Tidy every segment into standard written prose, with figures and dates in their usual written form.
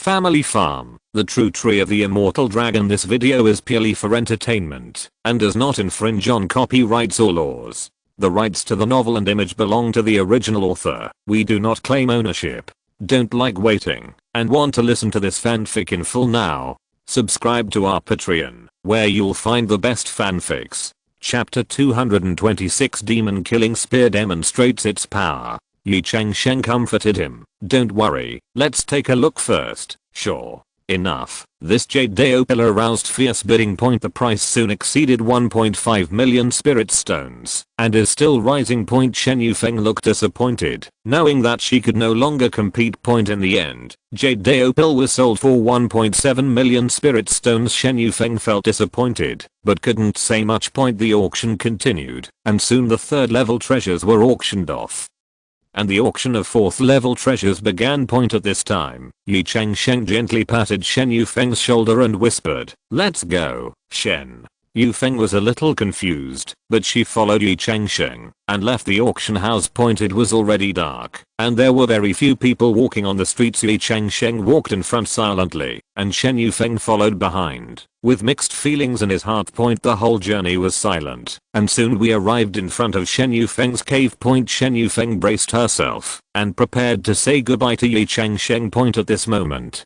Family Farm, the true tree of the immortal dragon. This video is purely for entertainment and does not infringe on copyrights or laws. The rights to the novel and image belong to the original author. We do not claim ownership. Don't like waiting and want to listen to this fanfic in full now? Subscribe to our Patreon, where you'll find the best fanfics. Chapter 226 Demon Killing Spear demonstrates its power. Ye Changsheng comforted him. Don't worry, let's take a look first. Sure enough, this jade Dao pillar aroused fierce bidding. The price soon exceeded 1.5 million spirit stones and is still rising. Shen Yufeng looked disappointed, knowing that she could no longer compete. In the end, jade Dao pill was sold for 1.7 million spirit stones. Shen Yufeng felt disappointed, but couldn't say much. The auction continued, and soon the third level treasures were auctioned off. And the auction of 4th level treasures began. At this time, Ye Changsheng gently patted Shen Yufeng's shoulder and whispered, "Let's go, Shen." Yufeng was a little confused, but she followed Ye Changsheng and left the auction house. It was already dark, and there were very few people walking on the streets. Ye Changsheng walked in front silently, and Shen Yufeng followed behind, with mixed feelings in his heart. The whole journey was silent, and soon we arrived in front of Shen Yufeng's cave. Shen Yufeng braced herself and prepared to say goodbye to Ye Changsheng. At this moment,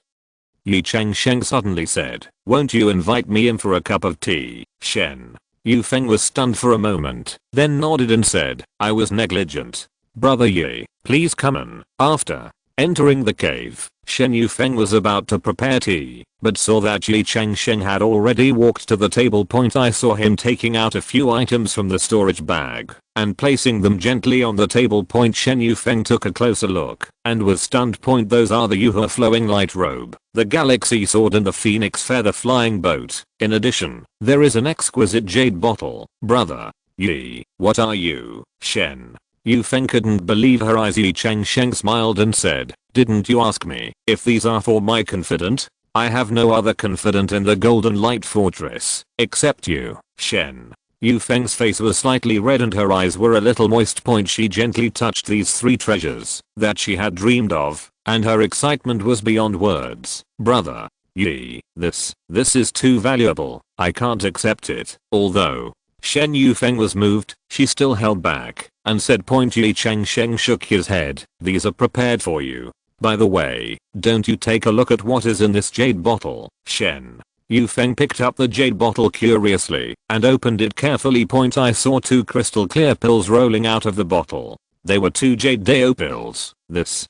Ye Changsheng suddenly said, "Won't you invite me in for a cup of tea, Shen?" Yufeng was stunned for a moment, then nodded and said, "I was negligent. Brother Ye, please come in." After entering the cave, Shen Yufeng was about to prepare tea, but saw that Ye Changsheng had already walked to the table. I saw him taking out a few items from the storage bag and placing them gently on the table. Shen Yufeng took a closer look and was stunned. Those are the Yuhua flowing light robe, the galaxy sword, and the phoenix feather flying boat. In addition, there is an exquisite jade bottle. Brother Ye, what are you, Shen? Yufeng couldn't believe her eyes. Ye Changsheng smiled and said, "Didn't you ask me if these are for my confidant? I have no other confidant in the Golden Light Fortress except you, Shen." Yufeng's face was slightly red and her eyes were a little moist. She gently touched these 3 treasures that she had dreamed of, and her excitement was beyond words. "Brother Ye, this is too valuable. I can't accept it." Although Shen Yufeng was moved, she still held back and said. Ye Changsheng shook his head. "These are prepared for you. By the way, don't you take a look at what is in this jade bottle, Shen." Yufeng picked up the jade bottle curiously and opened it carefully. I saw 2 crystal clear pills rolling out of the bottle. They were 2 jade Dao pills. This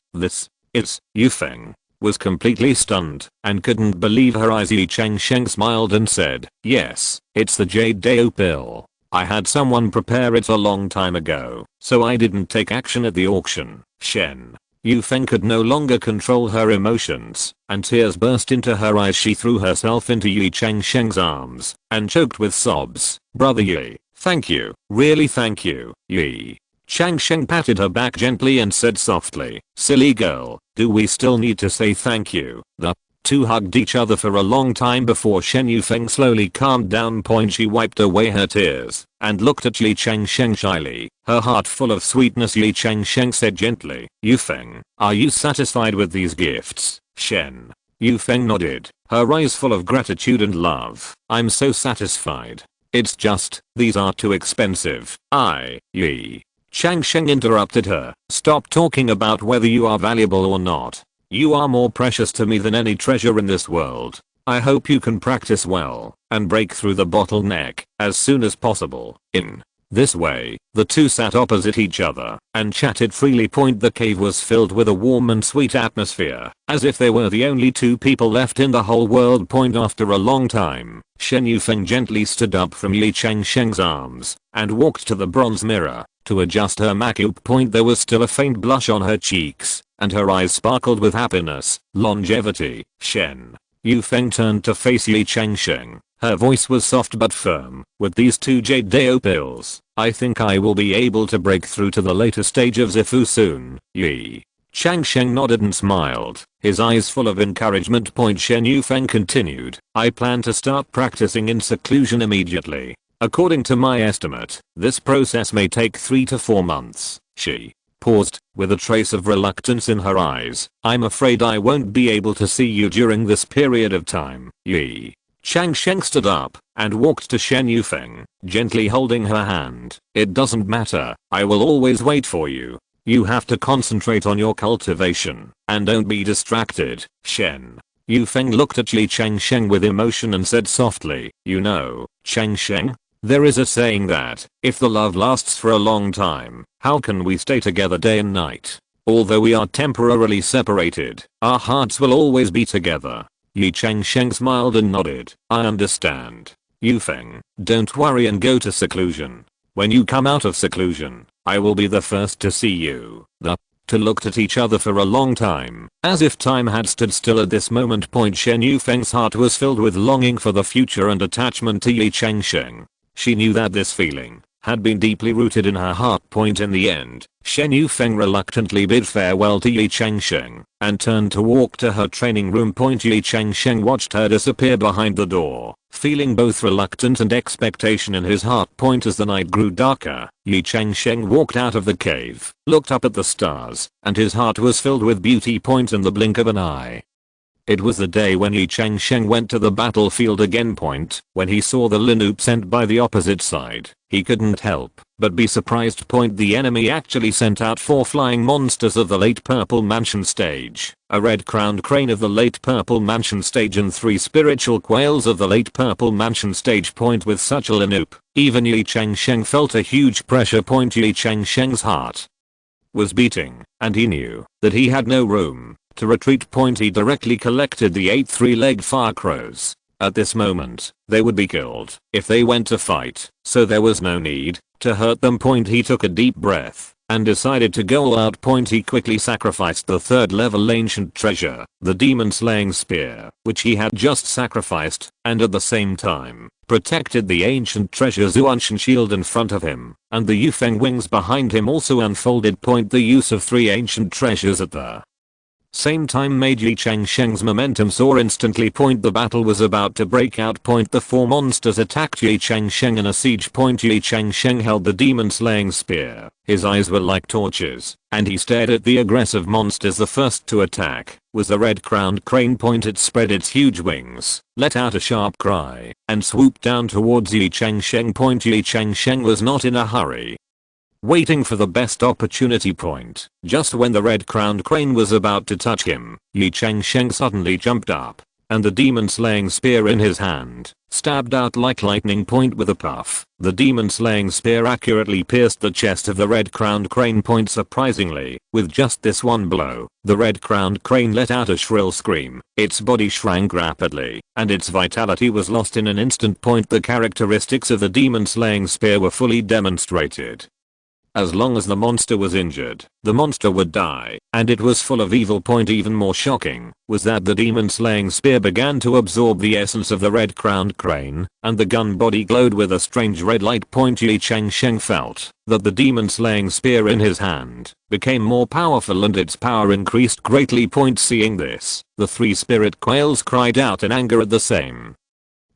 is. Yufeng was completely stunned and couldn't believe her eyes. Ye Changsheng smiled and said, "Yes, it's the jade Dao pill. I had someone prepare it a long time ago, so I didn't take action at the auction, Shen." Yufeng could no longer control her emotions, and tears burst into her eyes. She threw herself into Ye Changsheng's arms and choked with sobs. "Brother Ye, thank you, really thank you." Ye Changsheng patted her back gently and said softly, "Silly girl, do we still need to say thank you?" The 2 hugged each other for a long time before Shen Yufeng slowly calmed down. She wiped away her tears and looked at Ye Changsheng shyly, her heart full of sweetness. Ye Changsheng said gently, "Yufeng, are you satisfied with these gifts, Shen?" Yufeng nodded, her eyes full of gratitude and love. "I'm so satisfied. It's just, these are too expensive." Ye Changsheng interrupted her. "Stop talking about whether you are valuable or not. You are more precious to me than any treasure in this world. I hope you can practice well and break through the bottleneck as soon as possible." In this way, the 2 sat opposite each other and chatted freely. The cave was filled with a warm and sweet atmosphere, as if they were the only 2 people left in the whole world. After a long time, Shen Yufeng gently stood up from Ye Changsheng's arms and walked to the bronze mirror to adjust her makeup. There was still a faint blush on her cheeks, and her eyes sparkled with happiness. "Longevity, Shen." Yufeng turned to face Ye Changsheng. Her voice was soft but firm. "With these 2 jade Dao pills, I think I will be able to break through to the later stage of Zifu soon." Ye Changsheng nodded and smiled, his eyes full of encouragement. Shen Yufeng continued, "I plan to start practicing in seclusion immediately. According to my estimate, this process may take 3 to 4 months." She paused, with a trace of reluctance in her eyes. I'm afraid I won't be able to see you during this period of time. Ye Changsheng stood up and walked to Shen Yufeng, gently holding her hand. It doesn't matter, I will always wait for you. You have to concentrate on your cultivation, and don't be distracted, Shen. Yufeng looked at Ye Changsheng with emotion and said softly, you know, Changsheng? There is a saying that, if the love lasts for a long time, how can we stay together day and night? Although we are temporarily separated, our hearts will always be together. Ye Changsheng smiled and nodded. I understand. Yufeng, don't worry and go to seclusion. When you come out of seclusion, I will be the first to see you. The two looked at each other for a long time, as if time had stood still at this moment. Shen Yufeng's heart was filled with longing for the future and attachment to Ye Changsheng. She knew that this feeling had been deeply rooted in her heart. In the end, Shen Yufeng reluctantly bid farewell to Ye Changsheng and turned to walk to her training room. Ye Changsheng watched her disappear behind the door, feeling both reluctance and expectation in his heart. As the night grew darker, Ye Changsheng walked out of the cave, looked up at the stars, and his heart was filled with beauty. In the blink of an eye, it was the day when Ye Changsheng went to the battlefield again. When he saw the lineage sent by the opposite side, he couldn't help but be surprised. The enemy actually sent out 4 flying monsters of the late purple mansion stage, a red-crowned crane of the late purple mansion stage, and 3 spiritual quails of the late purple mansion stage. With such a lineage, even Ye Changsheng felt a huge pressure. Ye Changsheng's heart was beating, and he knew that he had no room to retreat. He directly collected the 8 3-legged fire crows. At this moment, they would be killed if they went to fight, so there was no need to hurt them. He took a deep breath and decided to go all out. He quickly sacrificed the 3rd level ancient treasure, the demon slaying spear, which he had just sacrificed, and at the same time protected the ancient treasure Zuanshan shield in front of him, and the Yufeng wings behind him also unfolded. The use of 3 ancient treasures at the same time made Ye Changsheng's momentum soar instantly. The battle was about to break out. The 4 monsters attacked Ye Changsheng in a siege. Ye Changsheng held the demon slaying spear. His eyes were like torches, and he stared at the aggressive monsters. The first to attack was the red-crowned crane. It spread its huge wings, let out a sharp cry, and swooped down towards Ye Changsheng. Ye Changsheng was not in a hurry, waiting for the best opportunity. Just when the red-crowned crane was about to touch him, Ye Changsheng suddenly jumped up, and the demon slaying spear in his hand stabbed out like lightning. With a puff, the demon slaying spear accurately pierced the chest of the red-crowned crane. Surprisingly, with just this one blow, the red-crowned crane let out a shrill scream. Its body shrank rapidly, and its vitality was lost in an instant. The characteristics of the demon slaying spear were fully demonstrated. As long as the monster was injured, the monster would die, and it was full of evil. Even more shocking was that the demon slaying spear began to absorb the essence of the red-crowned crane, and the gun body glowed with a strange red light. Ye Changsheng felt that the demon slaying spear in his hand became more powerful, and its power increased greatly. Seeing this, the 3 spirit quails cried out in anger at the same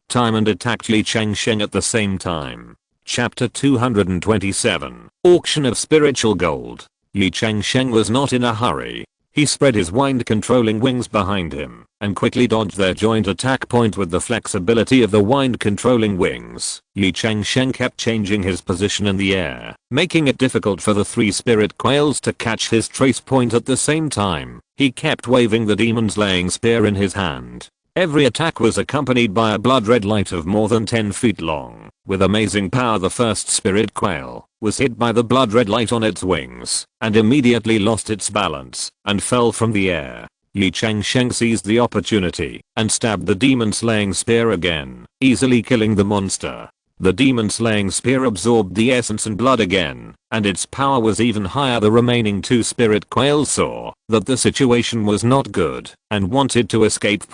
time and attacked Ye Changsheng at the same time. Chapter 227, Auction of Spiritual Gold. Ye Changsheng was not in a hurry. He spread his wind-controlling wings behind him and quickly dodged their joint attack. With the flexibility of the wind-controlling wings, Ye Changsheng kept changing his position in the air, making it difficult for the 3 spirit quails to catch his trace. At the same time, he kept waving the demon-slaying spear in his hand. Every attack was accompanied by a blood-red light of more than 10 feet long. With amazing power, the first spirit quail was hit by the blood-red light on its wings and immediately lost its balance and fell from the air. Ye Changsheng seized the opportunity and stabbed the demon-slaying spear again, easily killing the monster. The demon-slaying spear absorbed the essence and blood again, and its power was even higher. The remaining 2 spirit quails saw that the situation was not good and wanted to escape.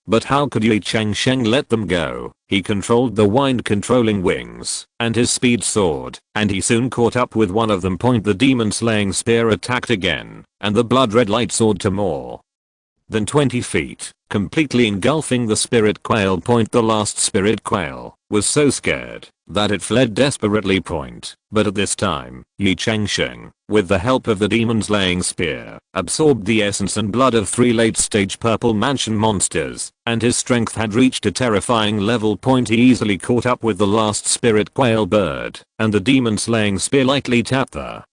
But how could Ye Changsheng let them go? He controlled the wind-controlling wings, and his speed soared, and he soon caught up with one of them. The demon-slaying spear attacked again, and the blood-red light soared to more than 20 feet, completely engulfing the spirit quail. The last spirit quail was so scared that it fled desperately. But at this time, Ye Changsheng, with the help of the demon-slaying spear, absorbed the essence and blood of 3 late-stage purple mansion monsters, and his strength had reached a terrifying level. He easily caught up with the last spirit quail bird, and the demon-slaying spear lightly tapped the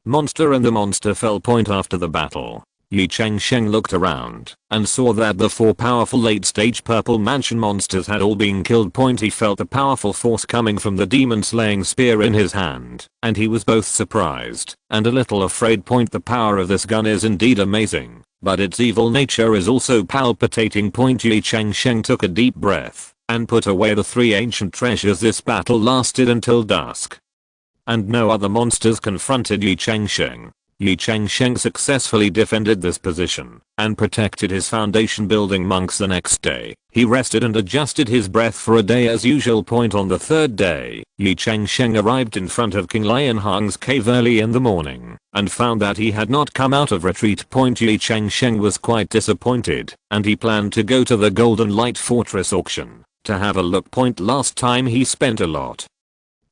monster and the monster fell. After the battle, Ye Changsheng looked around and saw that the 4 powerful late-stage purple mansion monsters had all been killed. He felt the powerful force coming from the demon-slaying spear in his hand, and he was both surprised and a little afraid. The power of this gun is indeed amazing, but its evil nature is also palpitating. Ye Changsheng took a deep breath and put away the 3 ancient treasures. This battle lasted until dusk, and no other monsters confronted Ye Changsheng. Ye Changsheng successfully defended this position and protected his foundation building monks. The next day, he rested and adjusted his breath for a day as usual. On the 3rd day, Ye Changsheng arrived in front of King Lionhang's cave early in the morning and found that he had not come out of retreat. Ye Changsheng was quite disappointed, and he planned to go to the Golden Light Fortress auction to have a look. Last time he spent a lot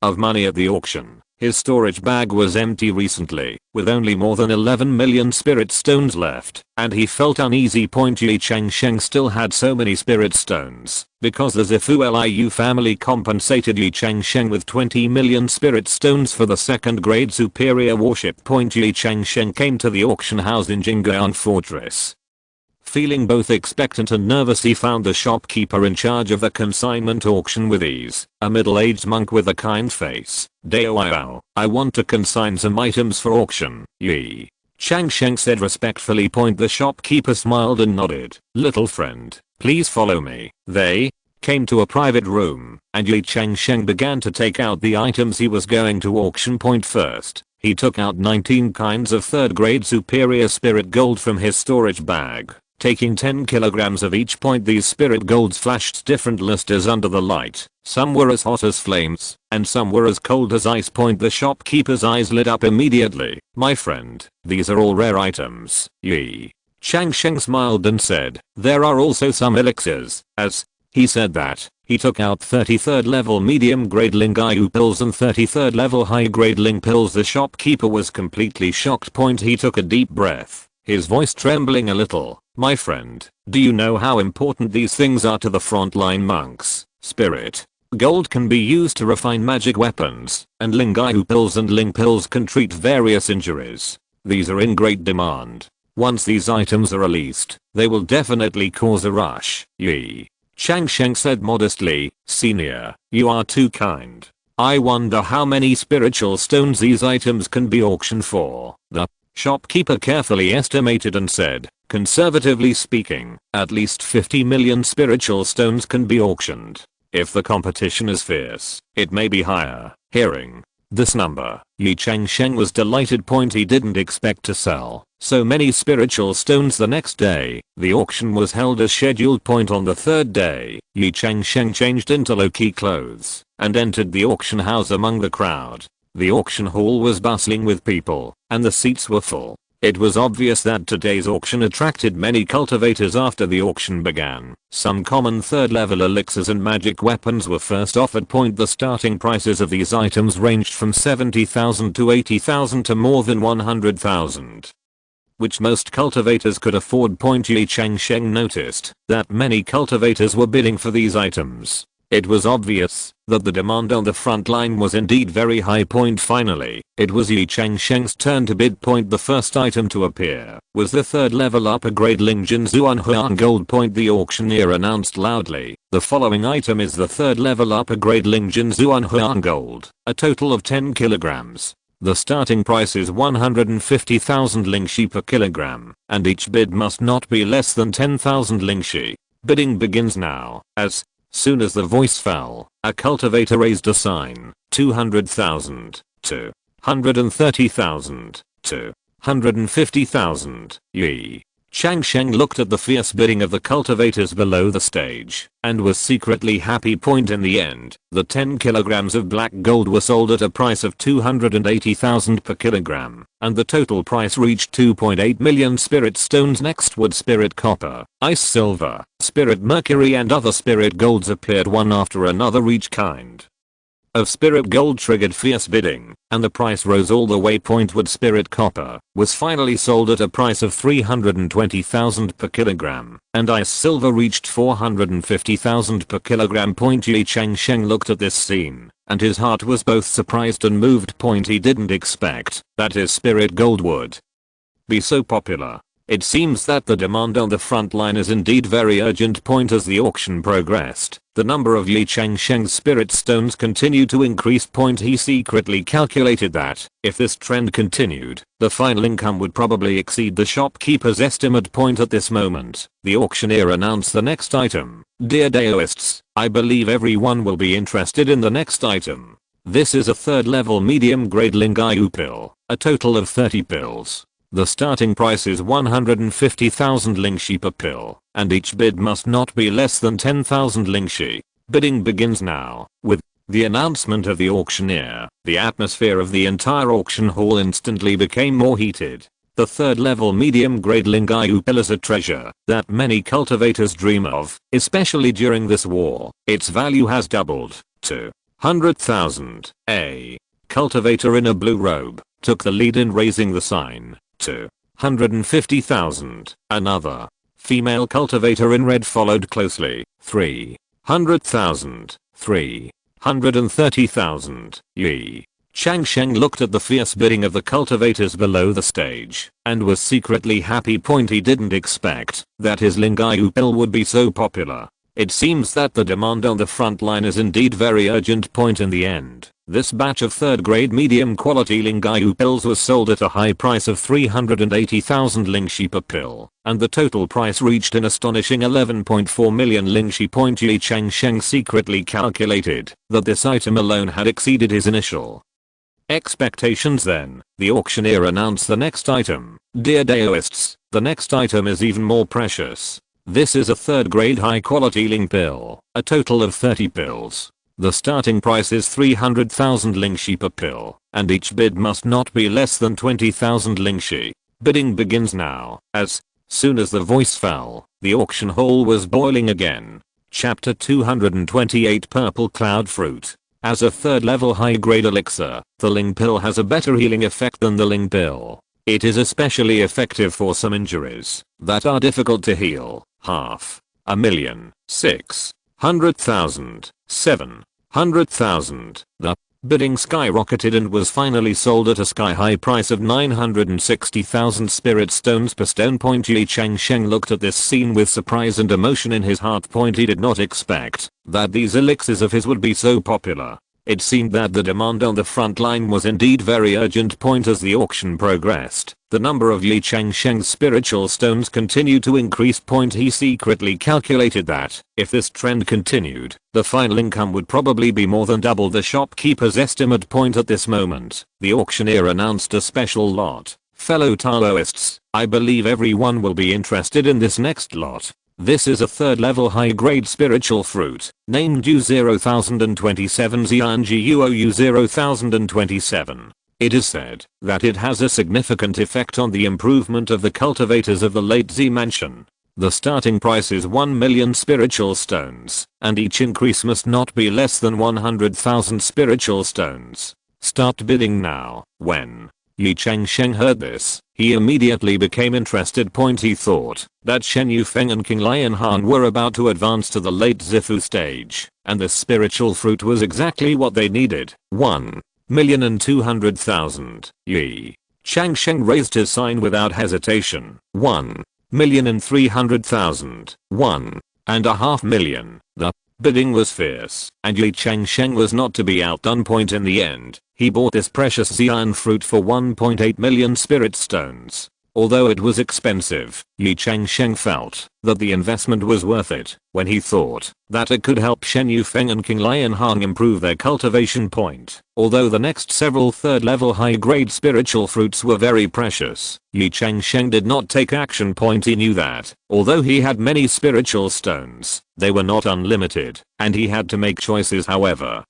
of money at the auction. His storage bag was empty recently, with only more than 11 million spirit stones left, and he felt uneasy. Ye Changsheng still had so many spirit stones, because the Zifu Liu family compensated Ye Changsheng with 20 million spirit stones for the 2nd grade superior warship. Ye Changsheng came to the auction house in Jingguan Fortress. Feeling both expectant and nervous, he found the shopkeeper in charge of the consignment auction with ease, a middle-aged monk with a kind face. "Dao, I want to consign some items for auction," Ye Changsheng said respectfully. The shopkeeper smiled and nodded. "Little friend, please follow me." They came to a private room, and Ye Changsheng began to take out the items he was going to auction. First, he took out 19 kinds of 3rd grade superior spirit gold from his storage bag, taking 10 kilograms of each. These spirit golds flashed different lustres under the light. Some were as hot as flames, and some were as cold as ice. The shopkeeper's eyes lit up immediately. "My friend, these are all rare items." Ye Changsheng smiled and said, "There are also some elixirs." As he said that, he took out 33rd level medium grade Lingayu pills and 33rd level high grade Ling pills. The shopkeeper was completely shocked. He took a deep breath, his voice trembling a little. "My friend, do you know how important these things are to the frontline monks? Spirit gold can be used to refine magic weapons, and Lingayu pills and Ling pills can treat various injuries. These are in great demand. Once these items are released, they will definitely cause a rush." Ye Changsheng said modestly, "Senior, you are too kind. I wonder how many spiritual stones these items can be auctioned for." The shopkeeper carefully estimated and said, "Conservatively speaking, at least 50 million spiritual stones can be auctioned. If the competition is fierce, it may be higher." Hearing this number, Ye Changsheng was delighted. He didn't expect to sell so many spiritual stones the next day. The auction was held as scheduled. On the 3rd day, Ye Changsheng changed into low-key clothes and entered the auction house among the crowd. The auction hall was bustling with people, and the seats were full. It was obvious that today's auction attracted many cultivators. After the auction began, some common 3rd level elixirs and magic weapons were first offered. The starting prices of these items ranged from 70,000 to 80,000 to more than 100,000, which most cultivators could afford. Ye Changsheng noticed that many cultivators were bidding for these items. It was obvious that the demand on the front line was indeed very high. Finally, it was Ye Changsheng's turn to bid. The first item to appear was the 3rd level upper grade Ling Jinzuan Huan gold. The auctioneer announced loudly, "The following item is the 3rd level upper grade Ling Jinzuan Huan gold, a total of 10 kilograms. The starting price is 150,000 lingxi per kilogram, and each bid must not be less than 10,000 lingxi. Bidding begins now." As soon as the voice fell, a cultivator raised a sign, 200,000 to 130,000 to 150,000. Ye Changsheng looked at the fierce bidding of the cultivators below the stage and was secretly happy. In the end, the 10 kilograms of black gold were sold at a price of 280,000 per kilogram, and the total price reached 2.8 million spirit stones. Next would spirit copper, ice silver, spirit mercury and other spirit golds appeared one after another, each kind of spirit gold triggered fierce bidding, and the price rose all the way. Wood spirit copper was finally sold at a price of 320,000 per kilogram, and ice silver reached 450,000 per kilogram. Ye Changsheng looked at this scene, and his heart was both surprised and moved. He didn't expect that his spirit gold would be so popular. It seems that the demand on the front line is indeed very urgent. As the auction progressed, the number of Ye Changsheng's spirit stones continued to increase. He secretly calculated that, if this trend continued, the final income would probably exceed the shopkeeper's estimate. At this moment, the auctioneer announced the next item. Dear Daoists, I believe everyone will be interested in the next item. This is a third level medium grade Lingayu pill, a total of 30 pills. The starting price is 150,000 lingxi per pill, and each bid must not be less than 10,000 lingxi. Bidding begins now. With the announcement of the auctioneer, the atmosphere of the entire auction hall instantly became more heated. The third level medium grade Lingayu pill is a treasure that many cultivators dream of, especially during this war. Its value has doubled to 100,000. A cultivator in a blue robe took the lead in raising the sign to 150,000. Another female cultivator in red followed closely. 300,000. 330,000. Ye Changsheng looked at the fierce bidding of the cultivators below the stage and was secretly happy. He didn't expect that his Lingayu pill would be so popular. It seems that the demand on the front line is indeed very urgent. In the end, this batch of third grade medium quality Lingayu pills was sold at a high price of 380,000 lingxi per pill, and the total price reached an astonishing 11.4 million lingxi. Ye Changsheng secretly calculated that this item alone had exceeded his initial expectations. Then, the auctioneer announced the next item. Dear Daoists, the next item is even more precious. This is a third grade high quality Ling pill, a total of 30 pills. The starting price is 300,000 lingxi per pill, and each bid must not be less than 20,000 lingxi. Bidding begins now. As soon as the voice fell, the auction hall was boiling again. Chapter 228 Purple Cloud Fruit. As a third level high grade elixir, the Ling pill has a better healing effect than the Ling pill. It is especially effective for some injuries that are difficult to heal. 500,000, 600,000, 700,000. The bidding skyrocketed and was finally sold at a sky-high price of 960,000 spirit stones per stone. Ye Changsheng looked at this scene with surprise and emotion in his heart. He did not expect that these elixirs of his would be so popular. It seemed that the demand on the front line was indeed very urgent. As the auction progressed, the number of Ye Changsheng's spiritual stones continued to increase. He secretly calculated that, if this trend continued, the final income would probably be more than double the shopkeeper's estimate. At this moment, the auctioneer announced a special lot. Fellow Taoists, I believe everyone will be interested in this next lot. This is a third level high grade spiritual fruit, named U0027 Xianjiuou 0027. It is said that it has a significant effect on the improvement of the cultivators of the late Z mansion. The starting price is 1 million spiritual stones, and each increase must not be less than 100,000 spiritual stones. Start bidding now. When Ye Changsheng heard this, he immediately became interested. He thought that Shen Yufeng and King Lianhang were about to advance to the late Zifu stage, and this spiritual fruit was exactly what they needed. 1,200,000. Ye Changsheng raised his sign without hesitation. 1,300,000. 1.5 million. The bidding was fierce, and Ye Changsheng was not to be outdone. In the end, he bought this precious Xian fruit for 1.8 million spirit stones. Although it was expensive, Ye Changsheng felt that the investment was worth it when he thought that it could help Shen Yufeng and King Lianhang improve their cultivation. Although the next several third level high grade spiritual fruits were very precious, Ye Changsheng did not take action. He knew that, although he had many spiritual stones, they were not unlimited, and he had to make choices. However,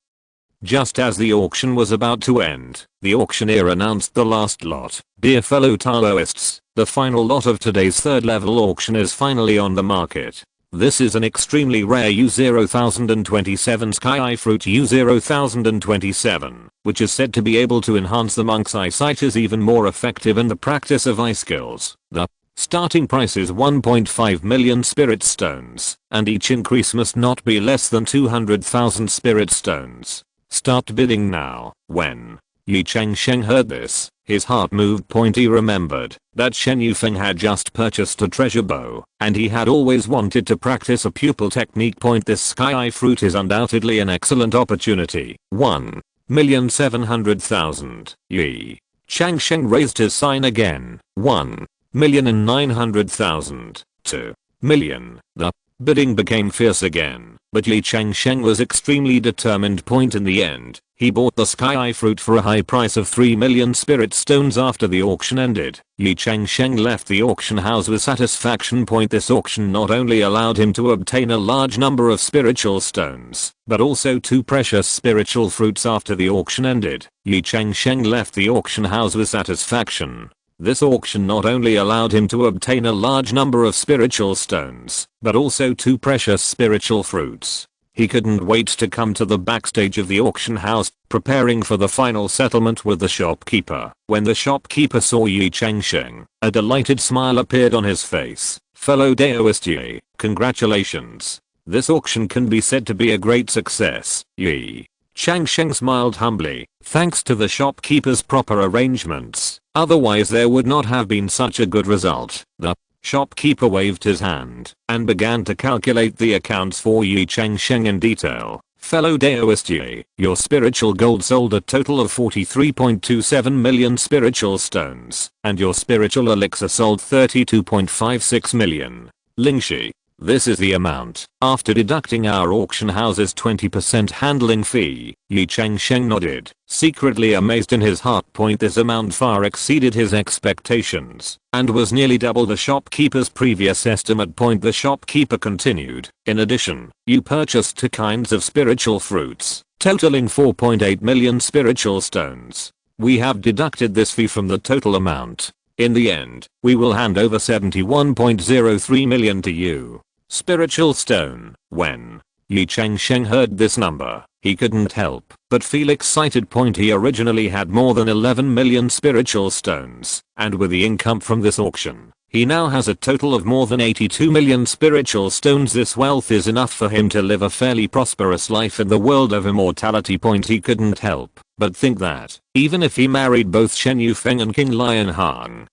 just as the auction was about to end, the auctioneer announced the last lot. Dear fellow Taoists, the final lot of today's third level auction is finally on the market. This is an extremely rare U0027 sky fruit U0027, which is said to be able to enhance the monk's eyesight is even more effective in the practice of eye skills. The starting price is 1.5 million spirit stones, and each increase must not be less than 200,000 spirit stones. Start bidding now. When Ye Changsheng heard this, his heart moved. He remembered that Shen Yufeng had just purchased a treasure bow, and he had always wanted to practice a pupil technique. This sky fruit is undoubtedly an excellent opportunity. 1,700,000. Ye Changsheng raised his sign again. 1,900,000. 2 million. The bidding became fierce again, but Ye Changsheng was extremely determined. In the end, he bought the sky fruit for a high price of 3 million spirit stones. After the auction ended, Ye Changsheng left the auction house with satisfaction. This auction not only allowed him to obtain a large number of spiritual stones, but also 2 precious spiritual fruits. After the auction ended, Ye Changsheng left the auction house with satisfaction. This auction not only allowed him to obtain a large number of spiritual stones, but also 2 precious spiritual fruits. He couldn't wait to come to the backstage of the auction house, preparing for the final settlement with the shopkeeper. When the shopkeeper saw Ye Changsheng, a delighted smile appeared on his face. Fellow Daoist Ye, congratulations. This auction can be said to be a great success. Ye Changsheng smiled humbly. Thanks to the shopkeeper's proper arrangements, otherwise there would not have been such a good result. The shopkeeper waved his hand and began to calculate the accounts for Ye Changsheng in detail. Fellow Daoist Ye, your spiritual gold sold a total of 43.27 million spiritual stones, and your spiritual elixir sold 32.56 million. Lingxi. This is the amount, after deducting our auction house's 20% handling fee. Ye Changsheng nodded, secretly amazed in his heart. This amount far exceeded his expectations, and was nearly double the shopkeeper's previous estimate. The shopkeeper continued, in addition, you purchased 2 kinds of spiritual fruits, totaling 4.8 million spiritual stones. We have deducted this fee from the total amount. In the end, we will hand over 71.03 million to you. Spiritual stone. When Ye Changsheng heard this number, he couldn't help but feel excited. He originally had more than 11 million spiritual stones, and with the income from this auction, he now has a total of more than 82 million spiritual stones. This wealth is enough for him to live a fairly prosperous life in the world of immortality. He couldn't help but think that, even if he married both Shen Yufeng and King Lion Hang,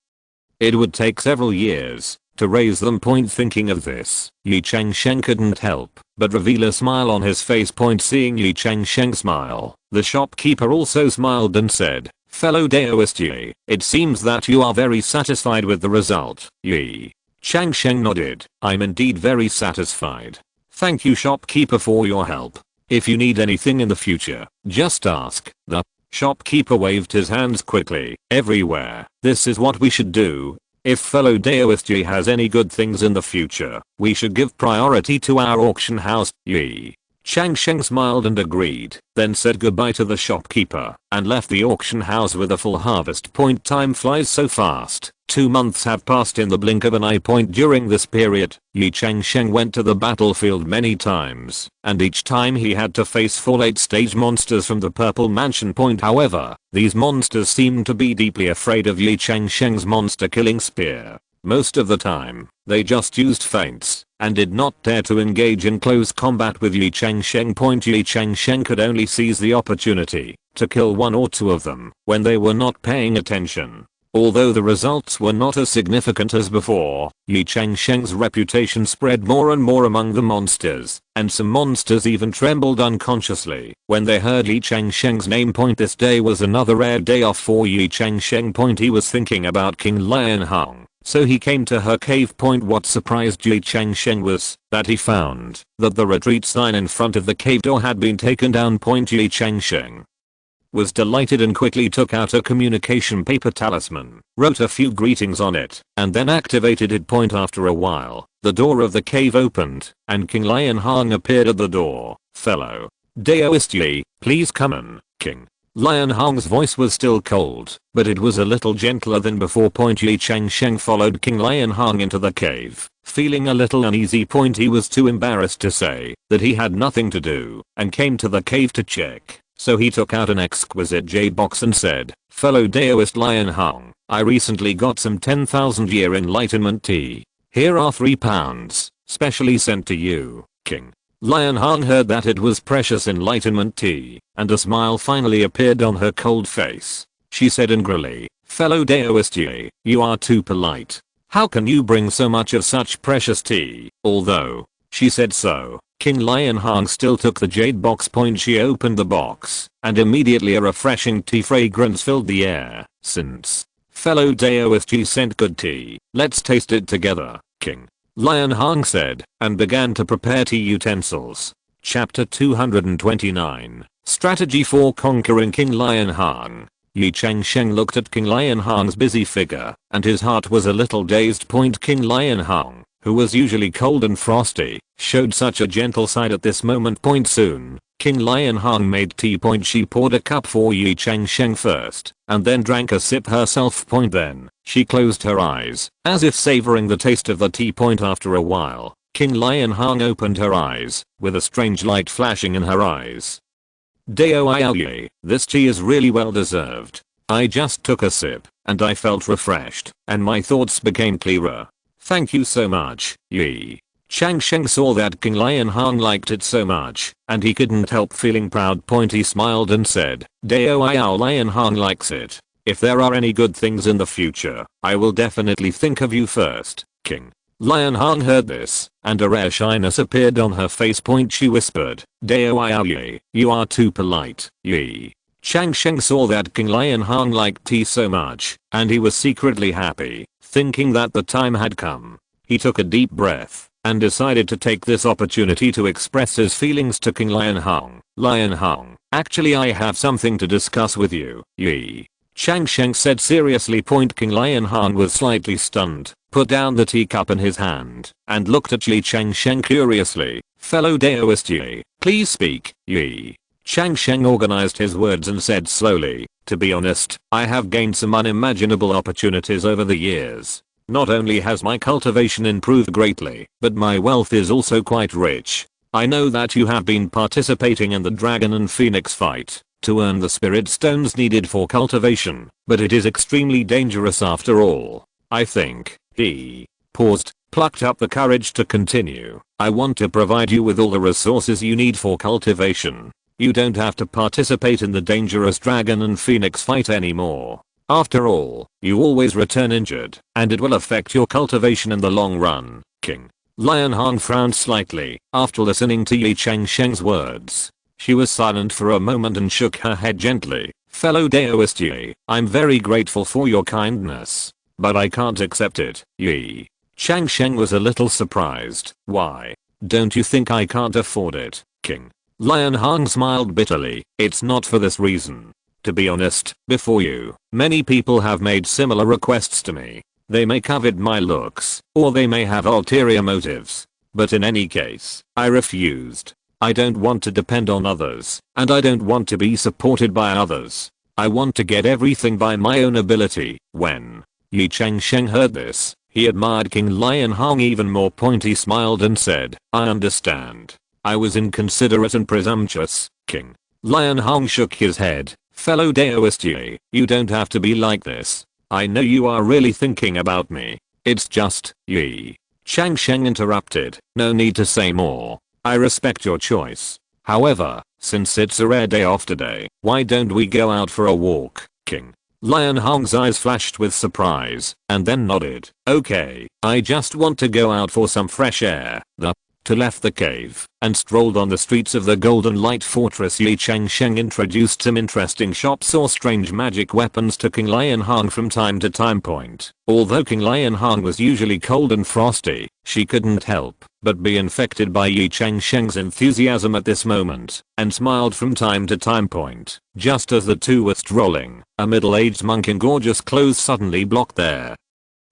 it would take several years to raise them. Thinking of this, Ye Changsheng couldn't help but reveal a smile on his face. Seeing Ye Changsheng smile, the shopkeeper also smiled and said, fellow Daoist Ye, it seems that you are very satisfied with the result. Ye Changsheng nodded, I'm indeed very satisfied. Thank you shopkeeper for your help. If you need anything in the future, just ask. The shopkeeper waved his hands quickly, everywhere. This is what we should do. If fellow Daoist Ye has any good things in the future, we should give priority to our auction house. Ye Changsheng smiled and agreed, then said goodbye to the shopkeeper and left the auction house with a full harvest. Time flies so fast. 2 months have passed in the blink of an eye. During this period, Ye Changsheng went to the battlefield many times, and each time he had to face full 8-stage monsters from the Purple Mansion. However, these monsters seemed to be deeply afraid of Ye Changsheng's monster killing spear. Most of the time, they just used feints and did not dare to engage in close combat with Ye Changsheng. Ye Changsheng could only seize the opportunity to kill 1 or 2 of them when they were not paying attention. Although the results were not as significant as before, Ye Changsheng's reputation spread more and more among the monsters, and some monsters even trembled unconsciously when they heard Ye Changsheng's name. This day was another rare day off for Ye Changsheng. He was thinking about King Lion Hang, so he came to her cave. What surprised Ye Changsheng was that he found that the retreat sign in front of the cave door had been taken down. Ye Changsheng was delighted and quickly took out a communication paper talisman, wrote a few greetings on it, and then activated it. After a while, the door of the cave opened, and King Lion Hang appeared at the door. Fellow Daoist Ye, please come in, King Lion Hong's voice was still cold, but it was a little gentler than before. Ye Changsheng followed King Lion Hong into the cave. Feeling a little uneasy, he was too embarrassed to say that he had nothing to do and came to the cave to check. So he took out an exquisite jade box and said, "Fellow Daoist Lion Hong, I recently got some 10,000-year enlightenment tea. Here are 3 pounds, specially sent to you, King." Lion Hong heard that it was precious enlightenment tea, and a smile finally appeared on her cold face. She said angrily, "Fellow Daoist Ye, you are too polite. How can you bring so much of such precious tea?" Although she said so, King Lion Hong still took the jade box. She opened the box, and immediately a refreshing tea fragrance filled the air. "Since fellow Daoist Ye sent good tea, let's taste it together, King," Lion Hong said, and began to prepare tea utensils. Chapter 229. Strategy for conquering King Lion Hong. Ye Changsheng looked at King Lion Hong's busy figure, and his heart was a little dazed. King Lion Hong, who was usually cold and frosty, showed such a gentle side at this moment. Soon, King Lion Hong made tea. She poured a cup for Ye Changsheng first, and then drank a sip herself. Then, she closed her eyes, as if savoring the taste of the tea. After a while, King Lion Hong opened her eyes, with a strange light flashing in her eyes. "Dao Ye, this tea is really well deserved. I just took a sip, and I felt refreshed, and my thoughts became clearer. Thank you so much, Ye." Changsheng saw that King Lion Hong liked it so much, and he couldn't help feeling proud. He smiled and said, "Dao Lion Hong likes it. If there are any good things in the future, I will definitely think of you first, King." Lion Hong heard this, and a rare shyness appeared on her face. She whispered, "Dao Ye, you are too polite, Ye." Changsheng saw that King Lion Hong liked tea so much, and he was secretly happy, thinking that the time had come. He took a deep breath, and decided to take this opportunity to express his feelings to King Lion Hong. "Lion Hong, actually I have something to discuss with you, Ye," Changsheng said seriously. King Lion Hong was slightly stunned, put down the teacup in his hand, and looked at Ye Changsheng curiously. "Fellow Daoist Ye, please speak, Ye." Changsheng organized his words and said slowly, "To be honest, I have gained some unimaginable opportunities over the years. Not only has my cultivation improved greatly, but my wealth is also quite rich. I know that you have been participating in the dragon and phoenix fight to earn the spirit stones needed for cultivation, but it is extremely dangerous after all. I think," he paused, plucked up the courage to continue, "I want to provide you with all the resources you need for cultivation. You don't have to participate in the dangerous dragon and phoenix fight anymore. After all, you always return injured, and it will affect your cultivation in the long run, King." Lion Hong frowned slightly after listening to Ye Changsheng's words. She was silent for a moment and shook her head gently. "Fellow Daoist Ye, I'm very grateful for your kindness, but I can't accept it, Ye." Changsheng was a little surprised. "Why? Don't you think I can't afford it, King?" Lion Hong smiled bitterly. "It's not for this reason. To be honest, before you, many people have made similar requests to me. They may covet my looks, or they may have ulterior motives. But in any case, I refused. I don't want to depend on others, and I don't want to be supported by others. I want to get everything by my own ability." When Ye Changsheng heard this, he admired King Lion Hong even more. He smiled and said, "I understand. I was inconsiderate and presumptuous, King." Lion Hong shook his head. "Fellow Daoist Ye, you don't have to be like this. I know you are really thinking about me. It's just, Ye." Changsheng interrupted, "No need to say more. I respect your choice. However, since it's a rare day off today, why don't we go out for a walk, King?" Lion Hong's eyes flashed with surprise, and then nodded. "Okay, I just want to go out for some fresh air." The two left the cave and strolled on the streets of the Golden Light Fortress. Ye Changsheng introduced some interesting shops or strange magic weapons to King Lion Hong from time to time. Although King Lion Hong was usually cold and frosty, she couldn't help but be infected by Ye Changsheng's enthusiasm at this moment, and smiled from time to time. Just as the two were strolling, a middle-aged monk in gorgeous clothes suddenly blocked their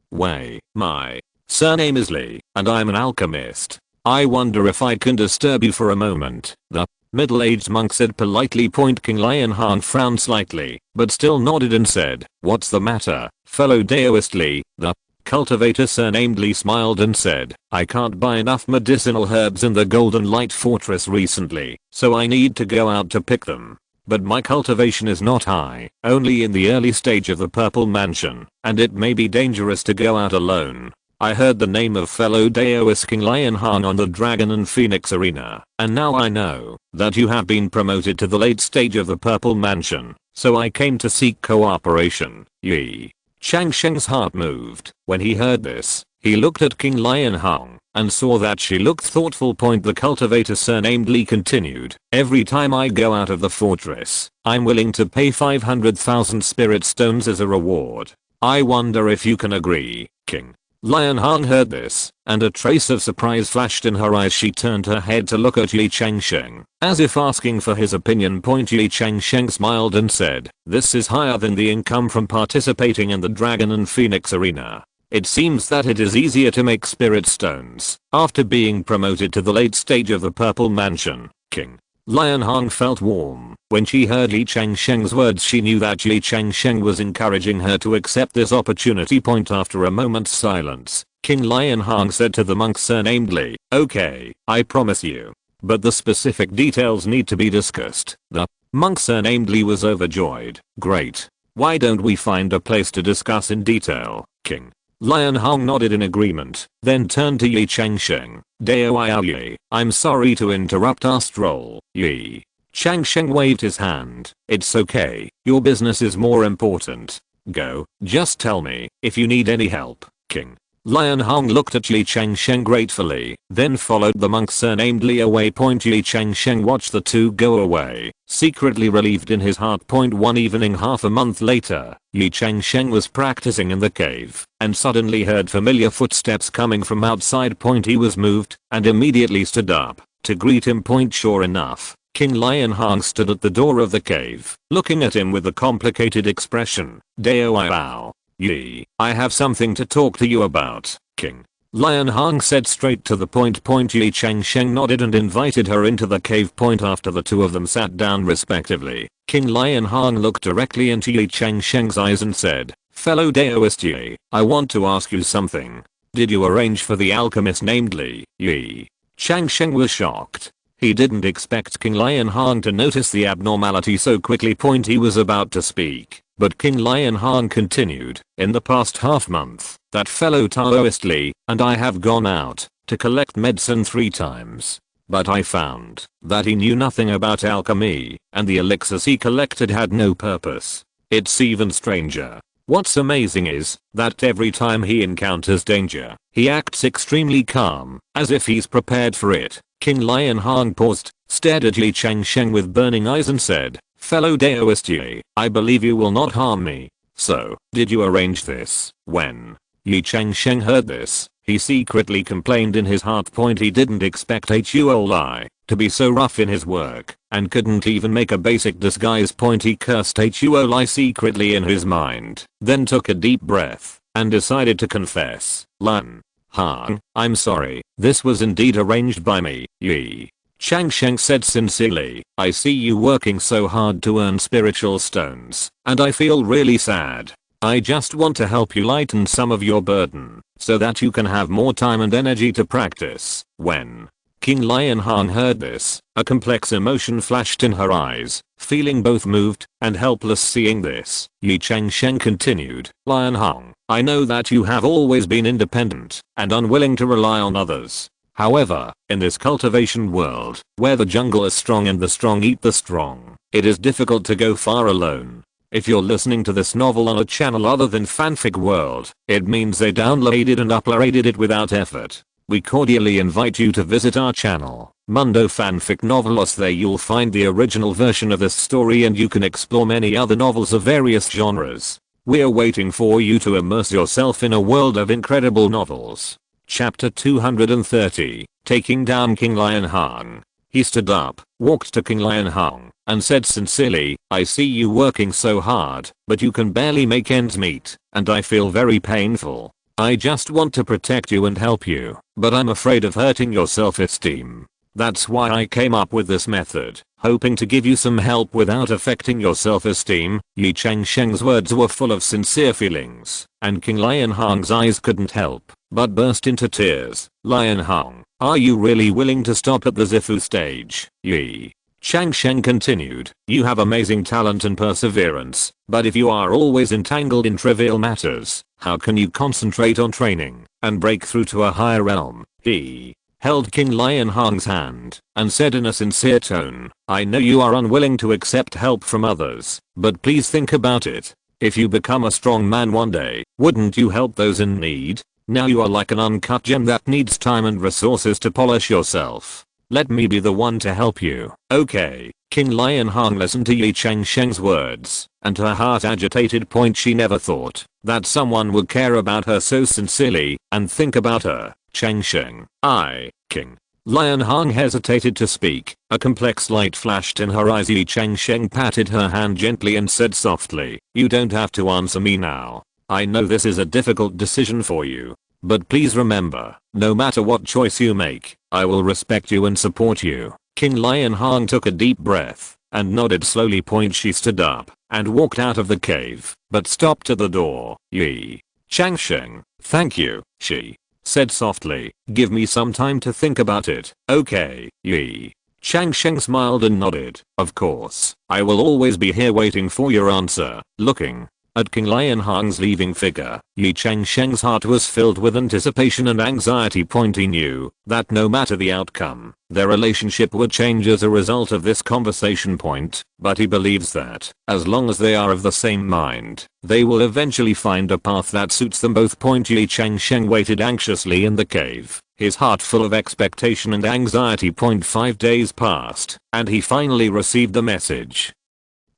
way. "My surname is Li, and I'm an alchemist. I wonder if I can disturb you for a moment." The middle-aged monk said politely. King Lionhang frowned slightly, but still nodded and said, "What's the matter, fellow Daoist Li?" The cultivator surnamed Li smiled and said, "I can't buy enough medicinal herbs in the Golden Light Fortress recently, so I need to go out to pick them. But my cultivation is not high, only in the early stage of the Purple Mansion, and it may be dangerous to go out alone. I heard the name of fellow Daoist King Lionhang on the Dragon and Phoenix Arena, and now I know that you have been promoted to the late stage of the Purple Mansion, so I came to seek cooperation." Ye Changsheng's heart moved when he heard this. He looked at King Lionhang and saw that she looked thoughtful. The cultivator surnamed Li continued, "Every time I go out of the fortress, I'm willing to pay 500,000 spirit stones as a reward. I wonder if you can agree, King." Lionhang heard this, and a trace of surprise flashed in her eyes. She turned her head to look at Ye Changsheng, as if asking for his opinion. Ye Changsheng smiled and said, "This is higher than the income from participating in the Dragon and Phoenix Arena. It seems that it is easier to make spirit stones after being promoted to the late stage of the Purple Mansion, King." Lionhang felt warm when she heard Ye Changsheng's words. She knew that Ye Changsheng was encouraging her to accept this opportunity. After a moment's silence, King Lionhang said to the monk surnamed Li, "Okay, I promise you. But the specific details need to be discussed." The monk surnamed Li was overjoyed. "Great. Why don't we find a place to discuss in detail, King?" Lionhang nodded in agreement, then turned to Ye Changsheng. "Dao, I'm sorry to interrupt our stroll." Ye Changsheng waved his hand. "It's okay, your business is more important. Go, just tell me if you need any help, King." Lionhang looked at Ye Changsheng gratefully, then followed the monk surnamed Li away. Ye Changsheng watched the two go away, secretly relieved in his heart. One evening half a month later, Ye Changsheng was practicing in the cave, and suddenly heard familiar footsteps coming from outside. He was moved, and immediately stood up to greet him. Sure enough, King Lionhang stood at the door of the cave, looking at him with a complicated expression. "Dao. Ye, I have something to talk to you about, King." Lionhang said straight to the point. Ye Changsheng nodded and invited her into the cave. After the two of them sat down respectively, King Lionhang looked directly into Ye Changsheng's eyes and said, "Fellow Daoist Ye, I want to ask you something. Did you arrange for the alchemist named Li?" Ye Changsheng was shocked. He didn't expect King Lionhang to notice the abnormality so quickly. He was about to speak, but King Lionhang continued, "In the past half month, that fellow Taoist Li and I have gone out to collect medicine 3 times. But I found that he knew nothing about alchemy, and the elixirs he collected had no purpose. It's even stranger. What's amazing is that every time he encounters danger, he acts extremely calm, as if he's prepared for it." King Lionhang paused, stared at Ye Changsheng with burning eyes and said, "Fellow Daoist Ye, I believe you will not harm me. So, did you arrange this?" When Ye Changsheng heard this, he secretly complained in his heart. He didn't expect Huoli to be so rough in his work, and couldn't even make a basic disguise. He cursed Huoli secretly in his mind, then took a deep breath, and decided to confess. "Lionhang, I'm sorry, this was indeed arranged by me." Ye Changsheng said sincerely, "I see you working so hard to earn spiritual stones, and I feel really sad. I just want to help you lighten some of your burden, so that you can have more time and energy to practice." When King Lionhang heard this, a complex emotion flashed in her eyes, feeling both moved and helpless. Seeing this, Ye Changsheng continued, "Lionhang, I know that you have always been independent and unwilling to rely on others. However, in this cultivation world, where the jungle is strong and the strong eat the strong, it is difficult to go far alone. If you're listening to this novel on a channel other than Fanfic World, it means they downloaded and uploaded it without effort. We cordially invite you to visit our channel, Mundo Fanfic Novelos. There you'll find the original version of this story, and you can explore many other novels of various genres. We're waiting for you to immerse yourself in a world of incredible novels." Chapter 230, Taking Down King Lionhang. He stood up, walked to King Lionhang, and said sincerely, "I see you working so hard, but you can barely make ends meet, and I feel very painful. I just want to protect you and help you, but I'm afraid of hurting your self-esteem. That's why I came up with this method, hoping to give you some help without affecting your self-esteem." Ye Changsheng's words were full of sincere feelings, and King Lionhang's eyes couldn't help but burst into tears. "Lionhang, are you really willing to stop at the Zifu stage?" Ye Changsheng continued. "You have amazing talent and perseverance, but if you are always entangled in trivial matters, how can you concentrate on training and break through to a higher realm?" He held King Lionhang's hand and said in a sincere tone, "I know you are unwilling to accept help from others, but please think about it. If you become a strong man one day, wouldn't you help those in need? Now you are like an uncut gem that needs time and resources to polish yourself. Let me be the one to help you, okay?" King Lionhang listened to Ye Changsheng's words, and her heart agitated. She never thought that someone would care about her so sincerely and think about her. "Changsheng, King Lionhang hesitated to speak. A complex light flashed in her eyes. Ye Changsheng patted her hand gently and said softly, "You don't have to answer me now. I know this is a difficult decision for you. But please remember, no matter what choice you make, I will respect you and support you." King Lionhang took a deep breath and nodded slowly. She stood up and walked out of the cave, but stopped at the door. "Ye Changsheng, thank you," she said softly. "Give me some time to think about it, okay?" Ye Changsheng smiled and nodded. "Of course, I will always be here waiting for your answer." Looking at King Lionhang's leaving figure, Ye Changsheng's heart was filled with anticipation and anxiety. He knew that no matter the outcome, their relationship would change as a result of this conversation. But he believes that, as long as they are of the same mind, they will eventually find a path that suits them both. Ye Changsheng waited anxiously in the cave, his heart full of expectation and anxiety. 5 days passed, and he finally received the message.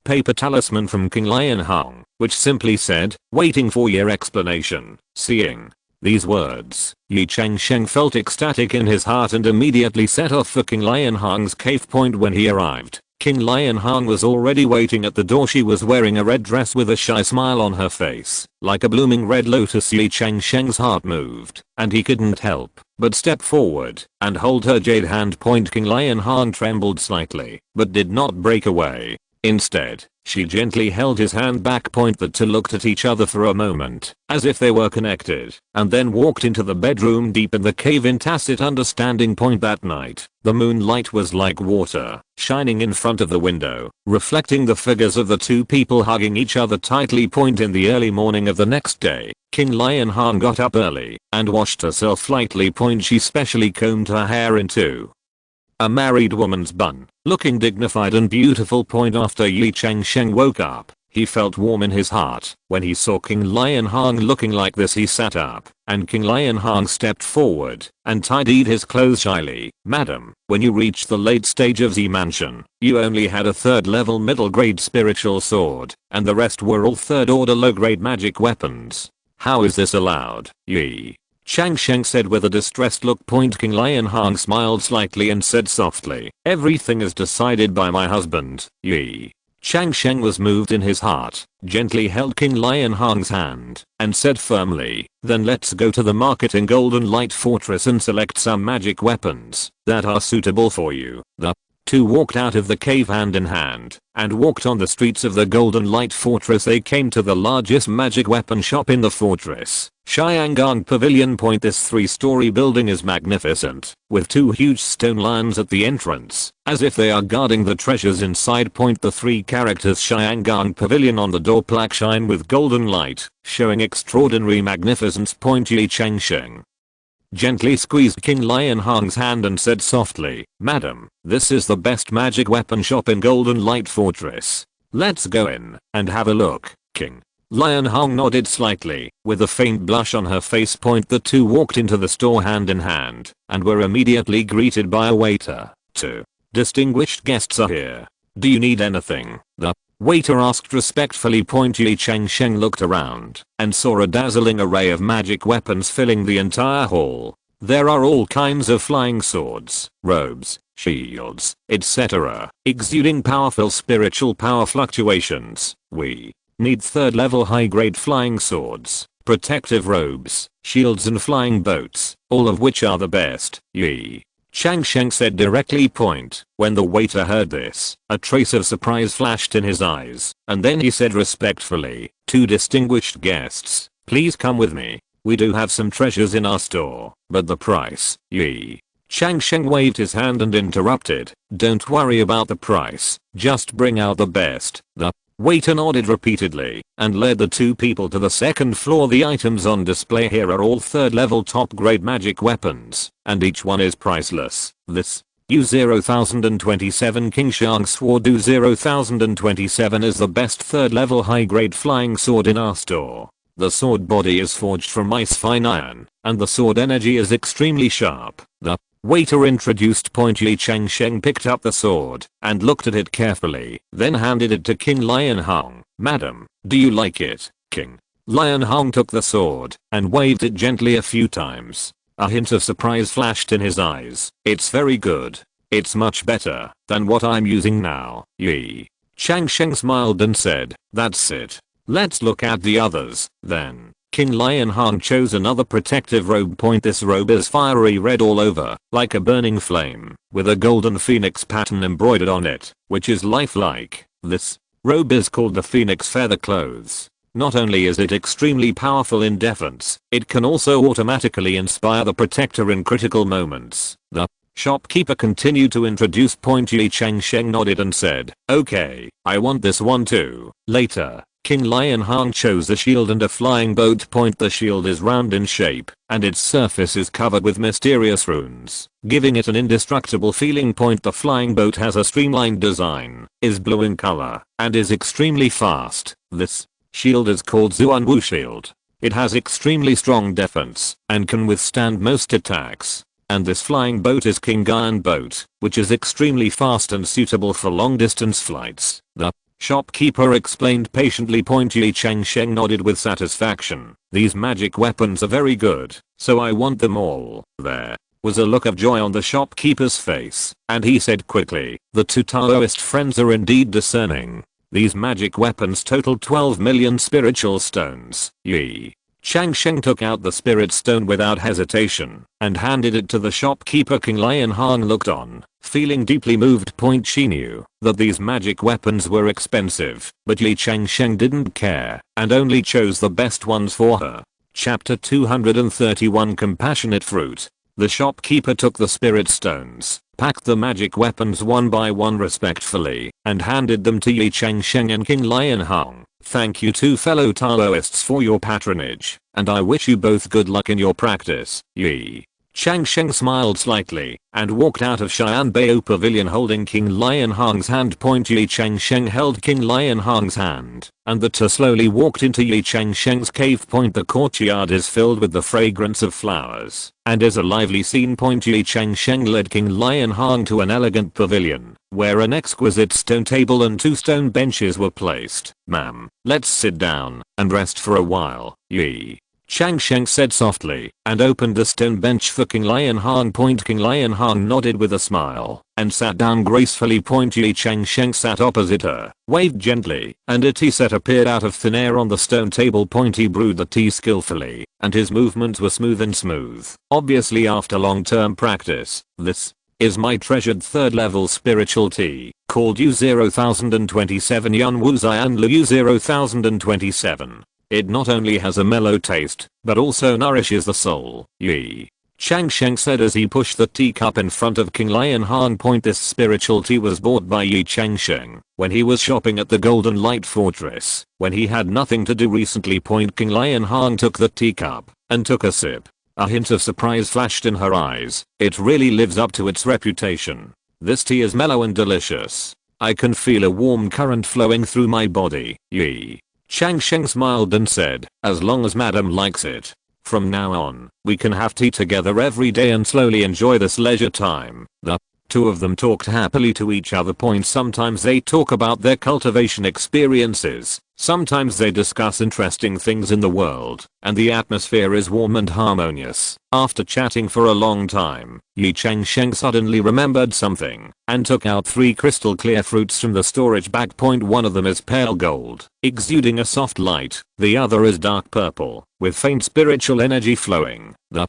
Paper talisman from King Lionhang, which simply said, "Waiting for your explanation." Seeing these words, Ye Changsheng felt ecstatic in his heart and immediately set off for King Lionhang's cave. When he arrived, King Lionhang was already waiting at the door. She was wearing a red dress with a shy smile on her face, like a blooming red lotus. Ye Changsheng's heart moved, and he couldn't help but step forward and hold her jade hand. King Lionhang trembled slightly, but did not break away. Instead, she gently held his hand back. The two looked at each other for a moment, as if they were connected, and then walked into the bedroom deep in the cave in tacit understanding. That night, the moonlight was like water, shining in front of the window, reflecting the figures of the two people hugging each other tightly. In the early morning of the next day, King Lionhang got up early and washed herself lightly. She specially combed her hair into a married woman's bun, looking dignified and beautiful. After Ye Changsheng woke up, he felt warm in his heart. When he saw King Lionhang looking like this, he sat up, and King Lionhang stepped forward and tidied his clothes shyly. "Madam, when you reached the late stage of Z Mansion, you only had a 3rd level middle grade spiritual sword, and the rest were all 3rd order low grade magic weapons. How is this allowed?" Ye Changsheng said with a distressed look. King Lionhang smiled slightly and said softly, "Everything is decided by my husband." Ye Changsheng was moved in his heart, gently held King Lionhang's hand, and said firmly, "Then let's go to the market in Golden Light Fortress and select some magic weapons that are suitable for you." The two walked out of the cave hand in hand and walked on the streets of the Golden Light Fortress. They came to the largest magic weapon shop in the fortress, Xiangang Pavilion. This 3-story building is magnificent, with 2 huge stone lions at the entrance, as if they are guarding the treasures inside. The 3 characters Xiangang Pavilion on the door plaque shine with golden light, showing extraordinary magnificence. Ye Changsheng gently squeezed King Lionhang's hand and said softly, "Madam, this is the best magic weapon shop in Golden Light Fortress. Let's go in and have a look." King Lionhang nodded slightly, with a faint blush on her face. The two walked into the store hand in hand, and were immediately greeted by a waiter. "Two distinguished guests are here. Do you need anything?" the waiter asked respectfully. Ye Changsheng looked around and saw a dazzling array of magic weapons filling the entire hall. There are all kinds of flying swords, robes, shields, etc., exuding powerful spiritual power fluctuations. "We need 3rd level high grade flying swords, protective robes, shields and flying boats, all of which are the best." Ye Changsheng said directly. When the waiter heard this, a trace of surprise flashed in his eyes, and then he said respectfully, "Two distinguished guests, please come with me. We do have some treasures in our store, but the price." Ye Changsheng waved his hand and interrupted, "Don't worry about the price, just bring out the best." The waiter nodded repeatedly and led the two people to the second floor. The items on display here are all third level top grade magic weapons, and each one is priceless. This U-0027 King Shang Sword U-0027 is the best third level high grade flying sword in our store. The sword body is forged from ice fine iron, and the sword energy is extremely sharp. The waiter introduced. Ye Changsheng picked up the sword and looked at it carefully, then handed it to King Lionhong. "Madam, do you like it?" King Lionhong took the sword and waved it gently a few times. A hint of surprise flashed in his eyes. "It's very good. It's much better than what I'm using now." Ye Changsheng smiled and said, "That's it. Let's look at the others, then." King Lionhong chose another protective robe. This robe is fiery red all over, like a burning flame, with a golden phoenix pattern embroidered on it, which is lifelike. This robe is called the Phoenix Feather Clothes. Not only is it extremely powerful in defense, it can also automatically inspire the protector in critical moments. The shopkeeper continued to introduce. Ye Changsheng nodded and said, "Okay, I want this one too." Later, King Lionhong chose a shield and a flying boat. The shield is round in shape, and its surface is covered with mysterious runes, giving it an indestructible feeling. The flying boat has a streamlined design, is blue in color, and is extremely fast. This shield is called Zuanwu Shield. It has extremely strong defense, and can withstand most attacks. And this flying boat is King Iron Boat, which is extremely fast and suitable for long distance flights. The shopkeeper explained patiently. Ye Changsheng nodded with satisfaction. "These magic weapons are very good, so I want them all." There was a look of joy on the shopkeeper's face, and he said quickly, "The two Taoist friends are indeed discerning. These magic weapons total 12 million spiritual stones." Ye Changsheng took out the spirit stone without hesitation and handed it to the shopkeeper. King Lionhong looked on, feeling deeply moved. She knew that these magic weapons were expensive, but Ye Changsheng didn't care and only chose the best ones for her. Chapter 231 Compassionate Fruit. The shopkeeper took the spirit stones, packed the magic weapons one by one respectfully, and handed them to Ye Changsheng and King Lionhong. "Thank you two fellow Taoists for your patronage, and I wish you both good luck in your practice." Ye Changsheng smiled slightly and walked out of Xianbei Pavilion holding King Lionhong's hand. Ye Changsheng held King Lionhong's hand, and the two slowly walked into Ye Changsheng's cave. The courtyard is filled with the fragrance of flowers and is a lively scene. Ye Changsheng led King Lionhong to an elegant pavilion where an exquisite stone table and two stone benches were placed. "Ma'am, let's sit down and rest for a while," Ye Changsheng said softly, and opened the stone bench for King Lionhong. King Lionhong nodded with a smile and sat down gracefully. Ye Changsheng sat opposite her, waved gently, and a tea set appeared out of thin air on the stone table. He brewed the tea skillfully, and his movements were smooth. Obviously after long-term practice. "This is my treasured third level spiritual tea, called U-0027 Yunwu Zian Lu U-0027. It not only has a mellow taste, but also nourishes the soul." Ye Changsheng said as he pushed the teacup in front of King Lionhong. This spiritual tea was bought by Ye Changsheng when he was shopping at the Golden Light Fortress, when he had nothing to do recently. King Lionhong took the teacup and took a sip. A hint of surprise flashed in her eyes. "It really lives up to its reputation. This tea is mellow and delicious. I can feel a warm current flowing through my body." Ye Changsheng smiled and said, "As long as madam likes it. From now on, we can have tea together every day and slowly enjoy this leisure time." The two of them talked happily to each other. Sometimes they talk about their cultivation experiences, sometimes they discuss interesting things in the world, and the atmosphere is warm and harmonious. After chatting for a long time, Ye Changsheng suddenly remembered something and took out 3 crystal clear fruits from the storage bag. One of them is pale gold, exuding a soft light. The other is dark purple, with faint spiritual energy flowing. The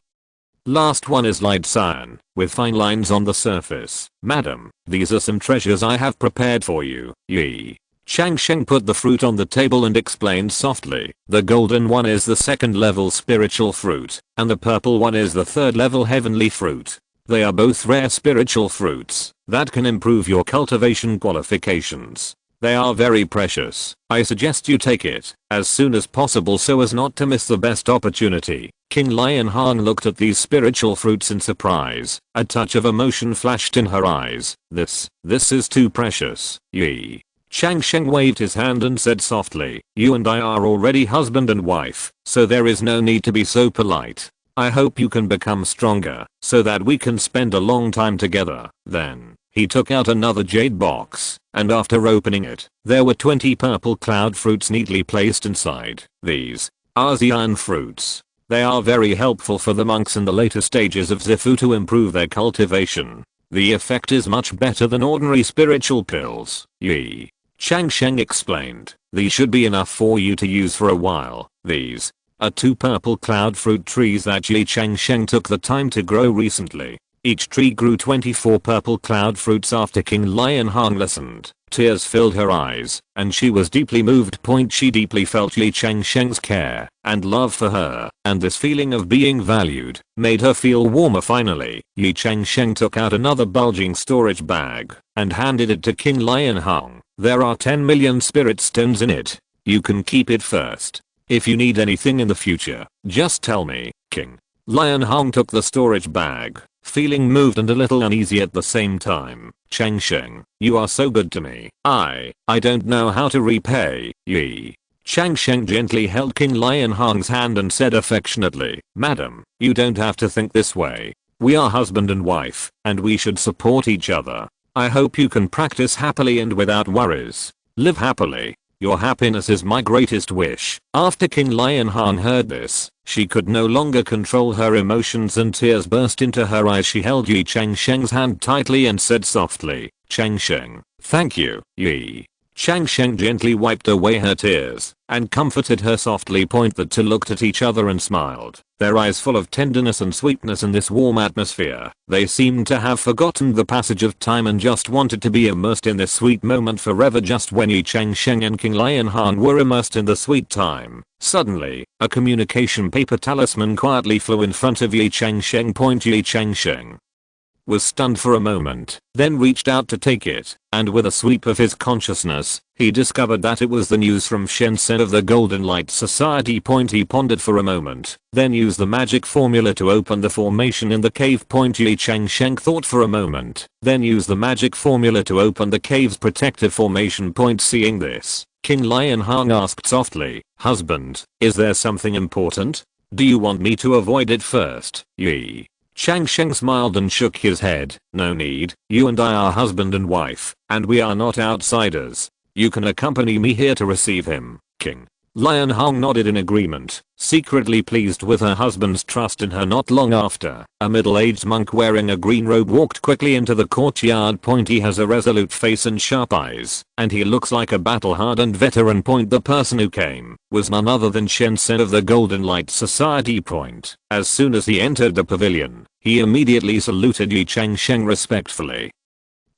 Last one is light cyan, with fine lines on the surface. Madam, these are some treasures I have prepared for you. Ye Changsheng put the fruit on the table and explained softly. The golden one is the second level spiritual fruit, and the purple one is the third level heavenly fruit. They are both rare spiritual fruits that can improve your cultivation qualifications. They are very precious. I suggest you take it as soon as possible so as not to miss the best opportunity. King Lionhong looked at these spiritual fruits in surprise. A touch of emotion flashed in her eyes. This is too precious. Ye Changsheng waved his hand and said softly, you and I are already husband and wife, so there is no need to be so polite. I hope you can become stronger so that we can spend a long time together. Then he took out another jade box, and after opening it, there were 20 purple cloud fruits neatly placed inside. These are Xian fruits. They are very helpful for the monks in the later stages of Zifu to improve their cultivation. The effect is much better than ordinary spiritual pills. Ye Changsheng explained. These should be enough for you to use for a while. These are 2 purple cloud fruit trees that Ye Changsheng took the time to grow recently. Each tree grew 24 purple cloud fruits. After King Lionhong listened, tears filled her eyes, and she was deeply moved. She deeply felt Ye Changsheng's care and love for her, and this feeling of being valued made her feel warmer. Finally, Ye Changsheng took out another bulging storage bag and handed it to King Lionhong. There are 10 million spirit stones in it. You can keep it first. If you need anything in the future, just tell me. King Lionhong took the storage bag, feeling moved and a little uneasy at the same time. Changsheng, you are so good to me. I don't know how to repay. Ye Changsheng gently held King Lionhong's hand and said affectionately, Madam, you don't have to think this way. We are husband and wife, and we should support each other. I hope you can practice happily and without worries. Live happily. Your happiness is my greatest wish. After King Lionhong heard this, she could no longer control her emotions and tears burst into her eyes. She held Ye Changsheng's hand tightly and said softly, Changsheng, thank you. Ye Changsheng gently wiped away her tears and comforted her softly. The two looked at each other and smiled, their eyes full of tenderness and sweetness in this warm atmosphere. They seemed to have forgotten the passage of time and just wanted to be immersed in this sweet moment forever. Just when Ye Changsheng and King Lionhong were immersed in the sweet time, suddenly, a communication paper talisman quietly flew in front of Ye Changsheng. Ye Changsheng was stunned for a moment, then reached out to take it, and with a sweep of his consciousness, he discovered that it was the news from Shenzhen of the Golden Light Society. He pondered for a moment, then used the magic formula to open the formation in the cave. Ye Changsheng thought for a moment, then used the magic formula to open the cave's protective formation. Seeing this, King Lionhong asked softly, husband, is there something important? Do you want me to avoid it first? Ye Changsheng smiled and shook his head. No need, you and I are husband and wife, and we are not outsiders. You can accompany me here to receive him. King Lionhong nodded in agreement, secretly pleased with her husband's trust in her. Not long after, a middle-aged monk wearing a green robe walked quickly into the courtyard. He has a resolute face and sharp eyes, and he looks like a battle-hardened veteran. The person who came was none other than Shenzhen of the Golden Light Society. As soon as he entered the pavilion, he immediately saluted Ye Changsheng respectfully.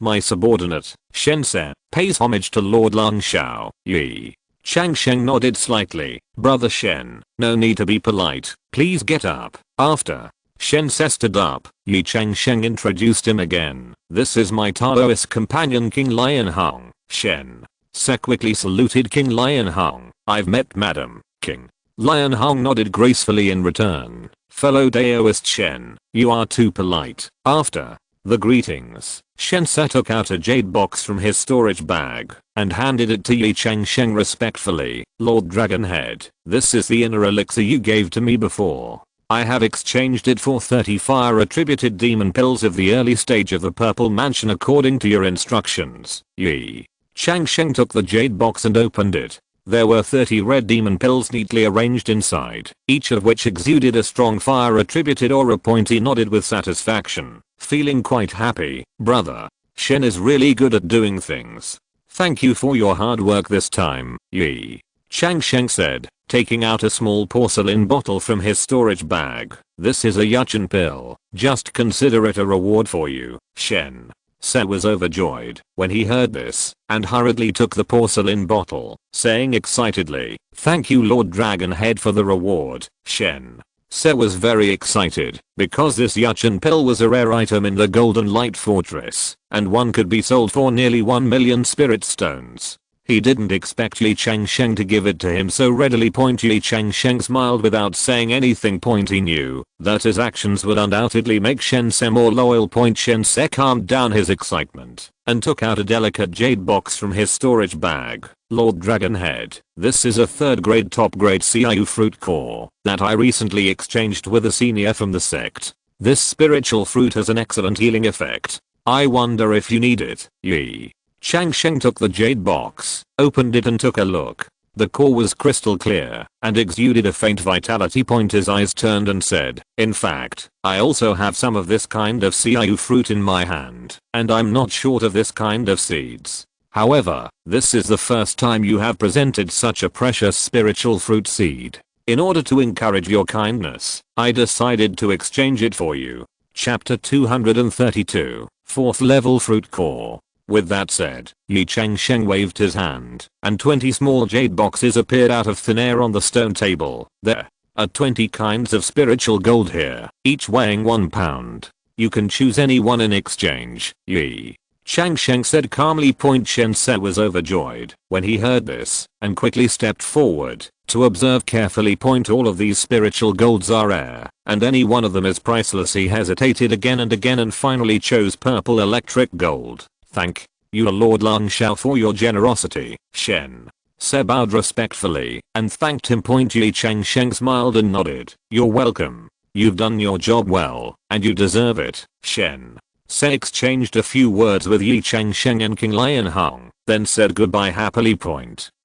My subordinate, Shenzhen, pays homage to Lord Lang Shao. Ye Changsheng nodded slightly. Brother Shen, no need to be polite, please get up. After Shenzhen stood up, Ye Changsheng introduced him again. This is my Taoist companion King Lionhong. Shen Se quickly saluted King Lionhong. I've met Madam. King Lionhong nodded gracefully in return. Fellow Daoist Shen, you are too polite. After the greetings, Shenzhen took out a jade box from his storage bag and handed it to Ye Changsheng respectfully. Lord Dragonhead, this is the inner elixir you gave to me before. I have exchanged it for 30 fire attributed demon pills of the early stage of the Purple Mansion according to your instructions. Ye Changsheng took the jade box and opened it. There were 30 red demon pills neatly arranged inside, each of which exuded a strong fire attributed aura. He nodded with satisfaction, feeling quite happy. Brother Shen is really good at doing things. Thank you for your hard work this time. Ye Changsheng said, taking out a small porcelain bottle from his storage bag. This is a Yuchen pill. Just consider it a reward for you, Shen. Se was overjoyed when he heard this and hurriedly took the porcelain bottle, saying excitedly, "Thank you Lord Dragonhead for the reward, Shen." Se was very excited because this Yuchen pill was a rare item in the Golden Light Fortress and one could be sold for nearly 1 million spirit stones. He didn't expect Ye Changsheng to give it to him so readily. Ye Changsheng smiled without saying anything. He knew that his actions would undoubtedly make Shen Se more loyal. Shen Se calmed down his excitement and took out a delicate jade box from his storage bag. Lord Dragonhead, this is a 3rd grade top grade CIU fruit core that I recently exchanged with a senior from the sect. This spiritual fruit has an excellent healing effect. I wonder if you need it, Ye. Changsheng took the jade box, opened it and took a look. The core was crystal clear and exuded a faint vitality. His eyes turned and said, "In fact, I also have some of this kind of CIU fruit in my hand, and I'm not short of this kind of seeds. However, this is the first time you have presented such a precious spiritual fruit seed. In order to encourage your kindness, I decided to exchange it for you." Chapter 232, 4th level fruit core. With that said, Ye Changsheng waved his hand, and 20 small jade boxes appeared out of thin air on the stone table. "There are 20 kinds of spiritual gold here, each weighing 1 pound. You can choose any one in exchange, Ye." Changsheng said calmly. Shen Se was overjoyed when he heard this, and quickly stepped forward to observe carefully. "All of these spiritual golds are rare, and any one of them is priceless." He hesitated again and finally chose purple electric gold. "Thank you Lord Lung Shao for your generosity, Shen." Se bowed respectfully and thanked him. Ye Changsheng smiled and nodded. "You're welcome. You've done your job well, and you deserve it, Shen." Se exchanged a few words with Ye Changsheng and King Lionhong, then said goodbye happily.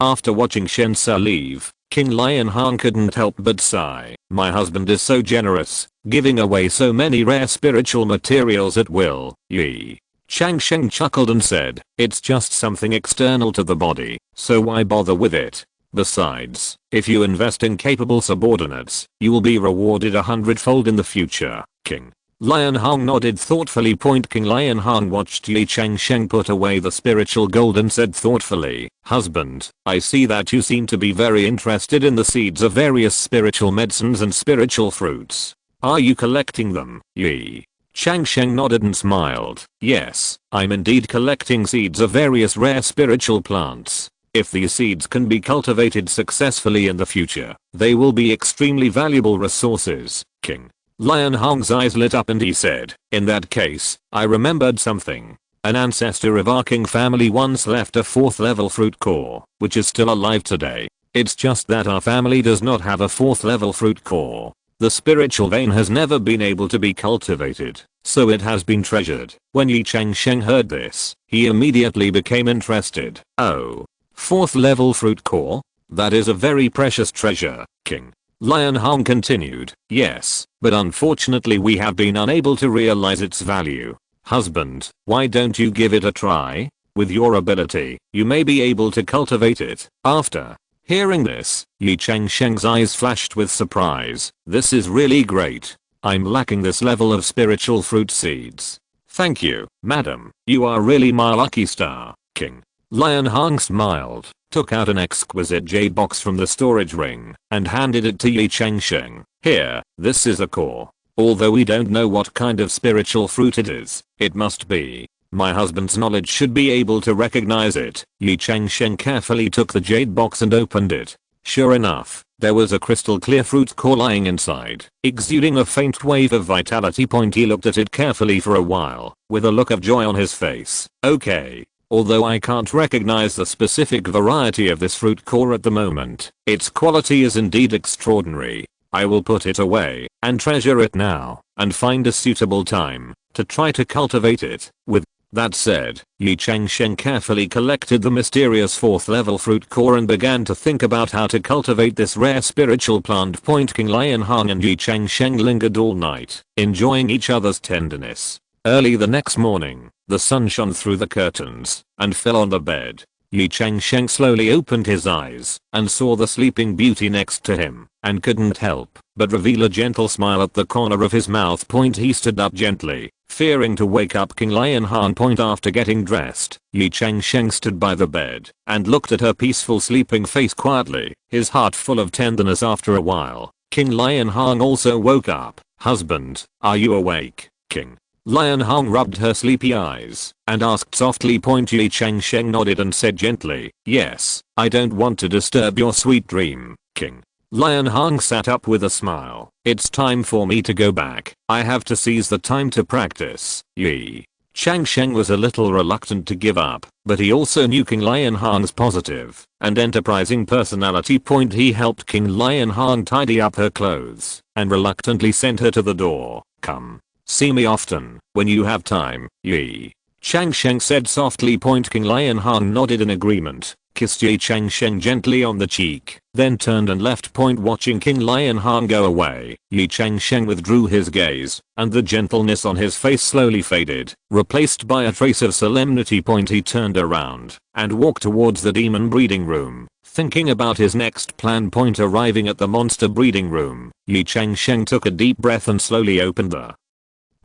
After watching Shen Se leave, King Lionhong couldn't help but sigh. "My husband is so generous, giving away so many rare spiritual materials at will, Ye." Changsheng chuckled and said, "It's just something external to the body, so why bother with it? Besides, if you invest in capable subordinates, you will be rewarded 100-fold in the future, King." Lionhong nodded thoughtfully. King Lionhong watched Ye Changsheng put away the spiritual gold and said thoughtfully, "Husband, I see that you seem to be very interested in the seeds of various spiritual medicines and spiritual fruits. Are you collecting them, Ye?" Changsheng nodded and smiled. "Yes, I'm indeed collecting seeds of various rare spiritual plants. If these seeds can be cultivated successfully in the future, they will be extremely valuable resources, King." Lionhong's eyes lit up and he said, "In that case, I remembered something. An ancestor of our king family once left a 4th level fruit core, which is still alive today. It's just that our family does not have a 4th level fruit core. The spiritual vein has never been able to be cultivated, so it has been treasured." When Ye Changsheng heard this, he immediately became interested. "Oh, 4th level fruit core? That is a very precious treasure, King." Lionhong continued, "Yes, but unfortunately we have been unable to realize its value. Husband, why don't you give it a try? With your ability, you may be able to cultivate it." After hearing this, Ye Changsheng's eyes flashed with surprise. "This is really great. I'm lacking this level of spiritual fruit seeds. Thank you, madam. You are really my lucky star, King." Lionhong smiled, took out an exquisite jade box from the storage ring, and handed it to Ye Changsheng. "Here, this is a core. Although we don't know what kind of spiritual fruit it is, it must be. My husband's knowledge should be able to recognize it." Ye Changsheng carefully took the jade box and opened it. Sure enough, there was a crystal clear fruit core lying inside, exuding a faint wave of vitality. He looked at it carefully for a while, with a look of joy on his face. "Okay. Although I can't recognize the specific variety of this fruit core at the moment, its quality is indeed extraordinary. I will put it away and treasure it now and find a suitable time to try to cultivate it." With that said, Ye Changsheng carefully collected the mysterious 4th level fruit core and began to think about how to cultivate this rare spiritual plant. King Lionhong and Ye Changsheng lingered all night, enjoying each other's tenderness. Early the next morning, the sun shone through the curtains and fell on the bed. Ye Changsheng slowly opened his eyes and saw the sleeping beauty next to him and couldn't help but reveal a gentle smile at the corner of his mouth. He stood up gently, fearing to wake up King Lianhong. After getting dressed, Ye Changsheng stood by the bed and looked at her peaceful sleeping face quietly, his heart full of tenderness. After a while, King Lianhong also woke up. "Husband, are you awake, King?" Lianhong rubbed her sleepy eyes and asked softly. Ye Changsheng nodded and said gently, "Yes, I don't want to disturb your sweet dream, King." Lianhong sat up with a smile. "It's time for me to go back. I have to seize the time to practice." Ye Changsheng was a little reluctant to give up, but he also knew King Lianhong's positive and enterprising personality. He helped King Lianhong tidy up her clothes and reluctantly sent her to the door. "Come. See me often, when you have time, Ye Changsheng said softly. King Lianhong nodded in agreement, kissed Ye Changsheng gently on the cheek, then turned and left. Watching King Lianhong go away, Ye Changsheng withdrew his gaze, and the gentleness on his face slowly faded, replaced by a trace of solemnity. He turned around and walked towards the demon breeding room, thinking about his next plan. Arriving at the monster breeding room, Ye Changsheng took a deep breath and slowly opened the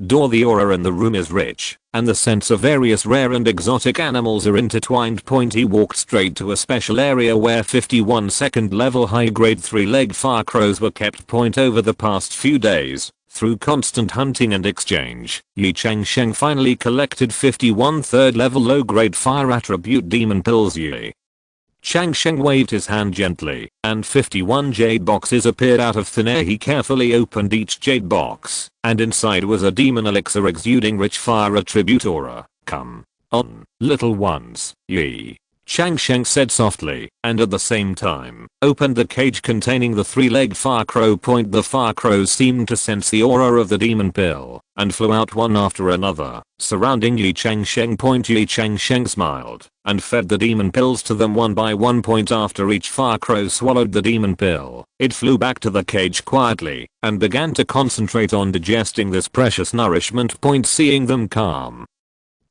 door. The aura in the room is rich, and the scents of various rare and exotic animals are intertwined. He walked straight to a special area where 51 second level high grade 3-leg fire crows were kept. Over the past few days, through constant hunting and exchange, Ye Changsheng finally collected 51 third level low grade fire attribute demon pills. Ye Changsheng waved his hand gently, and 51 jade boxes appeared out of thin air. He carefully opened each jade box, and inside was a demon elixir exuding rich fire attribute aura. "Come on, little ones," Ye Changsheng said softly, and at the same time, opened the cage containing the 3-legged fire crow. The fire crows seemed to sense the aura of the demon pill, and flew out one after another, surrounding Ye Changsheng. Ye Changsheng smiled, and fed the demon pills to them one by one. After each fire crow swallowed the demon pill, it flew back to the cage quietly, and began to concentrate on digesting this precious nourishment. Seeing them calm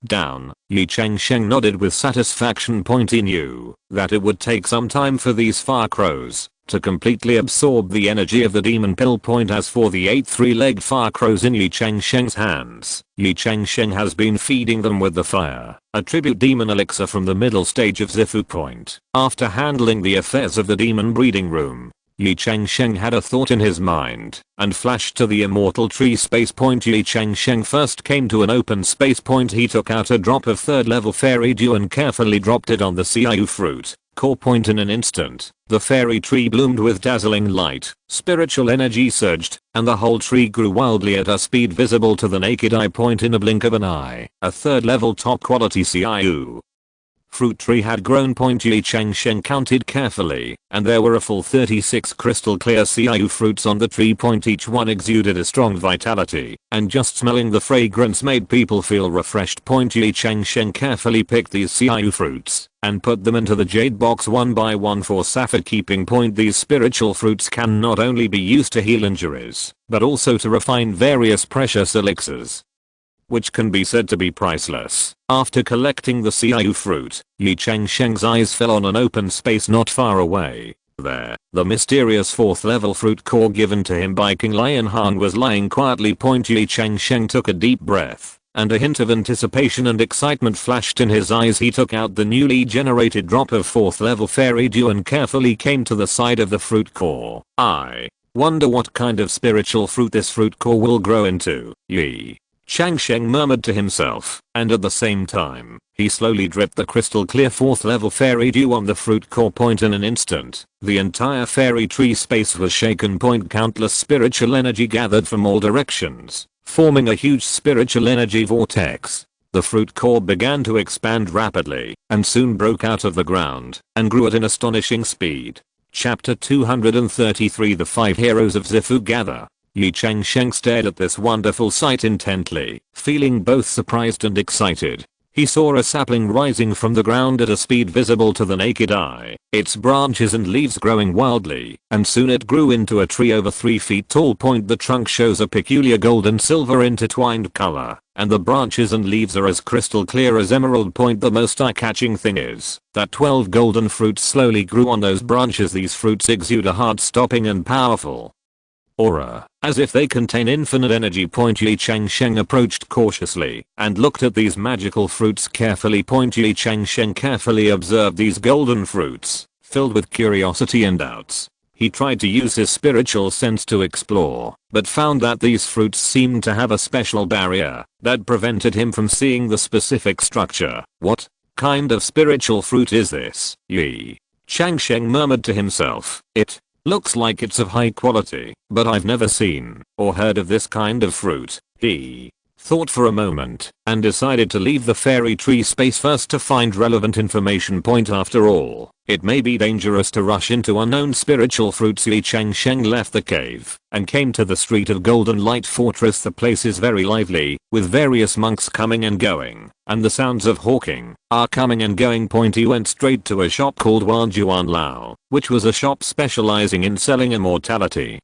down, Ye Changsheng nodded with satisfaction. He knew that it would take some time for these fire crows to completely absorb the energy of the demon pill. As for the 8 3-legged fire crows in Ye Changsheng's hands, Ye Changsheng has been feeding them with the fire attribute demon elixir from the middle stage of Zifu. After handling the affairs of the demon breeding room, Ye Changsheng had a thought in his mind and flashed to the Immortal Tree space. Ye Changsheng first came to an open space. He took out a drop of 3rd level fairy dew and carefully dropped it on the Siayu fruit core. In an instant, the fairy tree bloomed with dazzling light, spiritual energy surged, and the whole tree grew wildly at a speed visible to the naked eye. In a blink of an eye, a 3rd level top quality Siayu fruit tree had grown. Ye Changsheng counted carefully, and there were a full 36 crystal clear Siayu fruits on the tree. Each one exuded a strong vitality, and just smelling the fragrance made people feel refreshed. Ye Changsheng carefully picked these Siayu fruits and put them into the jade box one by one for sapphire keeping. These spiritual fruits can not only be used to heal injuries, but also to refine various precious elixirs, which can be said to be priceless. After collecting the Siayu fruit, Ye Changsheng's eyes fell on an open space not far away. There, the mysterious 4th level fruit core given to him by King Lianhong was lying quietly. Ye Changsheng took a deep breath, and a hint of anticipation and excitement flashed in his eyes. He took out the newly generated drop of 4th level fairy dew and carefully came to the side of the fruit core. "I wonder what kind of spiritual fruit this fruit core will grow into," Ye Changsheng murmured to himself, and at the same time, he slowly dripped the crystal clear 4th level fairy dew on the fruit core. In an instant, the entire fairy tree space was shaken. Countless spiritual energy gathered from all directions, forming a huge spiritual energy vortex. The fruit core began to expand rapidly, and soon broke out of the ground, and grew at an astonishing speed. Chapter 233 The 5 Heroes of Zifu Gather. Ye Changsheng stared at this wonderful sight intently, feeling both surprised and excited. he saw a sapling rising from the ground at a speed visible to the naked eye, its branches and leaves growing wildly, and soon it grew into a tree over 3 feet tall. The trunk shows a peculiar gold and silver intertwined color, and the branches and leaves are as crystal clear as emerald. The most eye-catching thing is that 12 golden fruits slowly grew on those branches. These fruits exude a heart-stopping and powerful aura, as if they contain infinite energy. Ye Changsheng approached cautiously and looked at these magical fruits carefully. Ye Changsheng carefully observed these golden fruits, filled with curiosity and doubts. He tried to use his spiritual sense to explore, but found that these fruits seemed to have a special barrier that prevented him from seeing the specific structure. What kind of spiritual fruit is this? Ye Changsheng murmured to himself. It looks like it's of high quality, but I've never seen or heard of this kind of fruit. He thought for a moment and decided to leave the fairy tree space first to find relevant information. After all, it may be dangerous to rush into unknown spiritual fruits. Ye Changsheng left the cave and came to the street of Golden Light Fortress. The place is very lively, with various monks coming and going, and the sounds of hawking are coming and going. He went straight to a shop called Wanjuan Lao, which was a shop specializing in selling immortality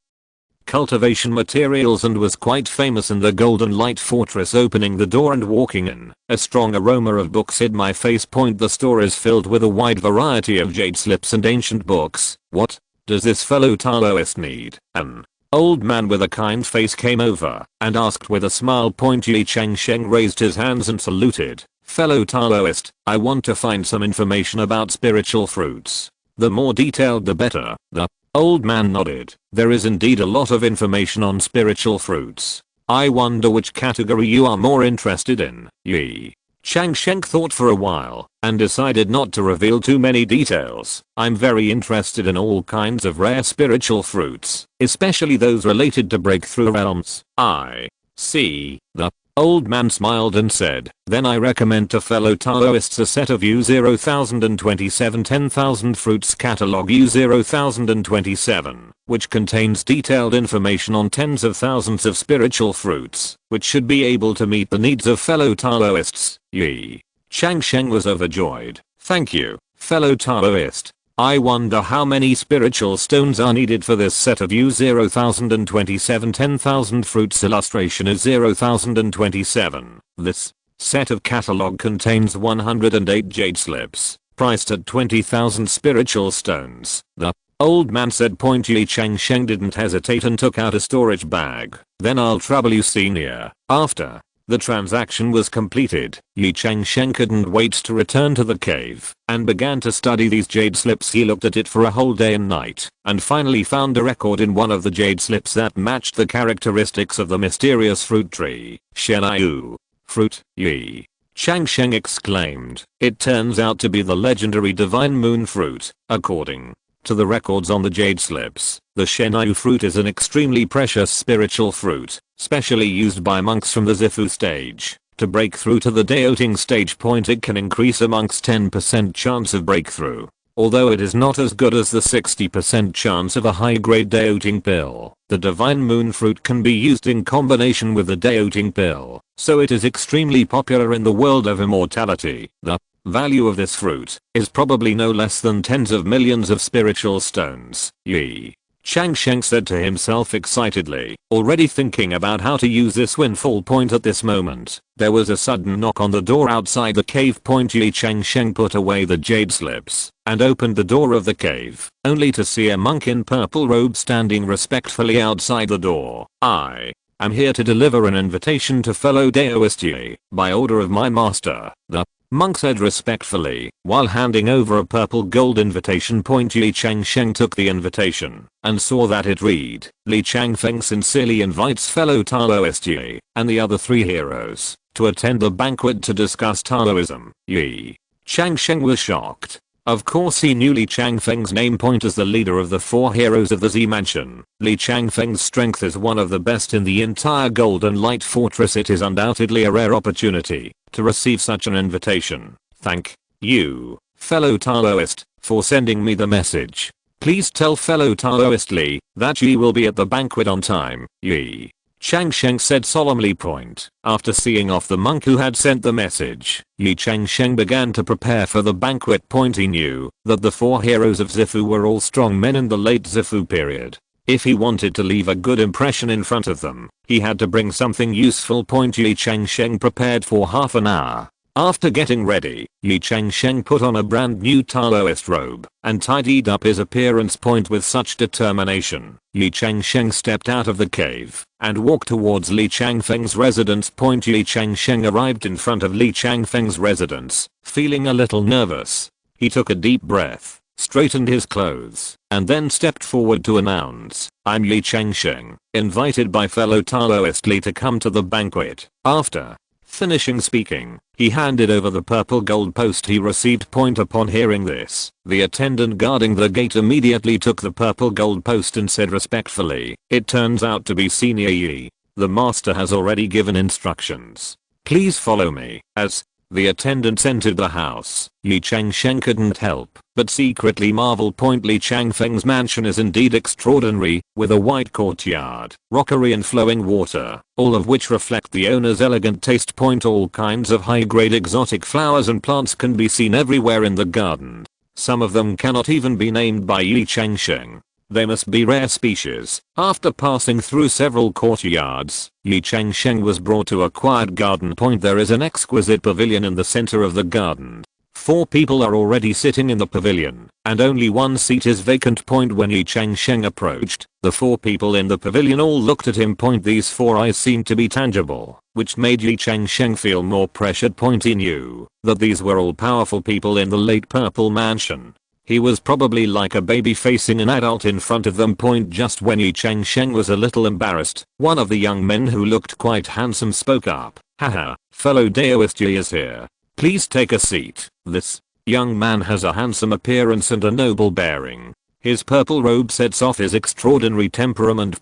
cultivation materials and was quite famous in the Golden Light Fortress. Opening the door and walking in, a strong aroma of books hid my face. The store is filled with a wide variety of jade slips and ancient books. What does this fellow Taoist need? An old man with a kind face came over and asked with a smile. Ye Changsheng raised his hands and saluted. Fellow Taoist, I want to find some information about spiritual fruits. The more detailed the better. The old man nodded. There is indeed a lot of information on spiritual fruits. I wonder which category you are more interested in. Ye Changsheng thought for a while and decided not to reveal too many details. I'm very interested in all kinds of rare spiritual fruits, especially those related to breakthrough realms. I see. The old man smiled and said, then I recommend to fellow Taoists a set of U-0,027 10,000 fruits catalog U-0,027, which contains detailed information on tens of thousands of spiritual fruits, which should be able to meet the needs of fellow Taoists. Ye Changsheng was overjoyed. Thank you, fellow Taoist. I wonder how many spiritual stones are needed for this set of U-0,027 10,000 fruits. Illustration is 0,027. This set of catalog contains 108 jade slips, priced at 20,000 spiritual stones. The old man said. Ye Changsheng didn't hesitate and took out a storage bag. Then I'll trouble you, senior. After the transaction was completed, Ye Changsheng couldn't wait to return to the cave and began to study these jade slips. He looked at it for a whole day and night and finally found a record in one of the jade slips that matched the characteristics of the mysterious fruit tree. Shenai fruit. Ye Changsheng exclaimed. It turns out to be the legendary divine moon fruit. According to the records on the jade slips, the Shenai fruit is an extremely precious spiritual fruit, specially used by monks from the Zifu stage to break through to the Daoting stage. It can increase a monk's 10% chance of breakthrough, although it is not as good as the 60% chance of a high-grade Daoting pill. The divine moon fruit can be used in combination with the Daoting pill, so it is extremely popular in the world of immortality. The value of this fruit is probably no less than tens of millions of spiritual stones. Ye Changsheng said to himself excitedly, already thinking about how to use this windfall. At this moment, there was a sudden knock on the door outside the cave. Ye Changsheng put away the jade slips and opened the door of the cave, only to see a monk in purple robe standing respectfully outside the door. I am here to deliver an invitation to fellow Daoist Ye, by order of my master, the monk said respectfully, while handing over a purple gold invitation. Ye Changsheng took the invitation and saw that it read, Li Changfeng sincerely invites fellow Taoist Ye and the other 3 heroes to attend the banquet to discuss Taoism. Ye Changsheng was shocked. Of course he knew Li Changfeng's name as the leader of the 4 heroes of the Z Mansion. Li Changfeng's strength is one of the best in the entire Golden Light Fortress. It is undoubtedly a rare opportunity to receive such an invitation. Thank you, fellow Taoist, for sending me the message. Please tell fellow Taoist Li that Ye will be at the banquet on time. Ye Changsheng said solemnly. After seeing off the monk who had sent the message, Ye Changsheng began to prepare for the banquet. He knew that the 4 heroes of Zifu were all strong men in the late Zifu period. If he wanted to leave a good impression in front of them, he had to bring something useful. Ye Changsheng prepared for half an hour. After getting ready, Ye Changsheng put on a brand new Taoist robe and tidied up his appearance. With such determination, Ye Changsheng stepped out of the cave and walked towards Li Changfeng's residence. Ye Changsheng arrived in front of Li Changfeng's residence, feeling a little nervous. He took a deep breath, straightened his clothes, and then stepped forward to announce, "I'm Ye Changsheng, invited by fellow Taoist Li to come to the banquet." After finishing speaking, he handed over the purple gold post he received. Upon hearing this, the attendant guarding the gate immediately took the purple gold post and said respectfully, "It turns out to be Senior Yi. The master has already given instructions. Please follow me." As the attendants entered the house, Ye Changsheng couldn't help but secretly marvel. Li Changfeng's mansion is indeed extraordinary, with a wide courtyard, rockery and flowing water, all of which reflect the owner's elegant taste. All kinds of high-grade exotic flowers and plants can be seen everywhere in the garden. Some of them cannot even be named by Ye Changsheng. They must be rare species. After passing through several courtyards, Ye Changsheng was brought to a quiet garden. There is an exquisite pavilion in the center of the garden. 4 people are already sitting in the pavilion, and only 1 seat is vacant. When Ye Changsheng approached, the 4 people in the pavilion all looked at him. These 4 eyes seemed to be tangible, which made Ye Changsheng feel more pressured. He knew that these were all powerful people in the late Purple Mansion. He was probably like a baby facing an adult in front of them. Just when Ye Changsheng was a little embarrassed, one of the young men who looked quite handsome spoke up. "Haha, fellow Daoist Yi is here. Please take a seat." This young man has a handsome appearance and a noble bearing. His purple robe sets off his extraordinary temperament.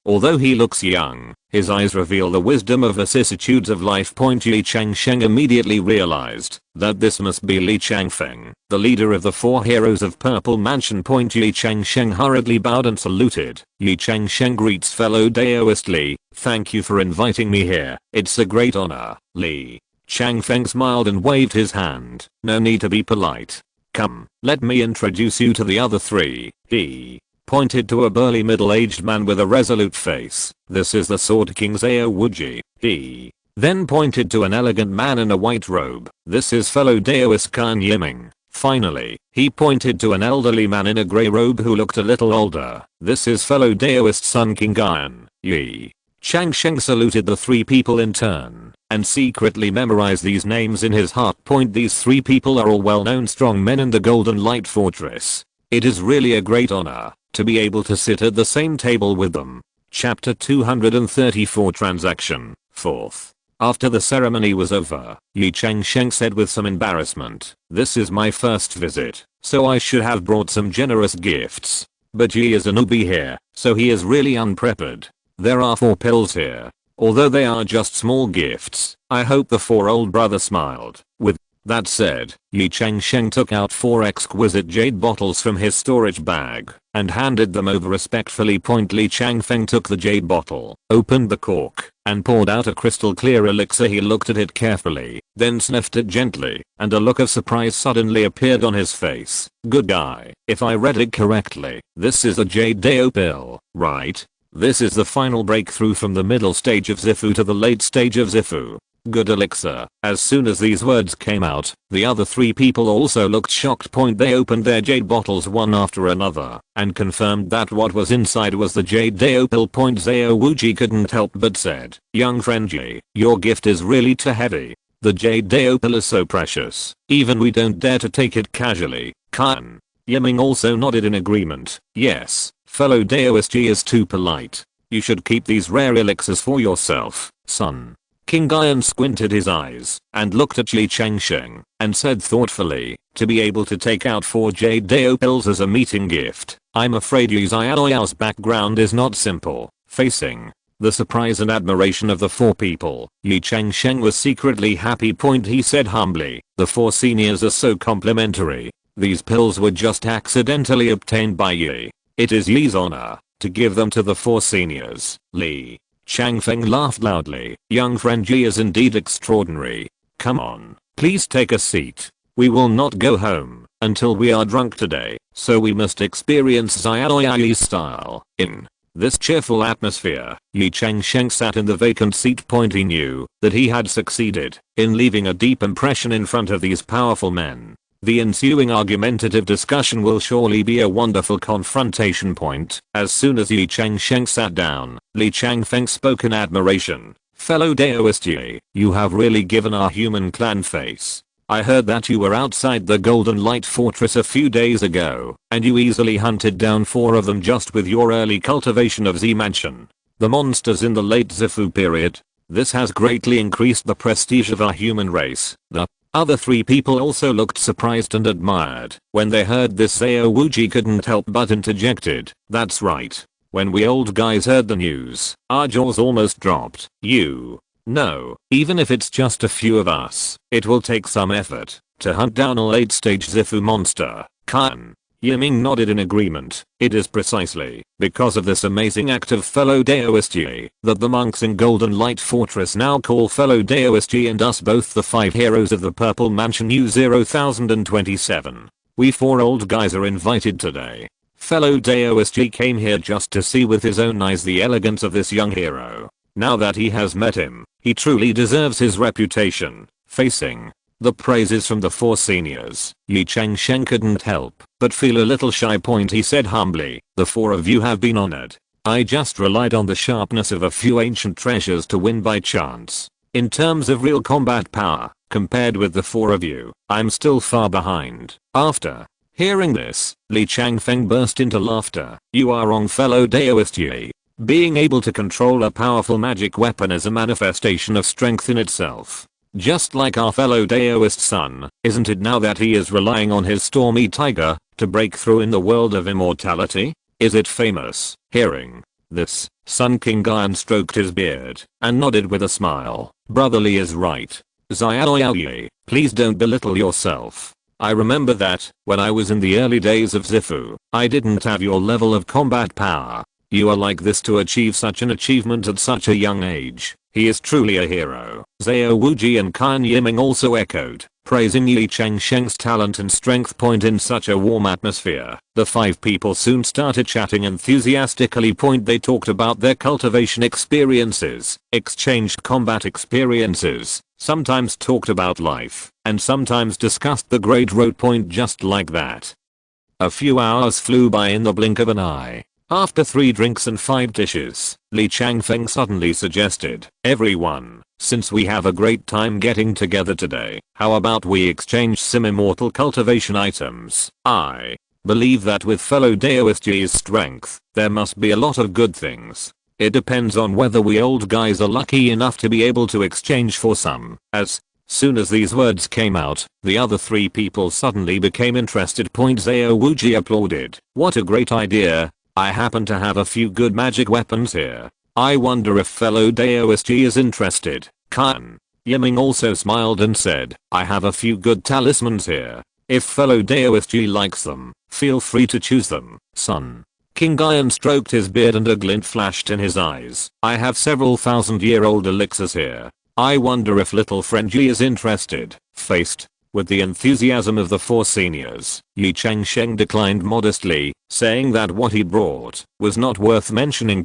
Although he looks young, his eyes reveal the wisdom of vicissitudes of life. Ye Changsheng immediately realized that this must be Li Changfeng, the leader of the 4 heroes of Purple Mansion. Ye Changsheng hurriedly bowed and saluted. Ye Changsheng greets fellow Daoist Li, "Thank you for inviting me here. It's a great honor." Li Changfeng smiled and waved his hand. "No need to be polite. Come, let me introduce you to the other 3. He pointed to a burly middle-aged man with a resolute face. "This is the Sword King Zhao Wuji." He then pointed to an elegant man in a white robe. "This is fellow Daoist Kan Yiming." Finally, he pointed to an elderly man in a grey robe who looked a little older. "This is fellow Daoist Sun King Gan." Ye Changsheng saluted the 3 people in turn and secretly memorized these names in his heart. These 3 people are all well-known strong men in the Golden Light Fortress. It is really a great honor to be able to sit at the same table with them. Chapter 234 Transaction 4th. After the ceremony was over, Ye Changsheng said with some embarrassment, "This is my first visit, so I should have brought some generous gifts. But Yi is a newbie here, so he is really unprepared. There are 4 pills here. Although they are just small gifts, I hope." The 4-old brother smiled. With that said, Ye Changsheng took out 4 exquisite jade bottles from his storage bag and handed them over respectfully. Li Changfeng took the jade bottle, opened the cork, and poured out a crystal clear elixir. He looked at it carefully, then sniffed it gently, and a look of surprise suddenly appeared on his face. "Good guy, if I read it correctly, this is a jade Dao pill, right? This is the final breakthrough from the middle stage of Zifu to the late stage of Zifu. Good elixir." As soon as these words came out, the other 3 people also looked shocked. They opened their jade bottles one after another and confirmed that what was inside was the jade Dao pill. Zhao Wuji couldn't help but said, "Young friend Yi, your gift is really too heavy. The jade Dao pill is so precious, even we don't dare to take it casually." Kan Yiming also nodded in agreement. "Yes, fellow Daoist Yi is too polite. You should keep these rare elixirs for yourself, son." King Guyan squinted his eyes and looked at Ye Changsheng and said thoughtfully, "To be able to take out 4 jade Dao pills as a meeting gift, I'm afraid Yu Xiaoyao's background is not simple." Facing the surprise and admiration of the 4 people, Ye Changsheng was secretly happy. He said humbly, "The 4 seniors are so complimentary. These pills were just accidentally obtained by Yi. It is Yi's honor to give them to the 4 seniors." Li Changfeng laughed loudly. Young friend Yi is indeed extraordinary. Come on, please take a seat. We will not go home until we are drunk today, so we must experience Xiaoyayi's style. In this cheerful atmosphere, Ye Changsheng sat in the vacant seat. He knew that he had succeeded in leaving a deep impression in front of these powerful men. The ensuing argumentative discussion will surely be a wonderful confrontation point. As soon as Ye Changsheng sat down, Li Changfeng spoke in admiration. Fellow Daoist Ye, you have really given our human clan face. I heard that you were outside the Golden Light Fortress a few days ago, and you easily hunted down 4 of them just with your early cultivation of Z Mansion. The monsters in the late Zifu period. This has greatly increased the prestige of our human race. The other 3 people also looked surprised and admired. When they heard this, Zhao Wuji couldn't help but interjected. That's right. When we old guys heard the news, our jaws almost dropped. No, even if it's just a few of us, it will take some effort to hunt down a late stage Zifu monster. Kan Yiming nodded in agreement. It is precisely because of this amazing act of fellow Daoist Yi that the monks in Golden Light Fortress now call fellow Daoist Yi and us both the 5 heroes of the Purple Mansion U-0,027. We 4 old guys are invited today. Fellow Daoist Yi came here just to see with his own eyes the elegance of this young hero. Now that he has met him, he truly deserves his reputation. Facing the praises from the 4 seniors, Ye Changsheng couldn't help but feel a little shy. He said humbly, the 4 of you have been honored. I just relied on the sharpness of a few ancient treasures to win by chance. In terms of real combat power, compared with the 4 of you, I'm still far behind. After hearing this, Li Changfeng burst into laughter. You are wrong, fellow Daoist Yi. Being able to control a powerful magic weapon is a manifestation of strength in itself. Just like our fellow Daoist son, isn't it, now that he is relying on his stormy tiger to break through in the world of immortality? Is it famous? Hearing this, Sun King Gaian stroked his beard and nodded with a smile. Brother Li is right. Xiaoyayi, please don't belittle yourself. I remember that, when I was in the early days of Zifu, I didn't have your level of combat power. You are like this to achieve such an achievement at such a young age. He is truly a hero. Zhao Wuji and Kan Yiming also echoed, praising Ye Changsheng's talent and strength. In such a warm atmosphere, the 5 people soon started chatting enthusiastically. They talked about their cultivation experiences, exchanged combat experiences, sometimes talked about life, and sometimes discussed the Great Road. Just like that, a few hours flew by in the blink of an eye. After 3 drinks and 5 dishes, Li Changfeng suddenly suggested, everyone, since we have a great time getting together today, how about we exchange some immortal cultivation items? I believe that with fellow Daoist Yi's strength, there must be a lot of good things. It depends on whether we old guys are lucky enough to be able to exchange for some. As soon as these words came out, the other 3 people suddenly became interested. Zhao Wuji applauded. What a great idea. I happen to have a few good magic weapons here. I wonder if fellow Daoist Yi is interested. Kan Yiming also smiled and said, I have a few good talismans here. If fellow Daoist Yi likes them, feel free to choose them. Sun King Gaian stroked his beard and a glint flashed in his eyes. I have several 1,000-year-old elixirs here. I wonder if little friend Yi is interested. Faced with the enthusiasm of the 4 seniors, Ye Changsheng declined modestly, saying that what he brought was not worth mentioning.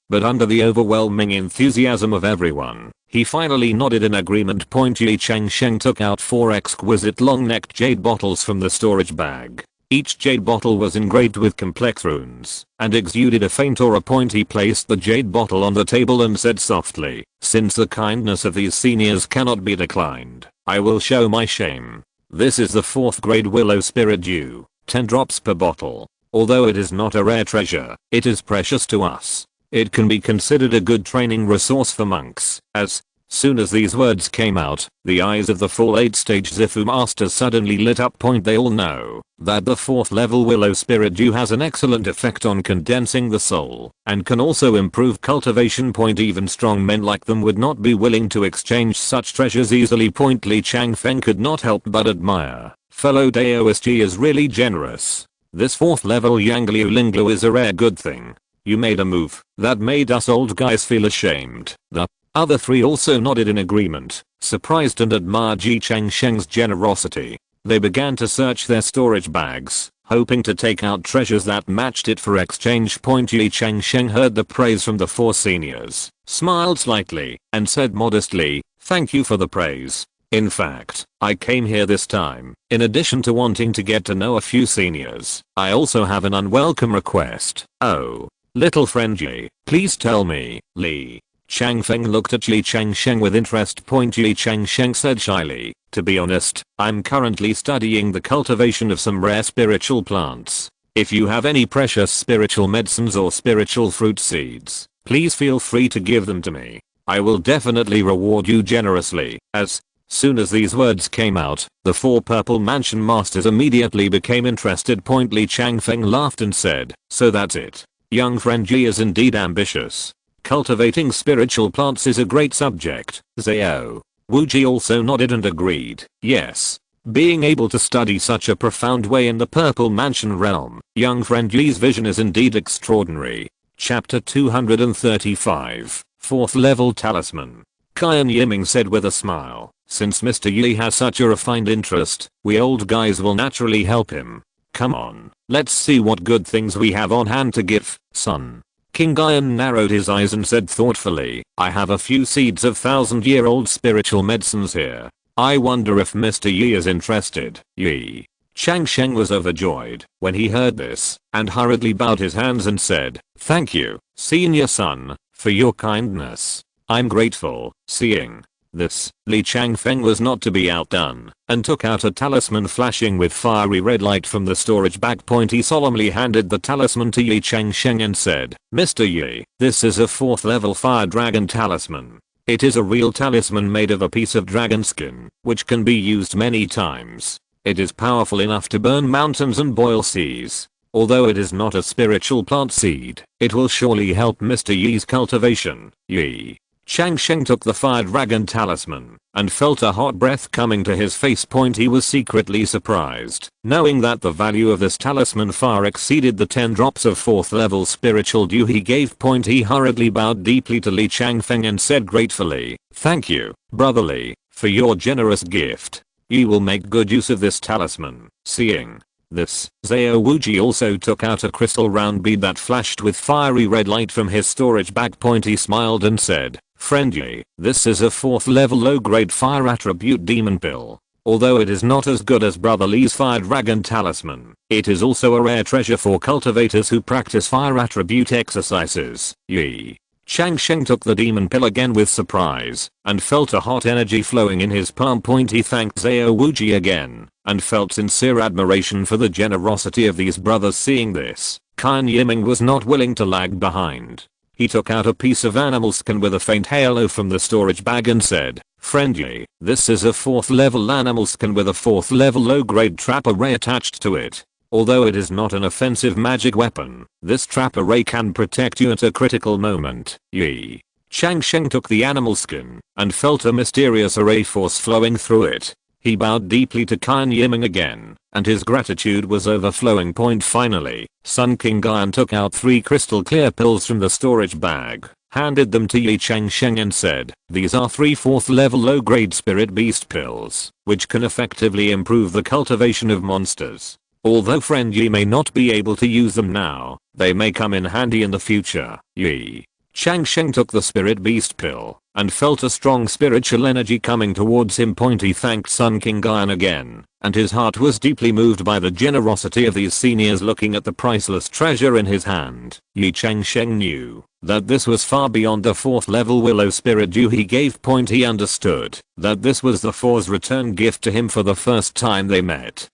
But under the overwhelming enthusiasm of everyone, he finally nodded in agreement. Ye Changsheng took out 4 exquisite long-necked jade bottles from the storage bag. Each jade bottle was engraved with complex runes and exuded a faint aura. He placed the jade bottle on the table and said softly, since the kindness of these seniors cannot be declined, I will show my shame. This is the 4th grade willow spirit dew, 10 drops per bottle. Although it is not a rare treasure, it is precious to us. It can be considered a good training resource for monks. As soon as these words came out, the eyes of the 4 late-stage Zifu masters suddenly lit up. They all know that the 4th level willow spirit dew has an excellent effect on condensing the soul and can also improve cultivation. Even strong men like them would not be willing to exchange such treasures easily. Li Changfeng could not help but admire. Fellow Daoist Yi is really generous. This 4th level Yangliu Linglu is a rare good thing. You made a move that made us old guys feel ashamed. The other three also nodded in agreement, surprised and admired Ye Changsheng's generosity. They began to search their storage bags, hoping to take out treasures that matched it for exchange. Ye Changsheng heard the praise from the four seniors, smiled slightly, and said modestly, "Thank you for the praise. In fact, I came here this time, in addition to wanting to get to know a few seniors, I also have an unwelcome request." "Oh, little friend Ye, please tell me." Li Changfeng looked at Ye Changsheng with interest. Ye Changsheng said shyly, "To be honest, I'm currently studying the cultivation of some rare spiritual plants. If you have any precious spiritual medicines or spiritual fruit seeds, please feel free to give them to me. I will definitely reward you generously." As soon as these words came out, the four Purple Mansion Masters immediately became interested. Li Changfeng laughed and said, "So that's it. Young friend Ye is indeed ambitious. Cultivating spiritual plants is a great subject." Zhao Wuji also nodded and agreed. Yes. Being able to study such a profound way in the Purple Mansion realm, young friend Ye's vision is indeed extraordinary. Chapter 235, 4th Level Talisman. Qian Yiming said with a smile, "Since Mr. Ye has such a refined interest, we old guys will naturally help him. Come on, let's see what good things we have on hand to give, son." King Iron narrowed his eyes and said thoughtfully, "I have a few seeds of 1,000-year-old spiritual medicines here. I wonder if Mr. Ye is interested." Ye Changsheng was overjoyed when he heard this, and hurriedly bowed his hands and said, "Thank you, senior son, for your kindness. I'm grateful." Seeing this, Li Changfeng was not to be outdone, and took out a talisman flashing with fiery red light from the storage bag. He solemnly handed the talisman to Ye Changsheng and said, "Mr. Ye, this is a 4th level fire dragon talisman. It is a real talisman made of a piece of dragon skin, which can be used many times. It is powerful enough to burn mountains and boil seas. Although it is not a spiritual plant seed, it will surely help Mr. Ye's cultivation." Ye Changsheng took the fire dragon talisman and felt a hot breath coming to his face. He was secretly surprised, knowing that the value of this talisman far exceeded the 10 drops of 4th level spiritual dew he gave. He hurriedly bowed deeply to Li Changfeng and said gratefully, "Thank you, brother Li, for your generous gift. You will make good use of this talisman." Seeing this, Zhao Wuji also took out a crystal round bead that flashed with fiery red light from his storage bag. He smiled and said, "Friend Ye, this is a 4th level low grade fire attribute demon pill. Although it is not as good as Brother Li's fire dragon talisman, it is also a rare treasure for cultivators who practice fire attribute exercises." Ye Changsheng took the demon pill again with surprise, and felt a hot energy flowing in his palm. He thanked Zhao Wuji again, and felt sincere admiration for the generosity of these brothers. Seeing this, Qian Yiming was not willing to lag behind. He took out a piece of animal skin with a faint halo from the storage bag and said, "Friend Ye, this is a 4th level animal skin with a 4th level low grade trap array attached to it. Although it is not an offensive magic weapon, this trap array can protect you at a critical moment." Ye Changsheng took the animal skin and felt a mysterious array force flowing through it. He bowed deeply to Qian Yiming again, and his gratitude was overflowing. Finally, Sun King Iron took out 3 crystal clear pills from the storage bag, handed them to Ye Changsheng and said, "These are 3 4th level low grade spirit beast pills, which can effectively improve the cultivation of monsters. Although friend Ye may not be able to use them now, they may come in handy in the future." Ye Changsheng took the spirit beast pill and felt a strong spiritual energy coming towards him. He thanked Sun King Iron again, and his heart was deeply moved by the generosity of these seniors. Looking at the priceless treasure in his hand, Ye Changsheng knew that this was far beyond the 4th level willow spirit dew he gave. He understood that this was the Four's return gift to him for the first time they met,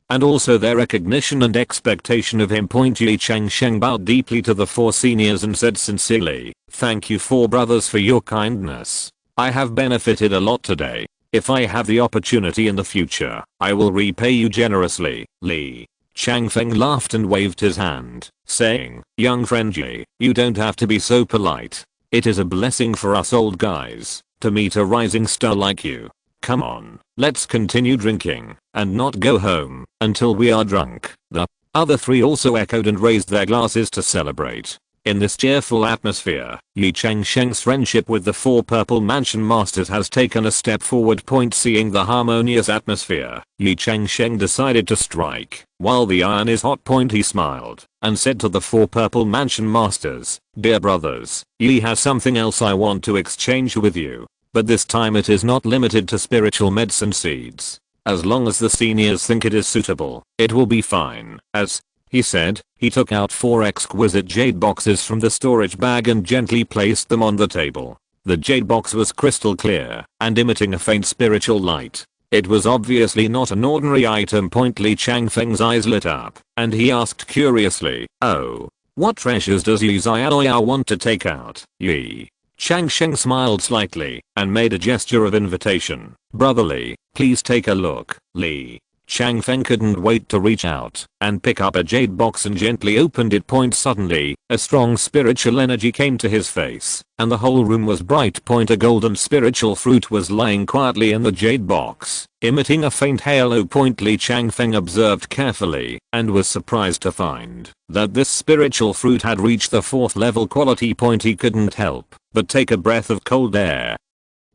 and also their recognition and expectation of him. Ye Changsheng bowed deeply to the 4 seniors and said sincerely, "Thank you 4 brothers for your kindness. I have benefited a lot today. If I have the opportunity in the future, I will repay you generously." Li Changfeng laughed and waved his hand, saying, "Young friend Ye, you don't have to be so polite. It is a blessing for us old guys to meet a rising star like you. Come on, let's continue drinking, and not go home until we are drunk." The other 3 also echoed and raised their glasses to celebrate. In this cheerful atmosphere, Ye Changsheng's friendship with the 4 purple mansion masters has taken a step forward. Seeing the harmonious atmosphere, Ye Changsheng decided to strike. While the iron is hot. He smiled and said to the 4 purple mansion masters, "Dear brothers, Ye has something else I want to exchange with you. But this time it is not limited to spiritual medicine seeds. As long as the seniors think it is suitable, it will be fine." As he said, he took out 4 exquisite jade boxes from the storage bag and gently placed them on the table. The jade box was crystal clear and emitting a faint spiritual light. It was obviously not an ordinary item. Li Changfeng's eyes lit up and he asked curiously, "Oh, what treasures does Ye Xiaoyao want to take out?" Ye Changsheng smiled slightly and made a gesture of invitation. "Brotherly, please take a look." Li Changfeng couldn't wait to reach out and pick up a jade box and gently opened it. Suddenly, a strong spiritual energy came to his face and the whole room was bright. A golden spiritual fruit was lying quietly in the jade box, emitting a faint halo. Li Changfeng observed carefully and was surprised to find that this spiritual fruit had reached the 4th level quality. He couldn't help but take a breath of cold air,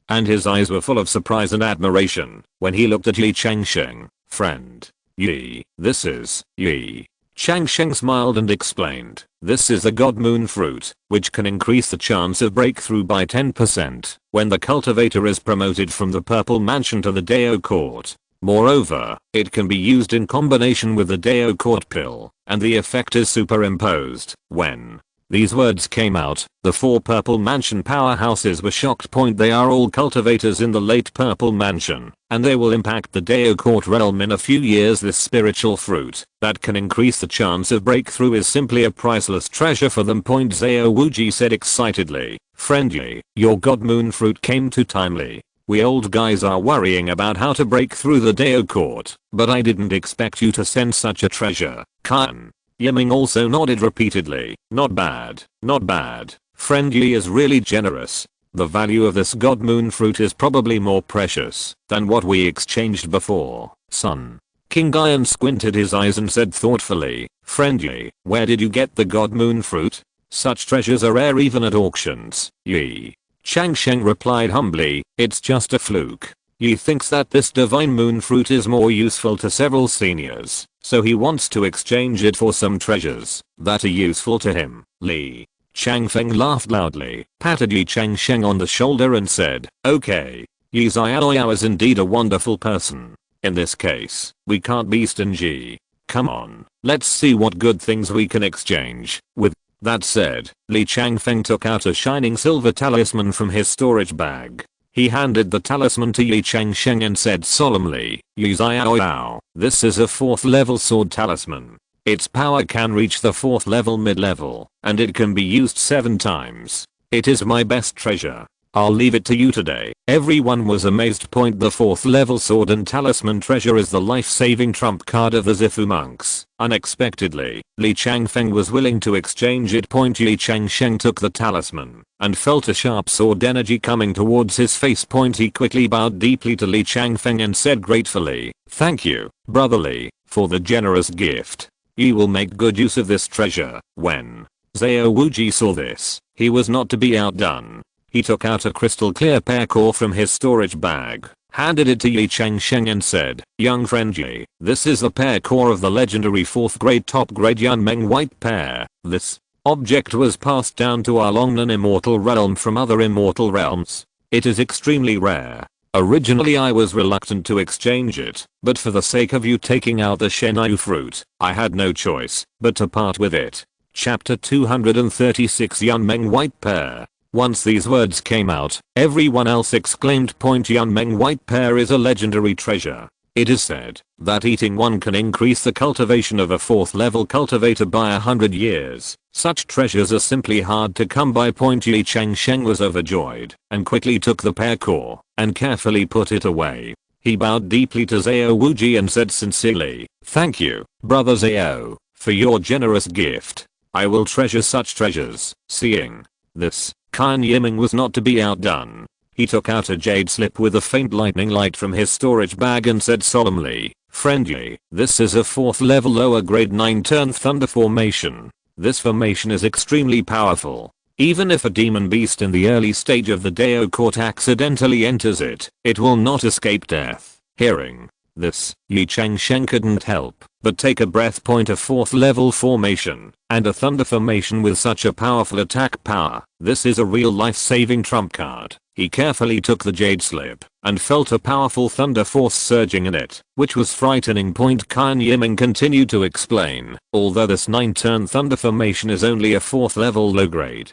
and his eyes were full of surprise and admiration when he looked at Ye Changsheng. "Friend, Ye, this is..." Ye Changsheng smiled and explained, "This is the God Moon fruit, which can increase the chance of breakthrough by 10% when the cultivator is promoted from the purple mansion to the Dao court. Moreover, it can be used in combination with the Dao court pill, and the effect is superimposed." When these words came out, the 4 purple mansion powerhouses were shocked. They are all cultivators in the late purple mansion, and they will impact the Dao court realm in a few years. This spiritual fruit that can increase the chance of breakthrough is simply a priceless treasure for them. Zhao Wuji said excitedly, "Friendly, your God Moon fruit came too timely. We old guys are worrying about how to break through the Dao court, but I didn't expect you to send such a treasure." Kan Yiming also nodded repeatedly. "Not bad, not bad. Friend Ye is really generous. The value of this God Moon fruit is probably more precious than what we exchanged before, son." King Iron squinted his eyes and said thoughtfully, "Friend Ye, where did you get the God Moon fruit? Such treasures are rare even at auctions." Ye Changsheng replied humbly, "It's just a fluke. Ye thinks that this divine moon fruit is more useful to several seniors, so he wants to exchange it for some treasures that are useful to him." Li Changfeng laughed loudly, patted Ye Changsheng on the shoulder and said, "Okay, Ye Xiaoyao is indeed a wonderful person. In this case, we can't be stingy. Come on, let's see what good things we can exchange." With that said, Li Changfeng took out a shining silver talisman from his storage bag. He handed the talisman to Ye Changsheng and said solemnly, "Ye Xiaoyao, this is a 4th level sword talisman. Its power can reach the 4th level mid-level, and it can be used 7 times. It is my best treasure. I'll leave it to you today." Everyone was amazed. The 4th level sword and talisman treasure is the life-saving trump card of the Zifu monks. Unexpectedly, Li Changfeng was willing to exchange it. Li Changsheng took the talisman and felt a sharp sword energy coming towards his face. He quickly bowed deeply to Li Changfeng and said gratefully, "Thank you, brotherly, for the generous gift. You will make good use of this treasure." When Zhao Wuji saw this, he was not to be outdone. He took out a crystal clear pear core from his storage bag, handed it to Ye Changsheng and said, "Young friend Ye, this is the pear core of the legendary 4th grade top grade Yunmeng white pear. This object was passed down to our Longnan immortal realm from other immortal realms. It is extremely rare. Originally I was reluctant to exchange it, but for the sake of you taking out the Shenyu fruit, I had no choice but to part with it." Chapter 236 Yunmeng white pear. Once these words came out, everyone else exclaimed. Yunmeng white pear is a legendary treasure. It is said that eating one can increase the cultivation of a 4th level cultivator by 100 years. Such treasures are simply hard to come by. Ye Changsheng was overjoyed and quickly took the pear core and carefully put it away. He bowed deeply to Zhao Wuji and said sincerely, "Thank you, brother Zhao, for your generous gift. I will treasure such treasures." Seeing this, Kan Yiming was not to be outdone. He took out a jade slip with a faint lightning light from his storage bag and said solemnly, "Friend Ye, this is a 4th level lower grade 9 turn thunder formation. This formation is extremely powerful. Even if a demon beast in the early stage of the Dao court accidentally enters it, it will not escape death. Hearing this, Ye Changsheng couldn't help but take a breath. A 4th level formation, and a thunder formation with such a powerful attack power. This is a real life-saving trump card. He carefully took the jade slip and felt a powerful thunder force surging in it, which was frightening. Kan Yiming continued to explain, although this 9-turn thunder formation is only a 4th level low grade.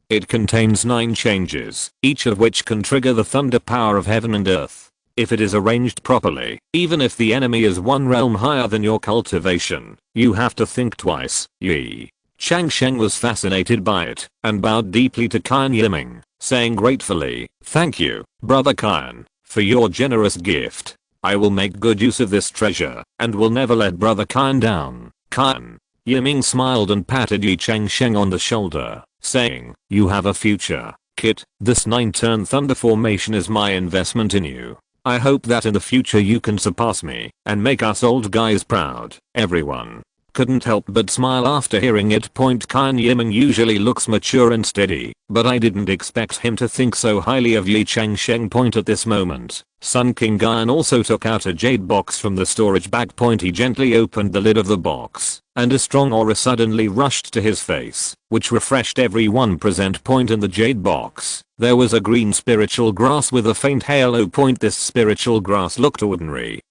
It contains 9 changes, each of which can trigger the thunder power of heaven and earth. If it is arranged properly, even if the enemy is one realm higher than your cultivation, you have to think twice. Ye Changsheng was fascinated by it and bowed deeply to Kan Yiming, saying gratefully, "Thank you, Brother Kan, for your generous gift. I will make good use of this treasure and will never let Brother Kan down." Kan Yiming smiled and patted Ye Changsheng on the shoulder, saying, "You have a future, kid. This 9-turn thunder formation is my investment in you. I hope that in the future you can surpass me and make us old guys proud." Everyone couldn't help but smile after hearing it. Kan Yiming usually looks mature and steady, but I didn't expect him to think so highly of Ye Changsheng. At this moment, Sun King Gaian also took out a jade box from the storage bag. He gently opened the lid of the box, and a strong aura suddenly rushed to his face, which refreshed everyone present. In the jade box, there was a green spiritual grass with a faint halo. This spiritual grass looked ordinary,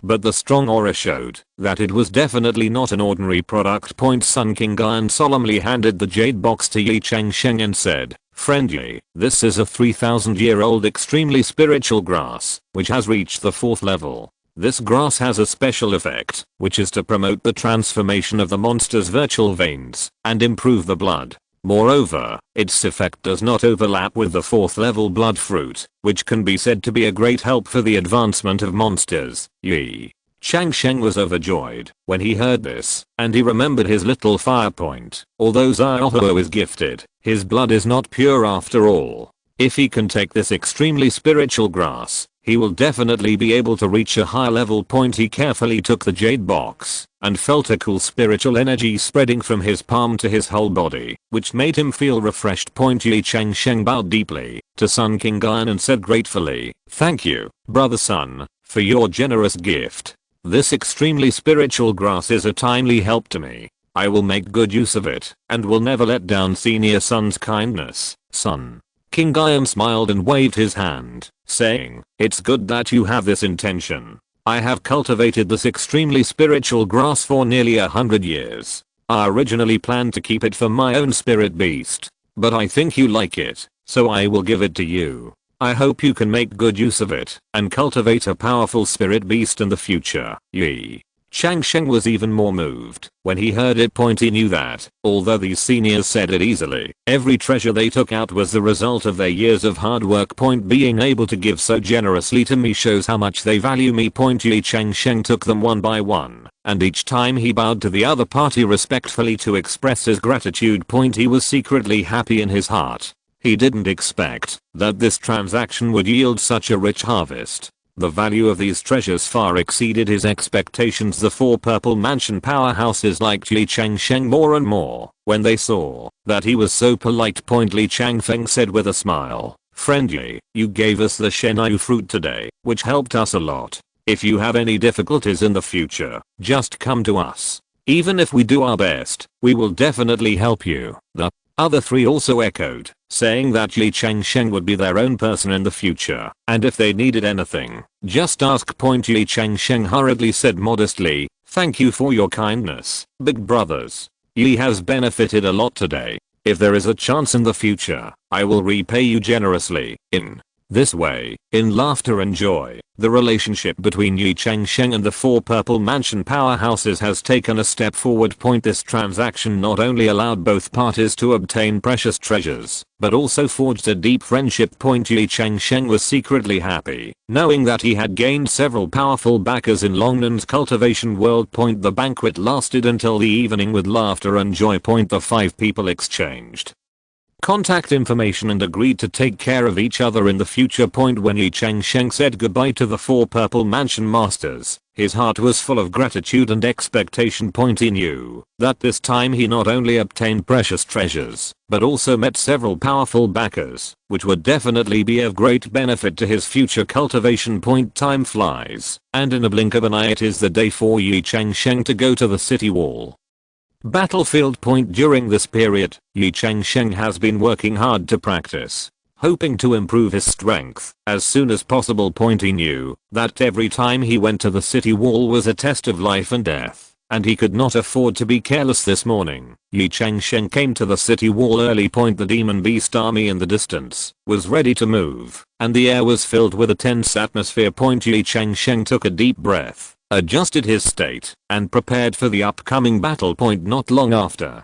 but the strong aura showed that it was definitely not an ordinary product. Sun King Gaian solemnly handed the jade box to Ye Changsheng and said, "Friendly, this is a 3,000-year-old extremely spiritual grass, which has reached the 4th level. This grass has a special effect, which is to promote the transformation of the monster's virtual veins and improve the blood. Moreover, its effect does not overlap with the 4th level blood fruit, which can be said to be a great help for the advancement of monsters." Ye Changsheng was overjoyed when he heard this, and he remembered his little fire point. Although Xiaohuo is gifted, his blood is not pure after all. If he can take this extremely spiritual grass, he will definitely be able to reach a high level. He carefully took the jade box and felt a cool spiritual energy spreading from his palm to his whole body, which made him feel refreshed. Ye Changsheng bowed deeply to Sun King Gaian and said gratefully, "Thank you, Brother Sun, for your generous gift. This extremely spiritual grass is a timely help to me. I will make good use of it and will never let down Senior Sun's kindness." Sun King Gaian smiled and waved his hand, saying, "It's good that you have this intention. I have cultivated this extremely spiritual grass for nearly 100 years. I originally planned to keep it for my own spirit beast, but I think you like it, so I will give it to you. I hope you can make good use of it and cultivate a powerful spirit beast in the future." Ye Changsheng was even more moved when he heard it. He knew that, although these seniors said it easily, every treasure they took out was the result of their years of hard work. Being able to give so generously to me shows how much they value me. Ye Changsheng took them one by one, and each time he bowed to the other party respectfully to express his gratitude. He was secretly happy in his heart. He didn't expect that this transaction would yield such a rich harvest. The value of these treasures far exceeded his expectations. The 4 purple mansion powerhouses liked Ye Changsheng more and more when they saw that he was so polite. Li Changfeng said with a smile, "Friendly, you gave us the Shenyu fruit today, which helped us a lot. If you have any difficulties in the future, just come to us. Even if we do our best, we will definitely help you." The other 3 also echoed, saying that Ye Changsheng would be their own person in the future, and if they needed anything, just ask. Ye Changsheng hurriedly said modestly, "Thank you for your kindness, big brothers. Ye has benefited a lot today. If there is a chance in the future, I will repay you generously." In this way, in laughter and joy, the relationship between Ye Changsheng and the 4 purple mansion powerhouses has taken a step forward. This transaction not only allowed both parties to obtain precious treasures, but also forged a deep friendship. Ye Changsheng was secretly happy, knowing that he had gained several powerful backers in Longnan's cultivation world. The banquet lasted until the evening with laughter and joy. The 5 people exchanged contact information and agreed to take care of each other in the future. When Ye Changsheng said goodbye to the 4 purple mansion masters, his heart was full of gratitude and expectation. He knew that this time he not only obtained precious treasures, but also met several powerful backers, which would definitely be of great benefit to his future cultivation. Time flies, and in a blink of an eye it is the day for Ye Changsheng to go to the city wall. Battlefield. During this period, Ye Changsheng has been working hard to practice, hoping to improve his strength as soon as possible. He knew that every time he went to the city wall was a test of life and death, and he could not afford to be careless. This morning, Ye Changsheng came to the city wall early. The demon beast army in the distance was ready to move, and the air was filled with a tense atmosphere. Ye Changsheng took a deep breath, adjusted his state, and prepared for the upcoming battle. Not long after,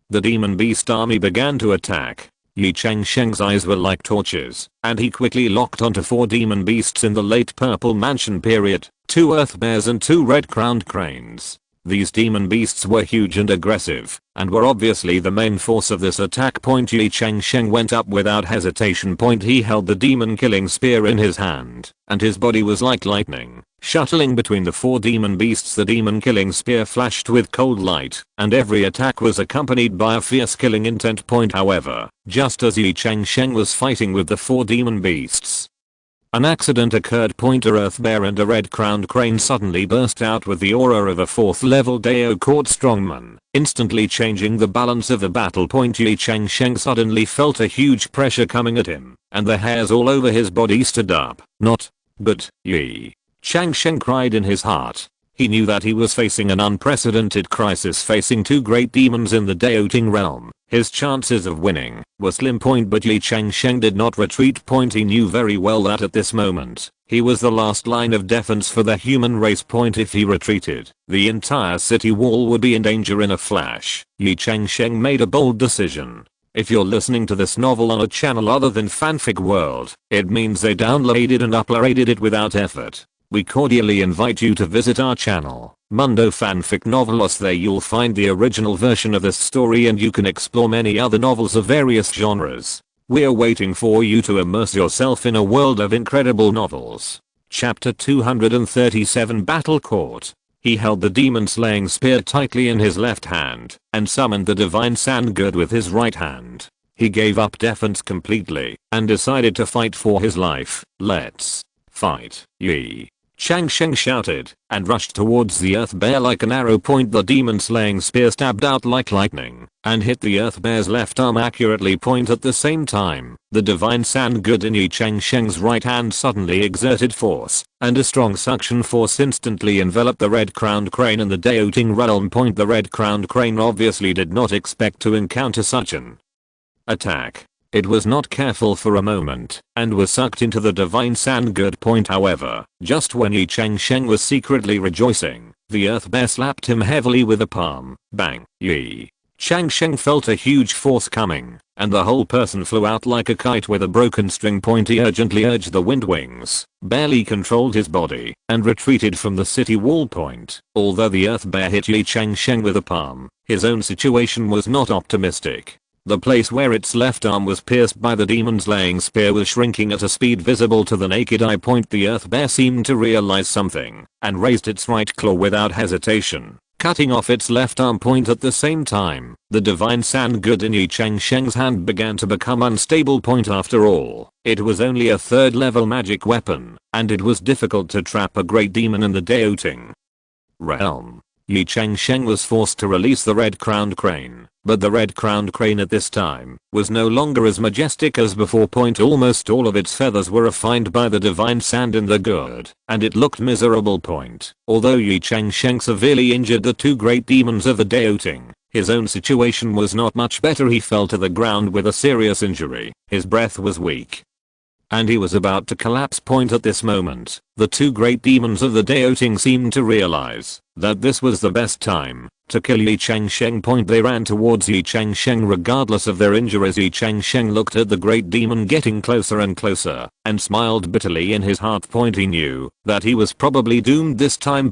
the demon beast army began to attack. Ye Changsheng's eyes were like torches, and he quickly locked onto 4 demon beasts in the late purple mansion period, 2 earth bears and 2 red-crowned cranes. These demon beasts were huge and aggressive, and were obviously the main force of this attack. Ye Changsheng went up without hesitation. He held the demon killing spear in his hand, and his body was like lightning, shuttling between the 4 demon beasts. The demon killing spear flashed with cold light, and every attack was accompanied by a fierce killing intent. However, just as Ye Changsheng was fighting with the 4 demon beasts, an accident occurred. A earth bear and a red-crowned crane suddenly burst out with the aura of a 4th level Dao court strongman, instantly changing the balance of the battle. Ye Changsheng suddenly felt a huge pressure coming at him, and the hairs all over his body stood up. Not but Ye Changsheng cried in his heart. He knew that he was facing an unprecedented crisis, facing 2 great demons in the Daoting realm. His chances of winning were slim. But Ye Changsheng did not retreat. He knew very well that at this moment, he was the last line of defense for the human race. If he retreated, the entire city wall would be in danger in a flash. Ye Changsheng made a bold decision. If you're listening to this novel on a channel other than Fanfic World, it means they downloaded and uploaded it without effort. We cordially invite you to visit our channel, Mundo Fanfic Novelos. There you'll find the original version of this story, and you can explore many other novels of various genres. We're waiting for you to immerse yourself in a world of incredible novels. Chapter 237 Battle Court. He held the demon slaying spear tightly in his left hand, and summoned the divine sand god with his right hand. He gave up defense completely, and decided to fight for his life. Let's fight. Ye Changsheng shouted, and rushed towards the earth bear like an arrow. The demon slaying spear stabbed out like lightning, and hit the earth bear's left arm accurately. At the same time, the divine sand god in Ye Changsheng's right hand suddenly exerted force, and a strong suction force instantly enveloped the red-crowned crane in the Daoting realm. The red-crowned crane obviously did not expect to encounter such an attack. It was not careful for a moment, and was sucked into the divine sand god. However, just when Ye Changsheng was secretly rejoicing, the earth bear slapped him heavily with a palm. Bang! Ye Changsheng felt a huge force coming, and the whole person flew out like a kite with a broken string. He urgently urged the wind wings, barely controlled his body, and retreated from the city wall. Although the earth bear hit Ye Changsheng with a palm, his own situation was not optimistic. The place where its left arm was pierced by the demon slaying spear was shrinking at a speed visible to the naked eye. The earth bear seemed to realize something, and raised its right claw without hesitation, cutting off its left arm. At the same time, the divine sand god in Ye Changsheng's hand began to become unstable. After all, it was only a 3rd level magic weapon, and it was difficult to trap a great demon in the Daoting realm. Ye Changsheng was forced to release the red-crowned crane, but the red-crowned crane at this time was no longer as majestic as before. Almost all of its feathers were refined by the divine sand in the gourd, and it looked miserable. Although Ye Changsheng severely injured the 2 great demons of the Daoting, his own situation was not much better. He fell to the ground with a serious injury, his breath was weak, and he was about to collapse. At this moment, the 2 great demons of the Daoting seemed to realize that this was the best time to kill Ye Changsheng. They ran towards Ye Changsheng regardless of their injuries. Ye Changsheng looked at the great demon getting closer and closer, and smiled bitterly in his heart. He knew that he was probably doomed this time.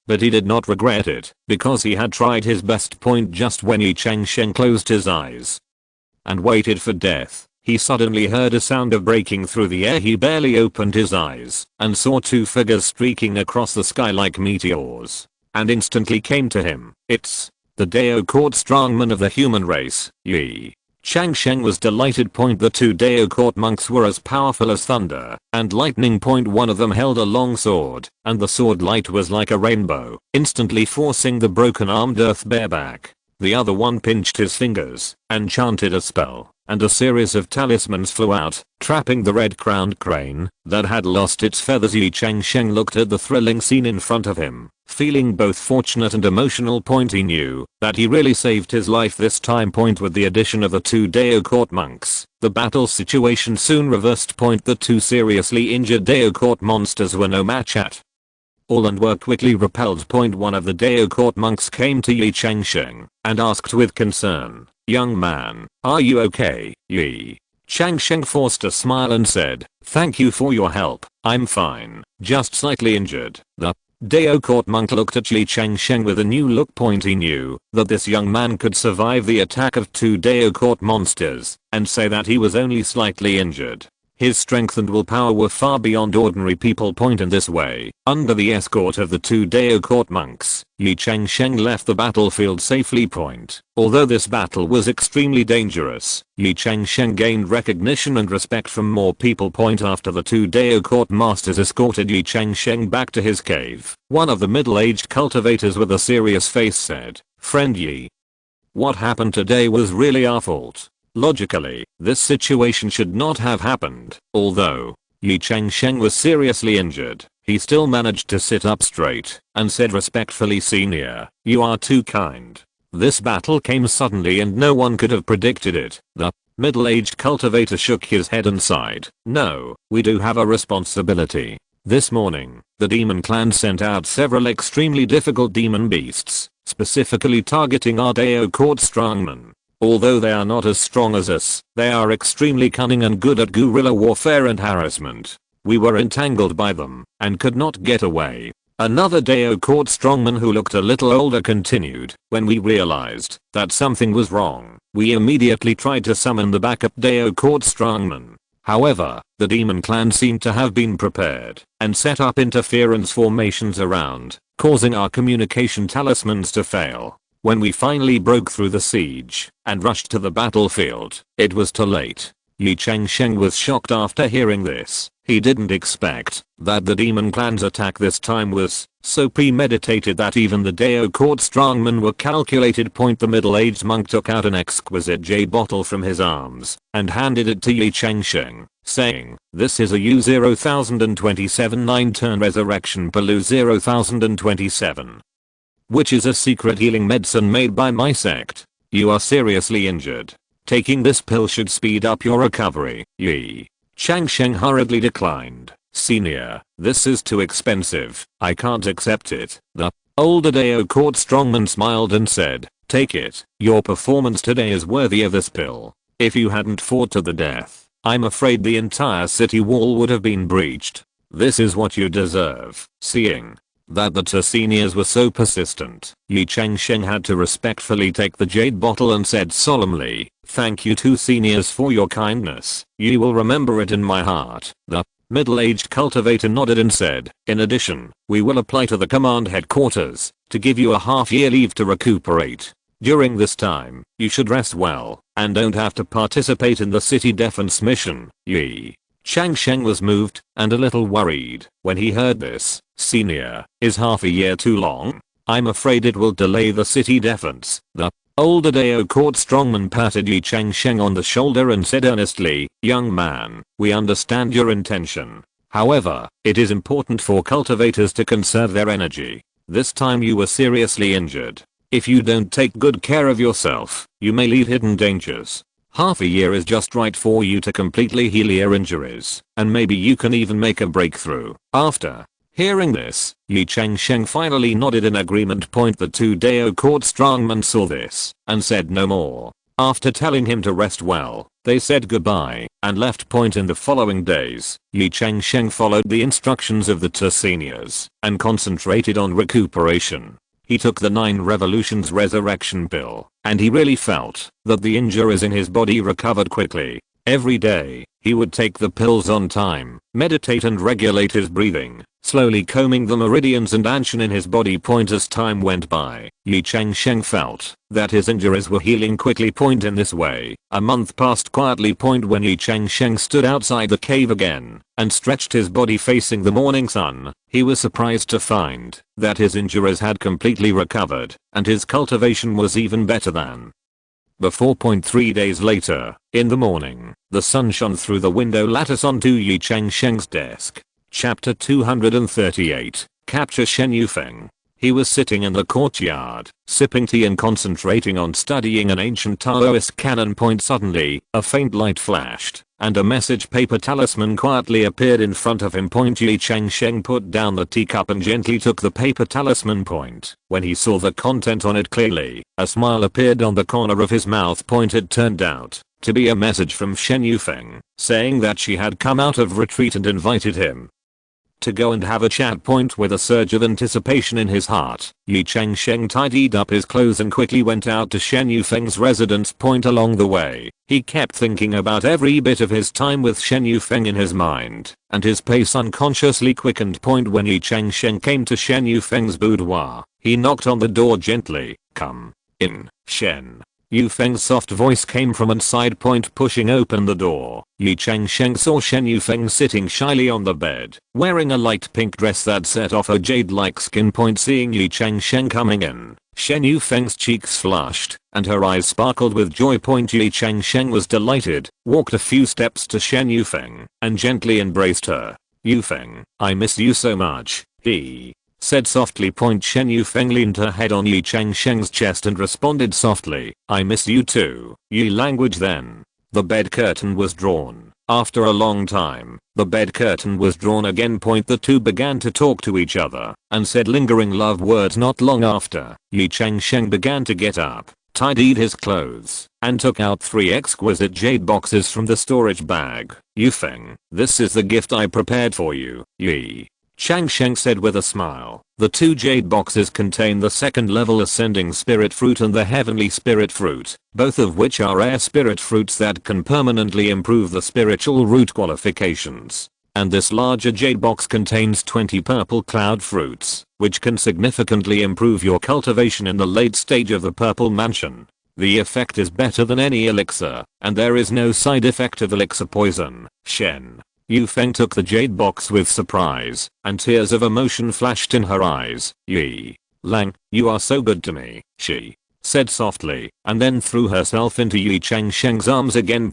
But he did not regret it, because he had tried his best. Just when Ye Changsheng closed his eyes, and waited for death, he suddenly heard a sound of breaking through the air. He barely opened his eyes and saw two figures streaking across the sky like meteors. And instantly came to him. It's the Dao court strongman of the human race, Ye Changsheng was delighted. The two Dao court monks were as powerful as thunder and lightning. One of them held a long sword, and the sword light was like a rainbow, instantly forcing the broken-armed earth bareback. The other one pinched his fingers and chanted a spell, and a series of talismans flew out, trapping the red-crowned crane that had lost its feathers. Ye Changsheng looked at the thrilling scene in front of him, feeling both fortunate and emotional. He knew that he really saved his life this time. With the addition of the two Dao court monks, the battle situation soon reversed. The two seriously injured Dao court monsters were no match at all and were quickly repelled. One of the Dao court monks came to Ye Changsheng and asked with concern, "Young man, are you okay?" Ye Changsheng forced a smile and said, "Thank you for your help, I'm fine, just slightly injured." The Dao court monk looked at Ye Changsheng with a new look. He knew that this young man could survive the attack of two Dao court monsters and say that he was only slightly injured. His strength and willpower were far beyond ordinary people. In this way, under the escort of the two Dao court monks, Ye Changsheng left the battlefield safely. Although this battle was extremely dangerous, Ye Changsheng gained recognition and respect from more people. After the two Dao court masters escorted Ye Changsheng back to his cave, one of the middle-aged cultivators with a serious face said, "Friend Ye, what happened today was really our fault. Logically, this situation should not have happened." Although Ye Changsheng was seriously injured, he still managed to sit up straight and said respectfully, "Senior, you are too kind. This battle came suddenly and no one could have predicted it." The middle-aged cultivator shook his head and sighed. "No, we do have a responsibility. This morning, the demon clan sent out several extremely difficult demon beasts, specifically targeting our Dao court strongmen. Although they are not as strong as us, they are extremely cunning and good at guerrilla warfare and harassment. We were entangled by them and could not get away." Another Dao court strongman who looked a little older continued, "When we realized that something was wrong, we immediately tried to summon the backup Dao court strongman. However, the demon clan seemed to have been prepared and set up interference formations around, causing our communication talismans to fail. When we finally broke through the siege and rushed to the battlefield, it was too late." Ye Changsheng was shocked after hearing this. He didn't expect that the demon clan's attack this time was so premeditated that even the Dao court strongmen were calculated. The middle-aged monk took out an exquisite jade bottle from his arms and handed it to Ye Changsheng, saying, "This is a U-0027 9-turn resurrection pill 0027. Which is a secret healing medicine made by my sect. You are seriously injured. Taking this pill should speed up your recovery." Ye Changsheng hurriedly declined. "Senior, this is too expensive. I can't accept it." The older Dao court strongman smiled and said, "Take it. Your performance today is worthy of this pill. If you hadn't fought to the death, I'm afraid the entire city wall would have been breached. This is what you deserve." Seeing that the two seniors were so persistent, Ye Changsheng had to respectfully take the jade bottle and said solemnly, "Thank you two seniors for your kindness. You will remember it in my heart." The middle-aged cultivator nodded and said, "In addition, we will apply to the command headquarters to give you a half-year leave to recuperate. During this time, you should rest well and don't have to participate in the city defense mission." Ye Changsheng was moved and a little worried when he heard this. "Senior, is half a year too long? I'm afraid it will delay the city defense." The older Dao court strongman patted Ye Changsheng on the shoulder and said earnestly, "Young man, we understand your intention. However, it is important for cultivators to conserve their energy. This time you were seriously injured. If you don't take good care of yourself, you may leave hidden dangers. Half a year is just right for you to completely heal your injuries, and maybe you can even make a breakthrough." After hearing this, Ye Changsheng finally nodded in agreement. The two Dao court strongmen saw this and said no more. After telling him to rest well, they said goodbye and left. In the following days, Ye Changsheng followed the instructions of the two seniors and concentrated on recuperation. He took the 9 revolutions resurrection pill, and he really felt that the injuries in his body recovered quickly. Every day, he would take the pills on time, meditate and regulate his breathing, slowly combing the meridians and ancient in his body. As time went by, Ye Changsheng felt that his injuries were healing quickly. In this way, a month passed quietly. When Ye Changsheng stood outside the cave again and stretched his body facing the morning sun, he was surprised to find that his injuries had completely recovered and his cultivation was even better than before. 3 days later, in the morning, the sun shone through the window lattice onto Ye Changsheng's desk. Chapter 238, Capture Shen Yufeng. He was sitting in the courtyard, sipping tea and concentrating on studying an ancient Taoist canon. Suddenly, a faint light flashed, and a message paper talisman quietly appeared in front of him. Ye Changsheng put down the teacup and gently took the paper talisman. When he saw the content on it clearly, a smile appeared on the corner of his mouth. It turned out to be a message from Shen Yufeng, saying that she had come out of retreat and invited him to go and have a chat. With a surge of anticipation in his heart, Ye Changsheng tidied up his clothes and quickly went out to Shen Yufeng's residence. Along the way, he kept thinking about every bit of his time with Shen Yufeng in his mind, and his pace unconsciously quickened. When Ye Changsheng came to Shen Yufeng's boudoir, he knocked on the door gently. "Come in, Shen." Yufeng's soft voice came from inside. Pushing open the door, Ye Changsheng saw Shen Yufeng sitting shyly on the bed, wearing a light pink dress that set off her jade-like skin. Seeing Ye Changsheng coming in, Shen Yufeng's cheeks flushed, and her eyes sparkled with joy. Ye Changsheng was delighted, walked a few steps to Shen Yufeng, and gently embraced her. "Yufeng, I miss you so much," he said softly. Shen Yufeng leaned her head on Ye Changsheng's chest and responded softly, "I miss you too." Ye language. Then the bed curtain was drawn. After a long time, the bed curtain was drawn again. The two began to talk to each other and said lingering love words. Not long after, Ye Changsheng began to get up, tidied his clothes, and took out 3 exquisite jade boxes from the storage bag. "Yufeng, this is the gift I prepared for you," Ye Changsheng said with a smile. The 2 jade boxes contain the 2nd level ascending spirit fruit and the heavenly spirit fruit, both of which are rare spirit fruits that can permanently improve the spiritual root qualifications. And this larger jade box contains 20 purple cloud fruits, which can significantly improve your cultivation in the late stage of the purple mansion. The effect is better than any elixir, and there is no side effect of elixir poison. Shen Yufeng took the jade box with surprise, and tears of emotion flashed in her eyes. "Ye Lang, you are so good to me," she said softly, and then threw herself into Ye Changsheng's arms again.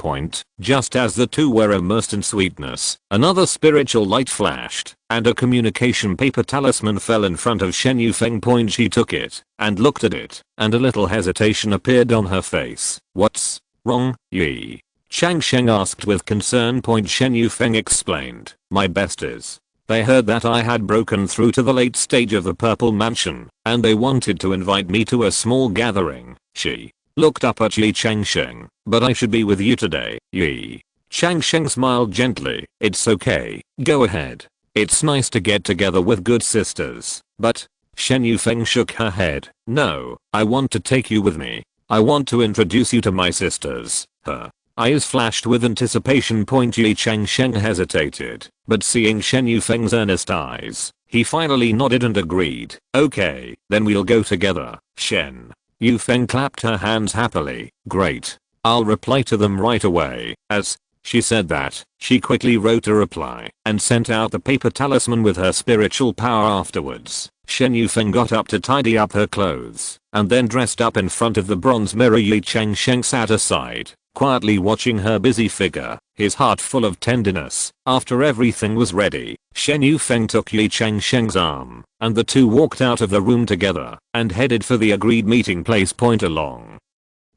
Just as the two were immersed in sweetness, another spiritual light flashed, and a communication paper talisman fell in front of Shen Yufeng. She took it, and looked at it, and a little hesitation appeared on her face. "What's wrong, Ye Changsheng asked with concern. Shen Yufeng explained, "My besties. They heard that I had broken through to the late stage of the purple mansion, and they wanted to invite me to a small gathering." She looked up at Ye Changsheng. "But I should be with you today." Ye Changsheng smiled gently. "It's okay, go ahead. It's nice to get together with good sisters, but..." Shen Yufeng shook her head. "No, I want to take you with me. I want to introduce you to my sisters." Her eyes flashed with anticipation. Ye Changsheng hesitated, but seeing Shen Yufeng's earnest eyes, he finally nodded and agreed. "Okay, then we'll go together." Shen Yufeng clapped her hands happily. "Great. I'll reply to them right away." As she said that, she quickly wrote a reply and sent out the paper talisman with her spiritual power. Afterwards, Shen Yufeng got up to tidy up her clothes, and then dressed up in front of the bronze mirror. Ye Changsheng sat aside, quietly watching her busy figure, his heart full of tenderness. After everything was ready, Shen Yufeng took Ye Changsheng's arm, and the two walked out of the room together, and headed for the agreed meeting place. Along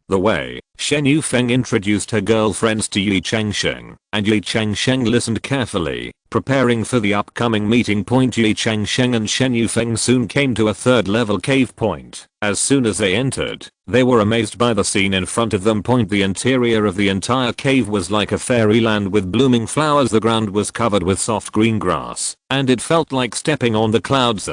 the way, Shen Yufeng introduced her girlfriends to Ye Changsheng, and Ye Changsheng listened carefully, preparing for the upcoming meeting. Ye Changsheng and Shen Yufeng soon came to a 3rd level cave. As soon as they entered, they were amazed by the scene in front of them. The interior of the entire cave was like a fairyland with blooming flowers. The ground was covered with soft green grass, and it felt like stepping on the clouds.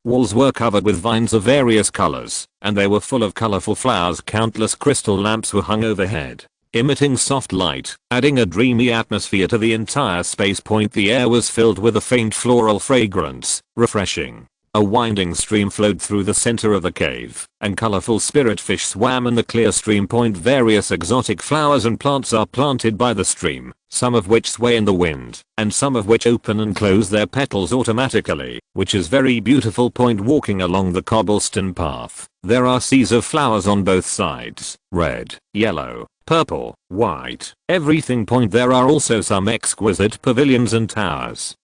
Walls were covered with vines of various colors, and they were full of colorful flowers. Countless crystal lamps were hung overhead, emitting soft light, adding a dreamy atmosphere to the entire space. The air was filled with a faint floral fragrance, refreshing. A winding stream flowed through the center of the cave, and colorful spirit fish swam in the clear stream. Various exotic flowers and plants are planted by the stream, some of which sway in the wind, and some of which open and close their petals automatically, which is very beautiful. Walking along the cobblestone path, there are seas of flowers on both sides, red, yellow, purple, white, everything. There are also some exquisite pavilions and towers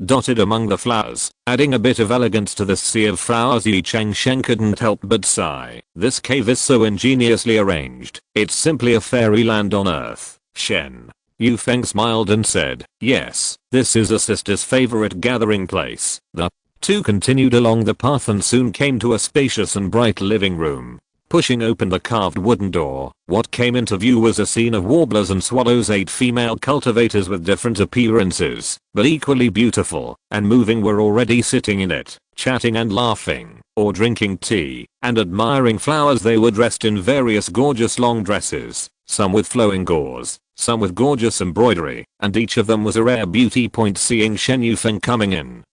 dotted among the flowers, adding a bit of elegance to this sea of flowers. Ye Changsheng couldn't help but sigh. This cave is so ingeniously arranged, it's simply a fairyland on earth. Shen Yufeng smiled and said, yes, this is a sister's favorite gathering place. The two continued along the path and soon came to a spacious and bright living room. Pushing open the carved wooden door, what came into view was a scene of warblers and swallows. 8 female cultivators with different appearances, but equally beautiful and moving, were already sitting in it, chatting and laughing, or drinking tea, and admiring flowers. They were dressed in various gorgeous long dresses, some with flowing gauze, some with gorgeous embroidery, and each of them was a rare beauty. Seeing Shen Yufeng coming in,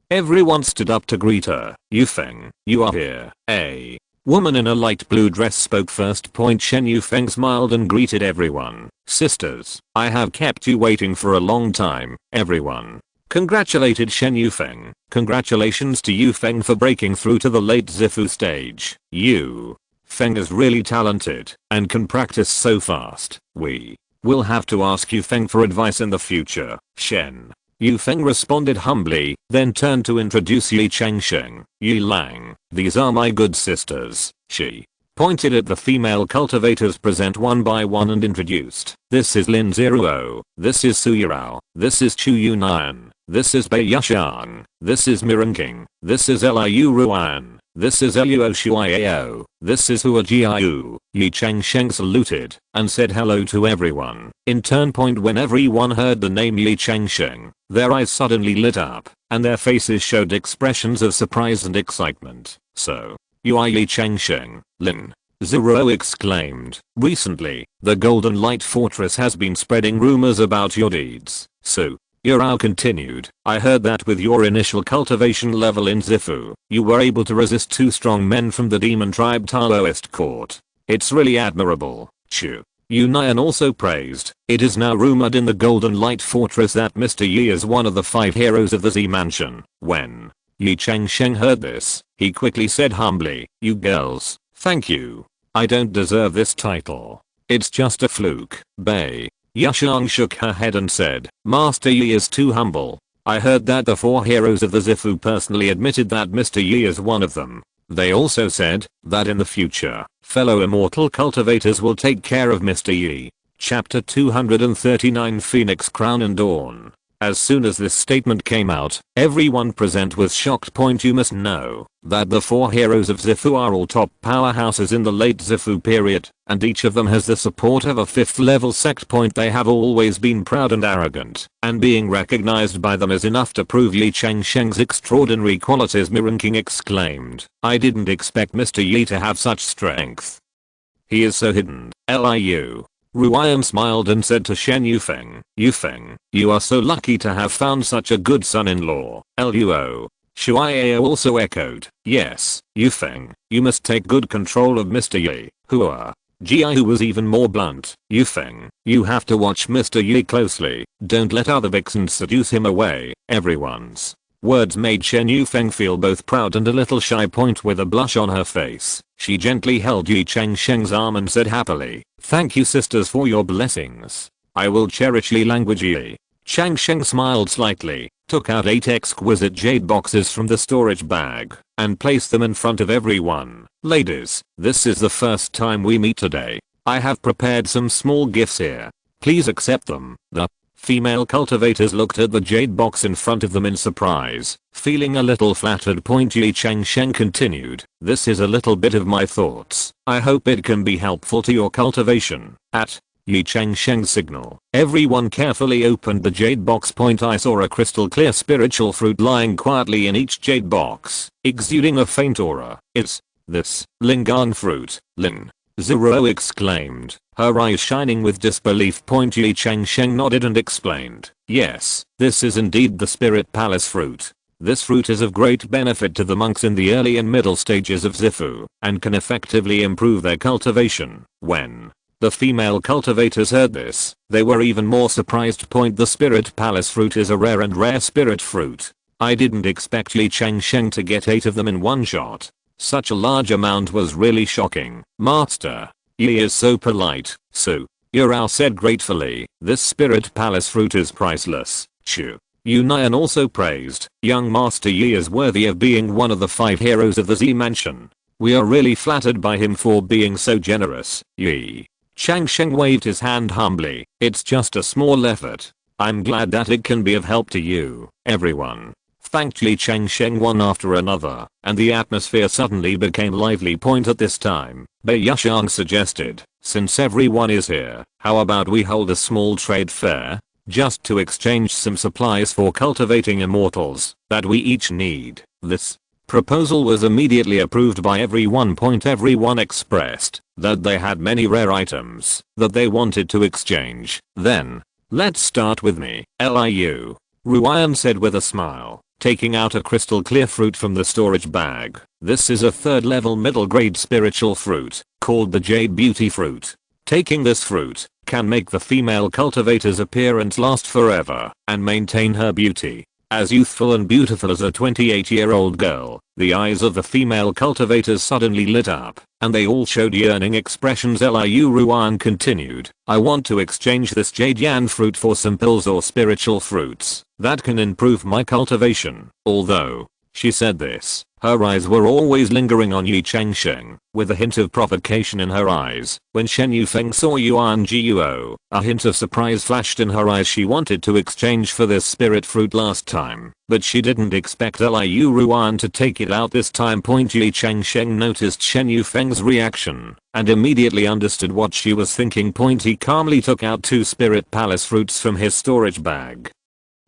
everyone stood up to greet her. Yufeng, you are here. A woman in a light blue dress spoke first. Shen Yufeng smiled and greeted everyone. Sisters, I have kept you waiting for a long time. Everyone congratulated Shen Yufeng. Congratulations to Yufeng for breaking through to the late Zifu stage. Yufeng is really talented and can practice so fast. We will have to ask Yufeng for advice in the future. Shen Yufeng responded humbly, then turned to introduce Ye Changsheng, Ye Lang. These are my good sisters. She pointed at the female cultivators present one by one and introduced. This is Lin Ziruo. This is Su Yirao. This is Chu Yunyan. This is Bei Yashan. This is Miranking. This is Liu Ruan. This is Luo Shuiao. This is Hua Jiao. Ye Changsheng saluted and said hello to everyone. In turn, when everyone heard the name Ye Changsheng, their eyes suddenly lit up, and their faces showed expressions of surprise and excitement. So, you are Ye Changsheng, Lin Ziruo exclaimed. Recently, the Golden Light Fortress has been spreading rumors about your deeds. So, Yirao continued, I heard that with your initial cultivation level in Zifu, you were able to resist 2 strong men from the demon tribe Taoist court. It's really admirable. Chu Yunyan also praised. It is now rumored in the Golden Light Fortress that Mr. Yi is one of the 5 heroes of the Z Mansion. When Ye Changsheng heard this, he quickly said humbly, you girls, thank you. I don't deserve this title. It's just a fluke. Bei Yashan shook her head and said, Master Yi is too humble. I heard that the 4 heroes of the Zifu personally admitted that Mr. Yi is one of them. They also said that in the future, fellow immortal cultivators will take care of Mr. Yi. Chapter 239 Phoenix Crown and Dawn. As soon as this statement came out, everyone present was shocked. You must know that the 4 heroes of Zifu are all top powerhouses in the late Zifu period, and each of them has the support of a 5th level sect. They have always been proud and arrogant, and being recognized by them is enough to prove Ye Changsheng's extraordinary qualities. Miranking exclaimed, I didn't expect Mr. Yi to have such strength. He is so hidden. Liu Ruyan smiled and said to Shen Yufeng, Yufeng, you are so lucky to have found such a good son-in-law. Luo Shuiao also echoed, yes, Yufeng, you must take good control of Mr. Yi. Hua Jiao was even more blunt. Yufeng, you have to watch Mr. Yi closely. Don't let other vixens seduce him away. Everyone's words made Shen Yufeng feel both proud and a little shy. With a blush on her face, she gently held Ye Changsheng's arm and said happily, thank you sisters for your blessings. I will cherish Ye language. Ye Changsheng smiled slightly, took out 8 exquisite jade boxes from the storage bag, and placed them in front of everyone. Ladies, this is the first time we meet today. I have prepared some small gifts here. Please accept them. The female cultivators looked at the jade box in front of them in surprise, feeling a little flattered. Ye Changsheng continued, this is a little bit of my thoughts. I hope it can be helpful to your cultivation. At Ye Changsheng signal. Everyone carefully opened the jade box. I saw a crystal clear spiritual fruit lying quietly in each jade box, exuding a faint aura. It's this Lingan fruit, Lin. Zero exclaimed, her eyes shining with disbelief. Ye Changsheng nodded and explained, yes, this is indeed the spirit palace fruit. This fruit is of great benefit to the monks in the early and middle stages of Zifu, and can effectively improve their cultivation. When the female cultivators heard this, they were even more surprised. The spirit palace fruit is a rare spirit fruit. I didn't expect Ye Changsheng to get 8 of them in one shot. Such a large amount was really shocking. Master, Ye is so polite. So, Yurao said gratefully, this spirit palace fruit is priceless. Chu. Union also praised, young Master Ye is worthy of being one of the 5 heroes of the Z Mansion. We are really flattered by him for being so generous. Ye Changsheng waved his hand humbly, it's just a small effort. I'm glad that it can be of help to you. Everyone thanked Ye Changsheng one after another, and the atmosphere suddenly became lively. At this time, Bei Yashang suggested, since everyone is here, how about we hold a small trade fair? Just to exchange some supplies for cultivating immortals that we each need. This proposal was immediately approved by everyone. Everyone expressed that they had many rare items that they wanted to exchange. Then, let's start with me, Liu. Ruyan said with a smile, taking out a crystal clear fruit from the storage bag. This is a 3rd level middle grade spiritual fruit, called the Jade Beauty fruit. Taking this fruit can make the female cultivator's appearance last forever and maintain her beauty. As youthful and beautiful as a 28-year-old girl, the eyes of the female cultivators suddenly lit up, and they all showed yearning expressions. Liu Ruan continued, I want to exchange this Jade Yan fruit for some pills or spiritual fruits that can improve my cultivation. Although she said this, her eyes were always lingering on Ye Changsheng, with a hint of provocation in her eyes. When Shen Yufeng saw Yuan Guo, a hint of surprise flashed in her eyes. She wanted to exchange for this spirit fruit last time, but she didn't expect Liu Ruan to take it out this time. Ye Changsheng noticed Shen Yufeng's reaction, and immediately understood what she was thinking. He calmly took out 2 spirit palace fruits from his storage bag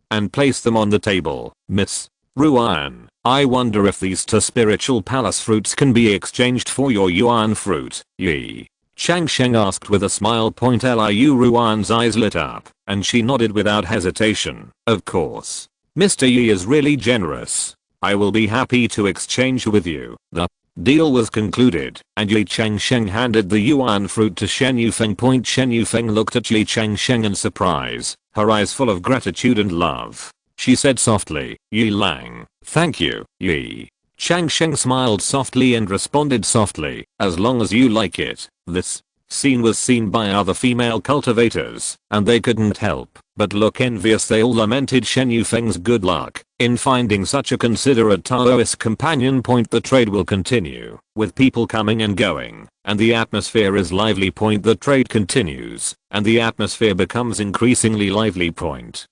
and placed them on the table. Miss Ruan, I wonder if these 2 spiritual palace fruits can be exchanged for your Yuan fruit. Ye Changsheng asked with a smile. Liu Ruan's eyes lit up, and she nodded without hesitation. Of course. Mr. Ye is really generous. I will be happy to exchange with you. The deal was concluded, and Ye Changsheng handed the Yuan fruit to Shen Yufeng. Shen Yufeng looked at Ye Changsheng in surprise, her eyes full of gratitude and love. She said softly, Yi Lang, thank you. Ye Changsheng smiled softly and responded softly, as long as you like it. This scene was seen by other female cultivators, and they couldn't help but look envious. They all lamented Shen Yufeng's good luck in finding such a considerate Taoist companion. The trade will continue, with people coming and going, and the atmosphere is lively. The trade continues, and the atmosphere becomes increasingly lively.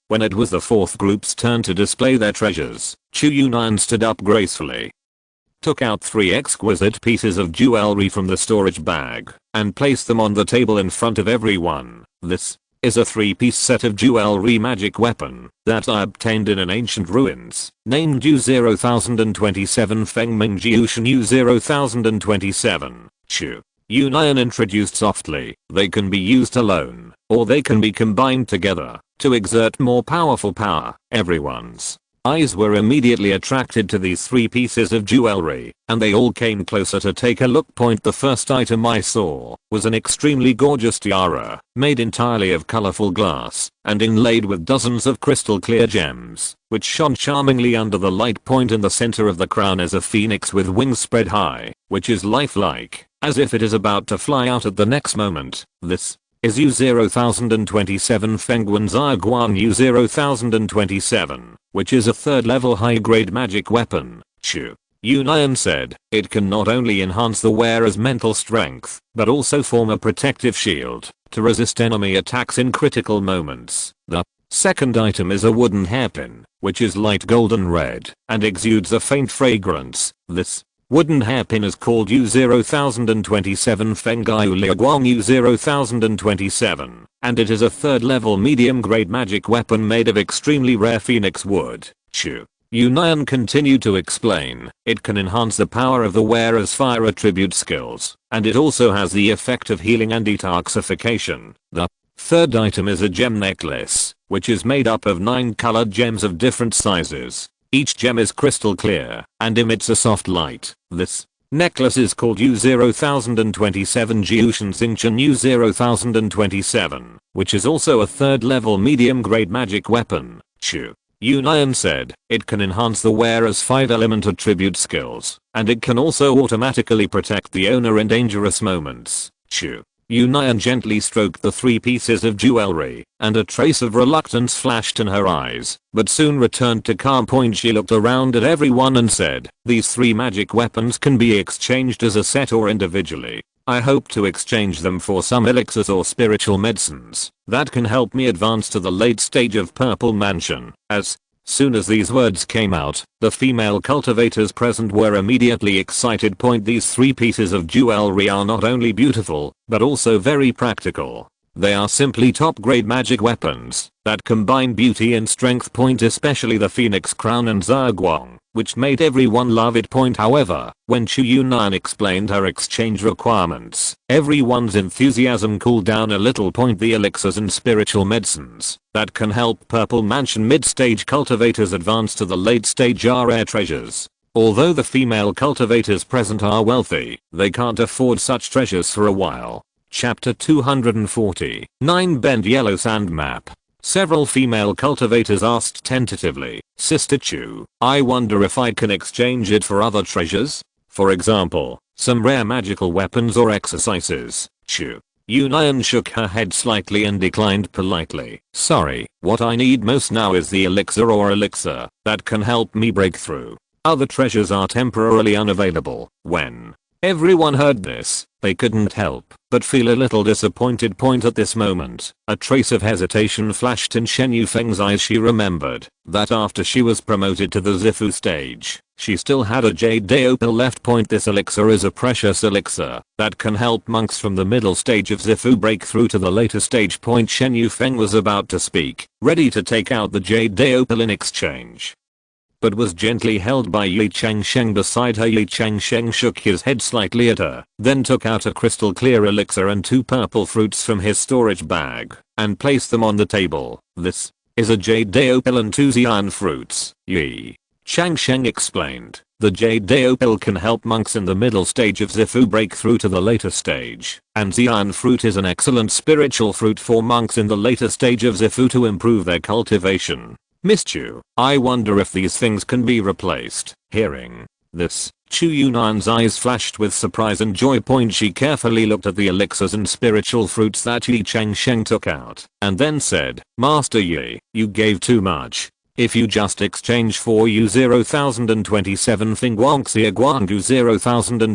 When it was the 4th group's turn to display their treasures, Chu Yunnan stood up gracefully, took out 3 exquisite pieces of jewelry from the storage bag, and placed them on the table in front of everyone. This is a 3-piece set of jewelry magic weapon that I obtained in an ancient ruins, named U0027 Fengming Jiushan U0027. Chu Yunyan introduced softly, they can be used alone, or they can be combined together to exert more powerful power. Everyone's eyes were immediately attracted to these 3 pieces of jewelry, and they all came closer to take a look. The first item I saw was an extremely gorgeous tiara, made entirely of colorful glass, and inlaid with dozens of crystal clear gems, which shone charmingly under the light. In the center of the crown is a phoenix with wings spread high, which is lifelike, as if it is about to fly out at the next moment. This is U0027 Fengguan Ziguan U0027, which is a 3rd level high grade magic weapon. Chu Yunyan said, it can not only enhance the wearer's mental strength, but also form a protective shield to resist enemy attacks in critical moments. The second item is a wooden hairpin, which is light golden red and exudes a faint fragrance. This Wooden hairpin is called U0027 Fengaiu Liaguang U0027, and it is a third level medium grade magic weapon made of extremely rare phoenix wood. Chu Yunyan continued to explain, it can enhance the power of the wearer's fire attribute skills, and it also has the effect of healing and detoxification. The third item is a gem necklace, which is made up of 9 colored gems of different sizes. Each gem is crystal clear and emits a soft light. This necklace is called U0027 Jiushan Xingchen U0027, which is also a third level medium grade magic weapon. Chu Yunyan said, it can enhance the wearer's 5 element attribute skills, and it can also automatically protect the owner in dangerous moments. Chu Yunyan gently stroked the 3 pieces of jewelry, and a trace of reluctance flashed in her eyes, but soon returned to calm. She looked around at everyone and said, these 3 magic weapons can be exchanged as a set or individually. I hope to exchange them for some elixirs or spiritual medicines that can help me advance to the late stage of Purple Mansion. As soon as these words came out, the female cultivators present were immediately excited. These 3 pieces of jewelry are not only beautiful, but also very practical. They are simply top grade magic weapons that combine beauty and strength. Especially the Phoenix Crown and Zhaguang, which made everyone love it. However, when Chu Yunyan explained her exchange requirements, everyone's enthusiasm cooled down a little. The elixirs and spiritual medicines that can help Purple Mansion mid-stage cultivators advance to the late stage are rare treasures. Although the female cultivators present are wealthy, they can't afford such treasures for a while. Chapter 249 Bend Yellow Sand Map. Several female cultivators asked tentatively, Sister Chu, I wonder if I can exchange it for other treasures? For example, some rare magical weapons or exercises. Chu Yunyan shook her head slightly and declined politely. Sorry, what I need most now is the elixir that can help me break through. Other treasures are temporarily unavailable. When everyone heard this, they couldn't help but feel a little disappointed. At this moment, a trace of hesitation flashed in Shen Yufeng's eyes. She remembered that after she was promoted to the Zifu stage, she still had a Jade Deopil left. This elixir is a precious elixir that can help monks from the middle stage of Zifu break through to the later stage. Shen Yufeng was about to speak, ready to take out the Jade Deopil in exchange, but was gently held by Ye Changsheng beside her. Ye Changsheng shook his head slightly at her, then took out a crystal clear elixir and 2 purple fruits from his storage bag, and placed them on the table. This is a Jade Deopil and 2 Xian fruits, Ye Changsheng explained. The Jade Deopil can help monks in the middle stage of Zifu break through to the later stage, and Xian fruit is an excellent spiritual fruit for monks in the later stage of Zifu to improve their cultivation. Miss Chu, I wonder if these things can be replaced. Hearing this, Chu Yunyan's eyes flashed with surprise and joy. She carefully looked at the elixirs and spiritual fruits that Ye Changsheng took out, and then said, Master Ye, you gave too much. If you just exchange for U0027 Fingguangxia Guangdu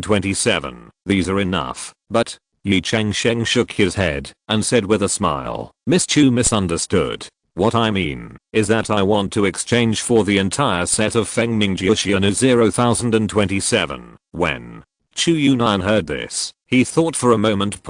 0027, these are enough. But Ye Changsheng shook his head and said with a smile, Miss Chu misunderstood. What I mean is that I want to exchange for the entire set of Fengming Jiuxianu 0027. When Chu Yunyan heard this, he thought for a moment.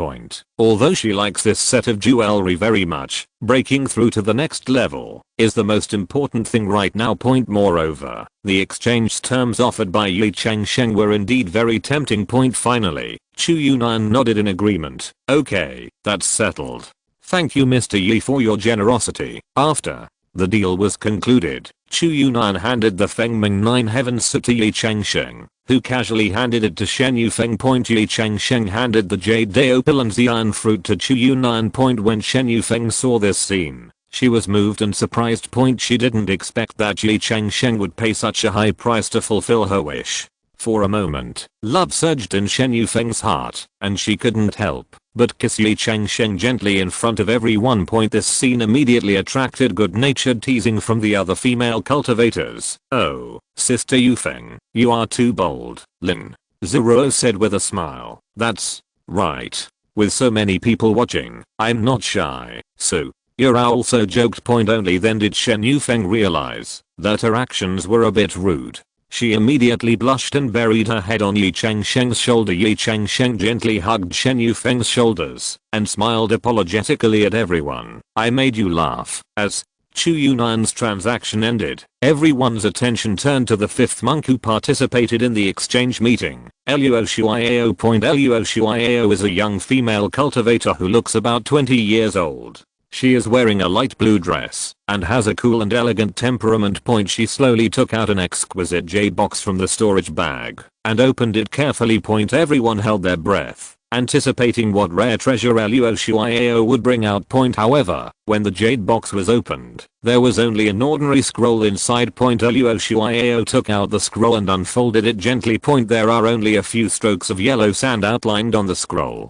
Although she likes this set of jewelry very much, breaking through to the next level is the most important thing right now. Moreover, the exchange terms offered by Ye Changsheng were indeed very tempting. Finally, Chu Yunyan nodded in agreement. Okay, that's settled. Thank you Mr. Yi for your generosity. After the deal was concluded, Chu Yunyan handed the Fengming 9 Heavens Suit to Ye Changsheng, who casually handed it to Shen Yufeng. Ye Changsheng handed the Jade Deopil and Xian fruit to Chu Yunyan. When Shen Yufeng saw this scene, she was moved and surprised. She didn't expect that Ye Changsheng would pay such a high price to fulfill her wish. For a moment, love surged in Shen Yufeng's heart, and she couldn't help but kiss Ye Changsheng gently in front of everyone. This scene immediately attracted good-natured teasing from the other female cultivators. Oh, Sister Yufeng, you are too bold, Lin Zero said with a smile. That's right. With so many people watching, I'm not shy, so you're also joked. Only then did Shen Yufeng realize that her actions were a bit rude. She immediately blushed and buried her head on Ye Changsheng's shoulder. Ye Changsheng gently hugged Shen Yufeng's shoulders and smiled apologetically at everyone. I made you laugh. As Chu Yunan's transaction ended, everyone's attention turned to the fifth monk who participated in the exchange meeting. Luo Shuiao. Luo Shuiao is a young female cultivator who looks about 20 years old. She is wearing a light blue dress and has a cool and elegant temperament. She slowly took out an exquisite jade box from the storage bag and opened it carefully. Everyone held their breath, anticipating what rare treasure Luo Shuiao would bring out. However, when the jade box was opened, there was only an ordinary scroll inside. Luo Shuiao took out the scroll and unfolded it gently. There are only a few strokes of yellow sand outlined on the scroll,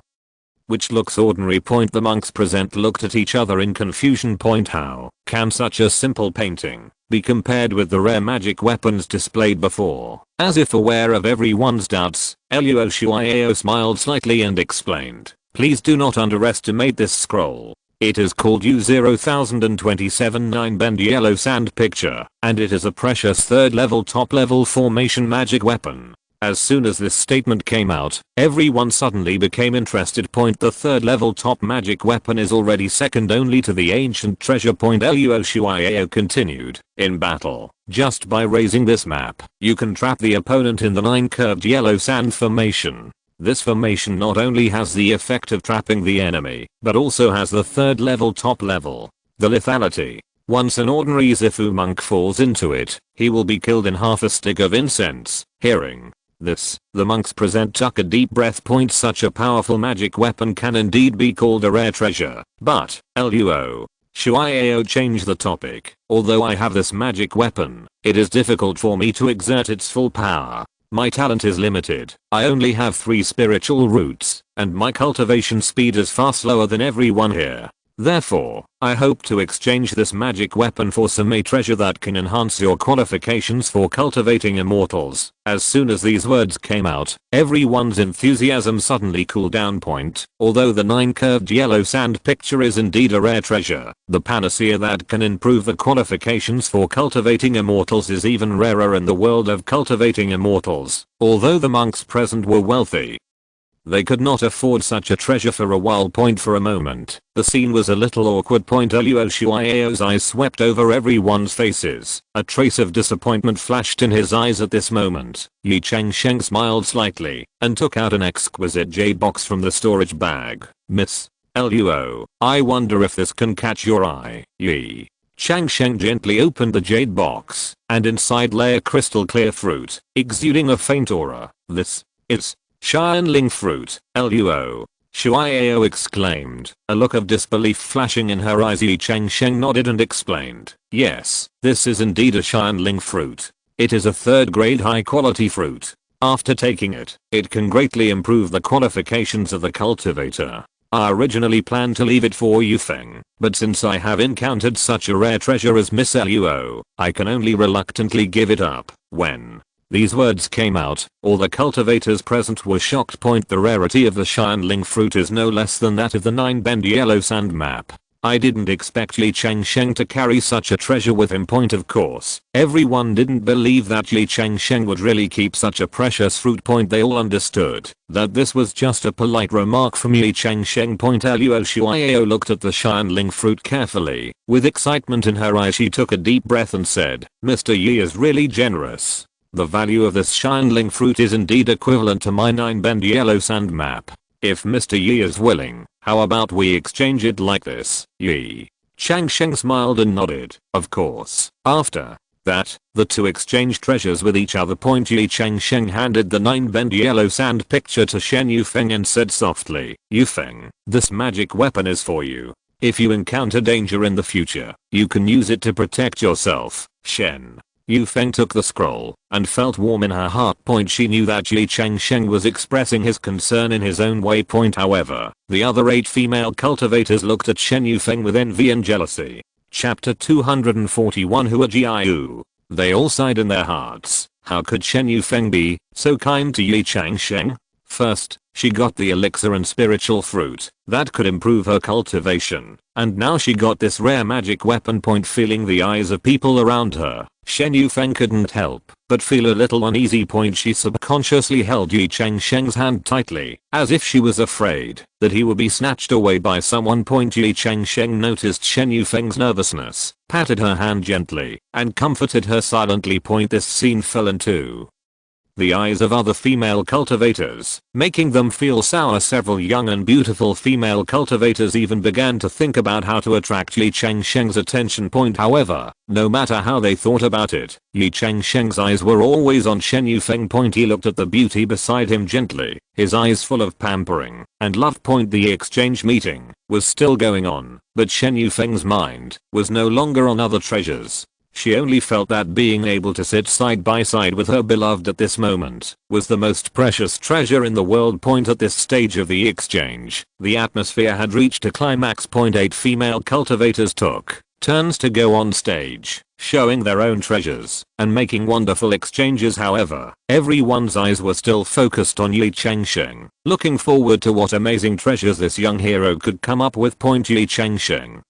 which looks ordinary. The monks present looked at each other in confusion. How can such a simple painting be compared with the rare magic weapons displayed before? As if aware of everyone's doubts, Luo Shuiao smiled slightly and explained, please do not underestimate this scroll. It is called U0027 9-bend yellow sand picture, and it is a precious third level top level formation magic weapon. As soon as this statement came out, everyone suddenly became interested. The third level top magic weapon is already second only to the ancient treasure. Luo Shuiao continued, in battle, just by raising this map, you can trap the opponent in the 9 curved yellow sand formation. This formation not only has the effect of trapping the enemy, but also has the third level top level, the lethality. Once an ordinary Zifu monk falls into it, he will be killed in half a stick of incense. Hearing this, the monks present took a deep breath. Such a powerful magic weapon can indeed be called a rare treasure. But, Luo Shuiao changed the topic. Although I have this magic weapon, it is difficult for me to exert its full power. My talent is limited. I only have 3 spiritual roots, and my cultivation speed is far slower than everyone here. Therefore, I hope to exchange this magic weapon for some treasure that can enhance your qualifications for cultivating immortals. As soon as these words came out, everyone's enthusiasm suddenly cooled down. Although the 9 curved yellow sand picture is indeed a rare treasure, the panacea that can improve the qualifications for cultivating immortals is even rarer in the world of cultivating immortals. Although the monks present were wealthy, they could not afford such a treasure for a while. For a moment, the scene was a little awkward. Luo Shuiao's eyes swept over everyone's faces. A trace of disappointment flashed in his eyes at this moment. Ye Changsheng smiled slightly and took out an exquisite jade box from the storage bag. Miss Luo, I wonder if this can catch your eye. Ye Changsheng gently opened the jade box, and inside lay a crystal clear fruit, exuding a faint aura. This is Xianling fruit, Luo Shuiao exclaimed, a look of disbelief flashing in her eyes. Ye Changsheng nodded and explained, yes, this is indeed a Xianling fruit. It is a 3rd grade high quality fruit. After taking it, it can greatly improve the qualifications of the cultivator. I originally planned to leave it for Yufeng, but since I have encountered such a rare treasure as Miss Luo, I can only reluctantly give it up. When these words came out, all the cultivators present were shocked. The rarity of the Xianling fruit is no less than that of the 9-bend yellow sand map. I didn't expect Ye Changsheng to carry such a treasure with him. Of course, everyone didn't believe that Ye Changsheng would really keep such a precious fruit. They all understood that this was just a polite remark from Ye Changsheng. Luo Shuiao looked at the Xianling fruit carefully. With excitement in her eyes, she took a deep breath and said, Mr. Ye is really generous. The value of this Xianling fruit is indeed equivalent to my 9-bend yellow sand map. If Mr. Ye is willing, how about we exchange it like this? Ye Changsheng smiled and nodded. Of course. After that, the two exchanged treasures with each other. Ye Changsheng handed the 9-bend yellow sand picture to Shen Yufeng and said softly, Yufeng, this magic weapon is for you. If you encounter danger in the future, you can use it to protect yourself. Shen Yufeng took the scroll and felt warm in her heart. She knew that Ye Changsheng was expressing his concern in his own way. However, the other 8 female cultivators looked at Shen Yufeng with envy and jealousy. Chapter 241 Hua Jiu. They all sighed in their hearts. How could Shen Yufeng be so kind to Ye Changsheng? First, She got the elixir and spiritual fruit that could improve her cultivation, and now she got this rare magic weapon. Feeling the eyes of people around her, Shen Yufeng couldn't help but feel a little uneasy. She subconsciously held Ye Changsheng's hand tightly, as if she was afraid that he would be snatched away by someone. Ye Changsheng noticed Shen Yufeng's nervousness, patted her hand gently, and comforted her silently. This scene fell into the eyes of other female cultivators, making them feel sour. Several young and beautiful female cultivators even began to think about how to attract Ye Changsheng's attention. However, no matter how they thought about it, Ye Changsheng's eyes were always on Shen Yufeng. He looked at the beauty beside him gently, his eyes full of pampering and love. The exchange meeting was still going on, but Shen Yufeng's mind was no longer on other treasures. She only felt that being able to sit side by side with her beloved at this moment was the most precious treasure in the world. At this stage of the exchange, the atmosphere had reached a climax. 8 female cultivators took turns to go on stage, showing their own treasures and making wonderful exchanges. However, everyone's eyes were still focused on Ye Changsheng, looking forward to what amazing treasures this young hero could come up with. Ye Changsheng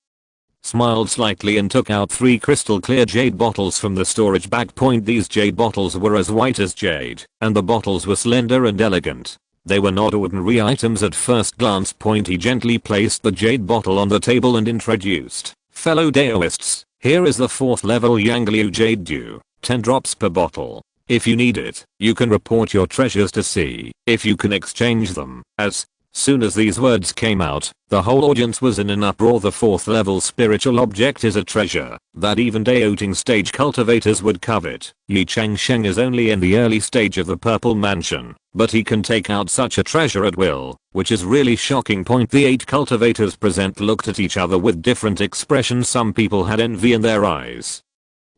smiled slightly and took out 3 crystal clear jade bottles from the storage bag. These jade bottles were as white as jade, and the bottles were slender and elegant. They were not ordinary items at first glance. He gently placed the jade bottle on the table and introduced, "Fellow Daoists, here is the 4th level Yangliu Jade Dew, 10 drops per bottle. If you need it, you can report your treasures to see if you can exchange them." As soon as these words came out, the whole audience was in an uproar. The 4th level spiritual object is a treasure that even doting stage cultivators would covet. Ye Changsheng is only in the early stage of the Purple Mansion, but he can take out such a treasure at will, which is really shocking. The 8 cultivators present looked at each other with different expressions. Some people had envy in their eyes,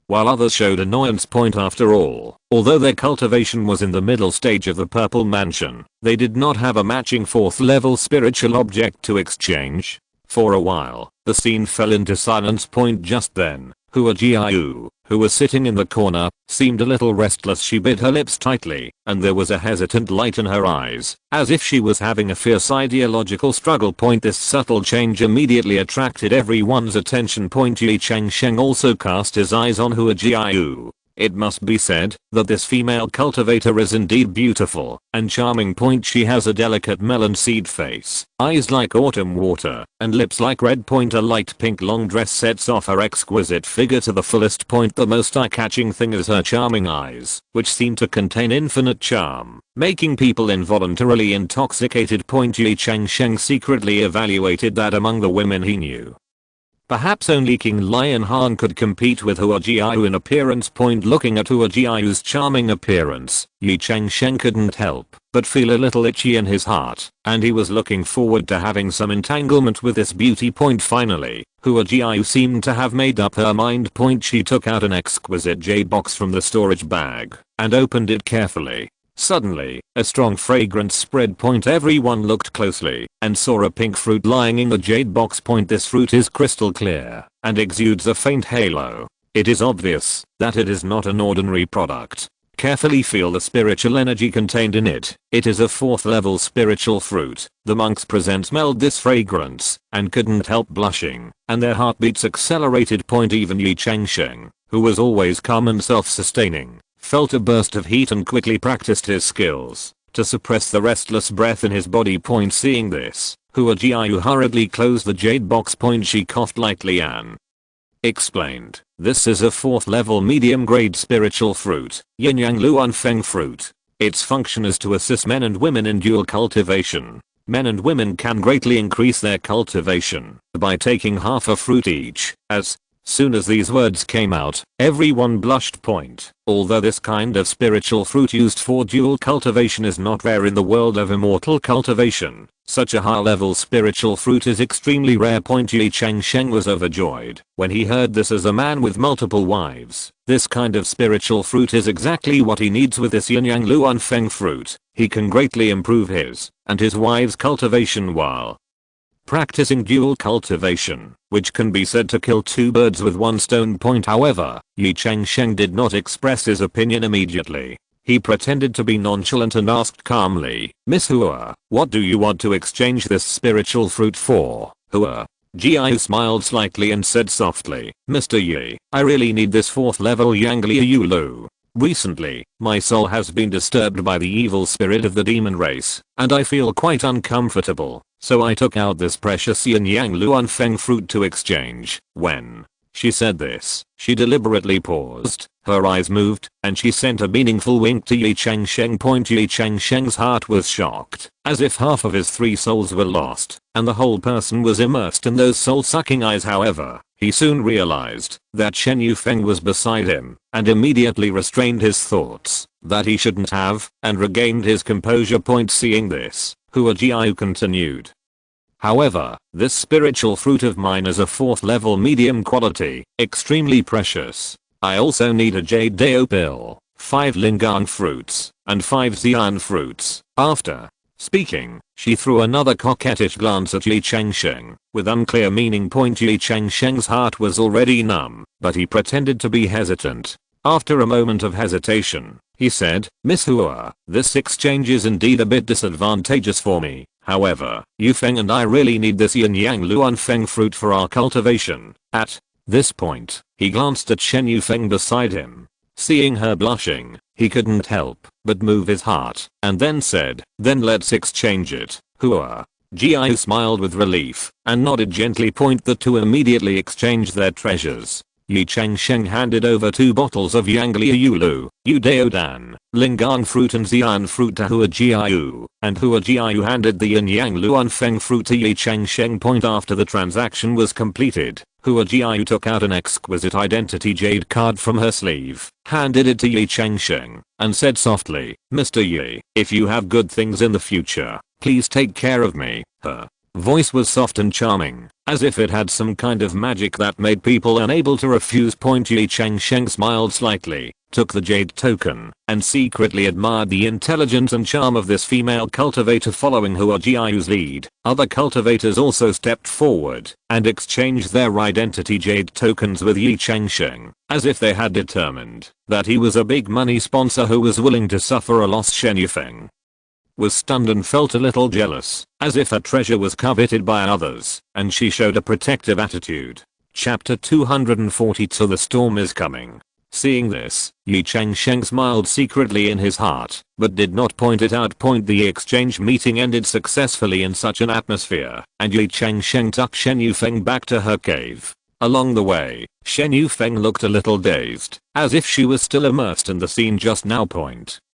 while others showed annoyance. After all, although their cultivation was in the middle stage of the Purple Mansion, they did not have a matching 4th level spiritual object to exchange. For a while, the scene fell into silence. Just then, Hua Jiayu, who was sitting in the corner, seemed a little restless. She bit her lips tightly, and there was a hesitant light in her eyes, as if she was having a fierce ideological struggle. This subtle change immediately attracted everyone's attention. Ye Changsheng also cast his eyes on Hua Jiayu. It must be said that this female cultivator is indeed beautiful and charming. She has a delicate melon seed face, eyes like autumn water, and lips like red. A light pink long dress sets off her exquisite figure to the fullest. The most eye-catching thing is her charming eyes, which seem to contain infinite charm, making people involuntarily intoxicated. Ye Changsheng secretly evaluated that among the women he knew, perhaps only King Lion Han could compete with Hua Jiayu in appearance. Looking at Hua Jiayu's charming appearance, Ye Changsheng couldn't help but feel a little itchy in his heart, and he was looking forward to having some entanglement with this beauty. Finally, Hua Jiayu seemed to have made up her mind. She took out an exquisite jade box from the storage bag and opened it carefully. Suddenly, a strong fragrance spread. Everyone looked closely and saw a pink fruit lying in the jade box. This fruit is crystal clear and exudes a faint halo. It is obvious that it is not an ordinary product. Carefully feel the spiritual energy contained in it. It is a 4th level spiritual fruit. The monks present smelled this fragrance and couldn't help blushing, and their heartbeats accelerated. Even Ye Changsheng, who was always calm and self-sustaining, felt a burst of heat and quickly practiced his skills to suppress the restless breath in his body. Seeing this, Hua Jiayu hurriedly closed the jade box. She coughed lightly and explained, "This is a 4th level medium grade spiritual fruit, Yin Yang Luan Feng fruit. Its function is to assist men and women in dual cultivation. Men and women can greatly increase their cultivation by taking half a fruit each." As soon as these words came out, everyone blushed. Although this kind of spiritual fruit used for dual cultivation is not rare in the world of immortal cultivation, such a high-level spiritual fruit is extremely rare. Ye Changsheng was overjoyed when he heard this. As a man with multiple wives, this kind of spiritual fruit is exactly what he needs. With this Yin Yang Luan Feng fruit, he can greatly improve his and his wife's cultivation while practicing dual cultivation, which can be said to kill 2 birds with 1 stone. However, Ye Changsheng did not express his opinion immediately. He pretended to be nonchalant and asked calmly, "Miss Hua, what do you want to exchange this spiritual fruit for?" Hua. Jiao smiled slightly and said softly, "Mr. Ye, I really need this 4th level Yangliu. Recently, my soul has been disturbed by the evil spirit of the demon race, and I feel quite uncomfortable, so I took out this precious Yin Yang Luan Feng fruit to exchange." When she said this, she deliberately paused, her eyes moved, and she sent a meaningful wink to Ye Changsheng. Ye Changsheng's heart was shocked, as if half of his 3 souls were lost, and the whole person was immersed in those soul-sucking eyes. However, he soon realized that Shen Yufeng was beside him, and immediately restrained his thoughts that he shouldn't have, and regained his composure. Seeing this, Hua Jiao continued, "However, this spiritual fruit of mine is a 4th level medium quality, extremely precious. I also need a jade dao pill, 5 lingang fruits, and 5 xian fruits." After speaking, she threw another coquettish glance at Ye Changsheng, with unclear meaning. Ye Changsheng's heart was already numb, but he pretended to be hesitant. After a moment of hesitation, he said, "Miss Hua, this exchange is indeed a bit disadvantageous for me. However, Yufeng and I really need this Yin Yang Luan Feng fruit for our cultivation." At this point, he glanced at Shen Yufeng beside him. Seeing her blushing, he couldn't help but move his heart, and then said, "Then let's exchange it." Hua Jiao smiled with relief and nodded gently. The two immediately exchanged their treasures. Ye Changsheng handed over 2 bottles of Yangliu, Udaodan, Lingang fruit and Xian fruit to Hua Jiao, and Hua Jiao handed the Yin Yang Luan Feng fruit to Ye Changsheng. After the transaction was completed, Hua Jiao took out an exquisite identity jade card from her sleeve, handed it to Ye Changsheng, and said softly, "Mr. Ye, if you have good things in the future, please take care of me." Her voice was soft and charming, as if it had some kind of magic that made people unable to refuse. Ye Changsheng smiled slightly, took the jade token, and secretly admired the intelligence and charm of this female cultivator. Following Hua Jiao's lead, other cultivators also stepped forward and exchanged their identity jade tokens with Ye Changsheng, as if they had determined that he was a big money sponsor who was willing to suffer a loss. Shen Yufeng was stunned and felt a little jealous, as if her treasure was coveted by others, and she showed a protective attitude. Chapter 242 The Storm is Coming. Seeing this, Ye Changsheng smiled secretly in his heart, but did not point it out. The exchange meeting ended successfully in such an atmosphere, and Ye Changsheng took Shen Yufeng back to her cave. Along the way, Shen Yufeng looked a little dazed, as if she was still immersed in the scene just now.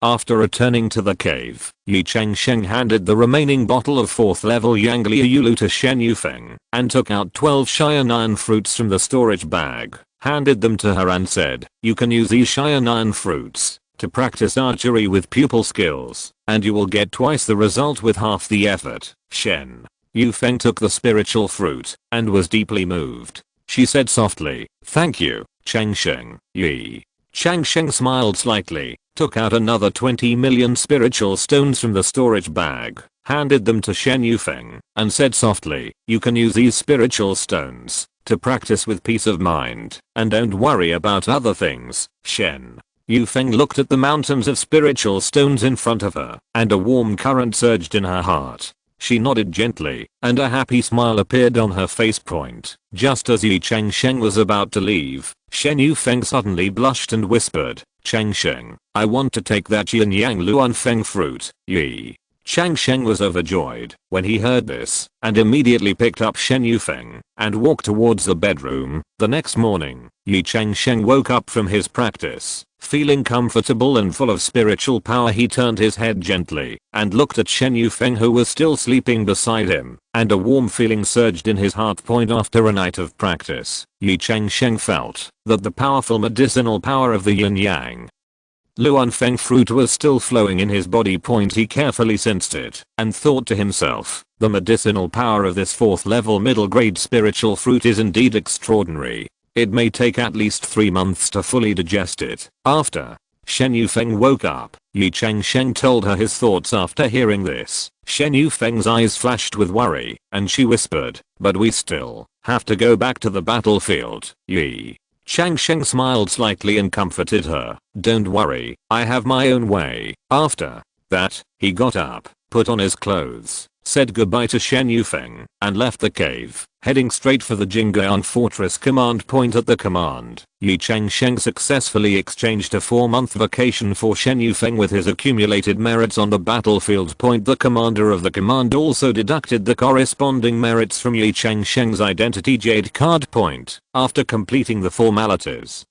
After returning to the cave, Ye Changsheng handed the remaining bottle of 4th level Yangliu to Shen Yufeng, and took out 12 Xiaonan fruits from the storage bag, handed them to her and said, "You can use these Xiaonan fruits to practice archery with pupil skills, and you will get twice the result with half the effort." Shen Yufeng took the spiritual fruit, and was deeply moved. She said softly, "Thank you, Changsheng." Ye Changsheng smiled slightly, took out another 20 million spiritual stones from the storage bag, handed them to Shen Yufeng, and said softly, "You can use these spiritual stones to practice with peace of mind, and don't worry about other things." Shen Yufeng looked at the mountains of spiritual stones in front of her, and a warm current surged in her heart. She nodded gently, and a happy smile appeared on her face. Just as Ye Changsheng was about to leave, Shen Yufeng suddenly blushed and whispered, "Changsheng, I want to take that Yin Yang Luan Feng fruit." Ye Changsheng was overjoyed when he heard this, and immediately picked up Shen Yufeng and walked towards the bedroom. The next morning, Ye Changsheng woke up from his practice, feeling comfortable and full of spiritual power. He turned his head gently and looked at Shen Yufeng, who was still sleeping beside him, and a warm feeling surged in his heart. After a night of practice, Ye Changsheng felt that the powerful medicinal power of the Yin Yang Luan Feng fruit was still flowing in his body. He carefully sensed it and thought to himself, the medicinal power of this 4th level middle grade spiritual fruit is indeed extraordinary. It may take at least 3 months to fully digest it. After Shen Yufeng woke up, Ye Changsheng told her his thoughts after hearing this. Shen Yufeng's eyes flashed with worry, and she whispered, "But we still have to go back to the battlefield." Ye Changsheng smiled slightly and comforted her. Don't worry, I have my own way. After that, he got up, put on his clothes, said goodbye to Shen Yufeng, and left the cave, heading straight for the Jingguang Fortress command point. At the command, Ye Changsheng successfully exchanged a 4-month vacation for Shen Yufeng with his accumulated merits on the battlefield point. The commander of the command also deducted the corresponding merits from Ye Changsheng's identity jade card point, after completing the formalities.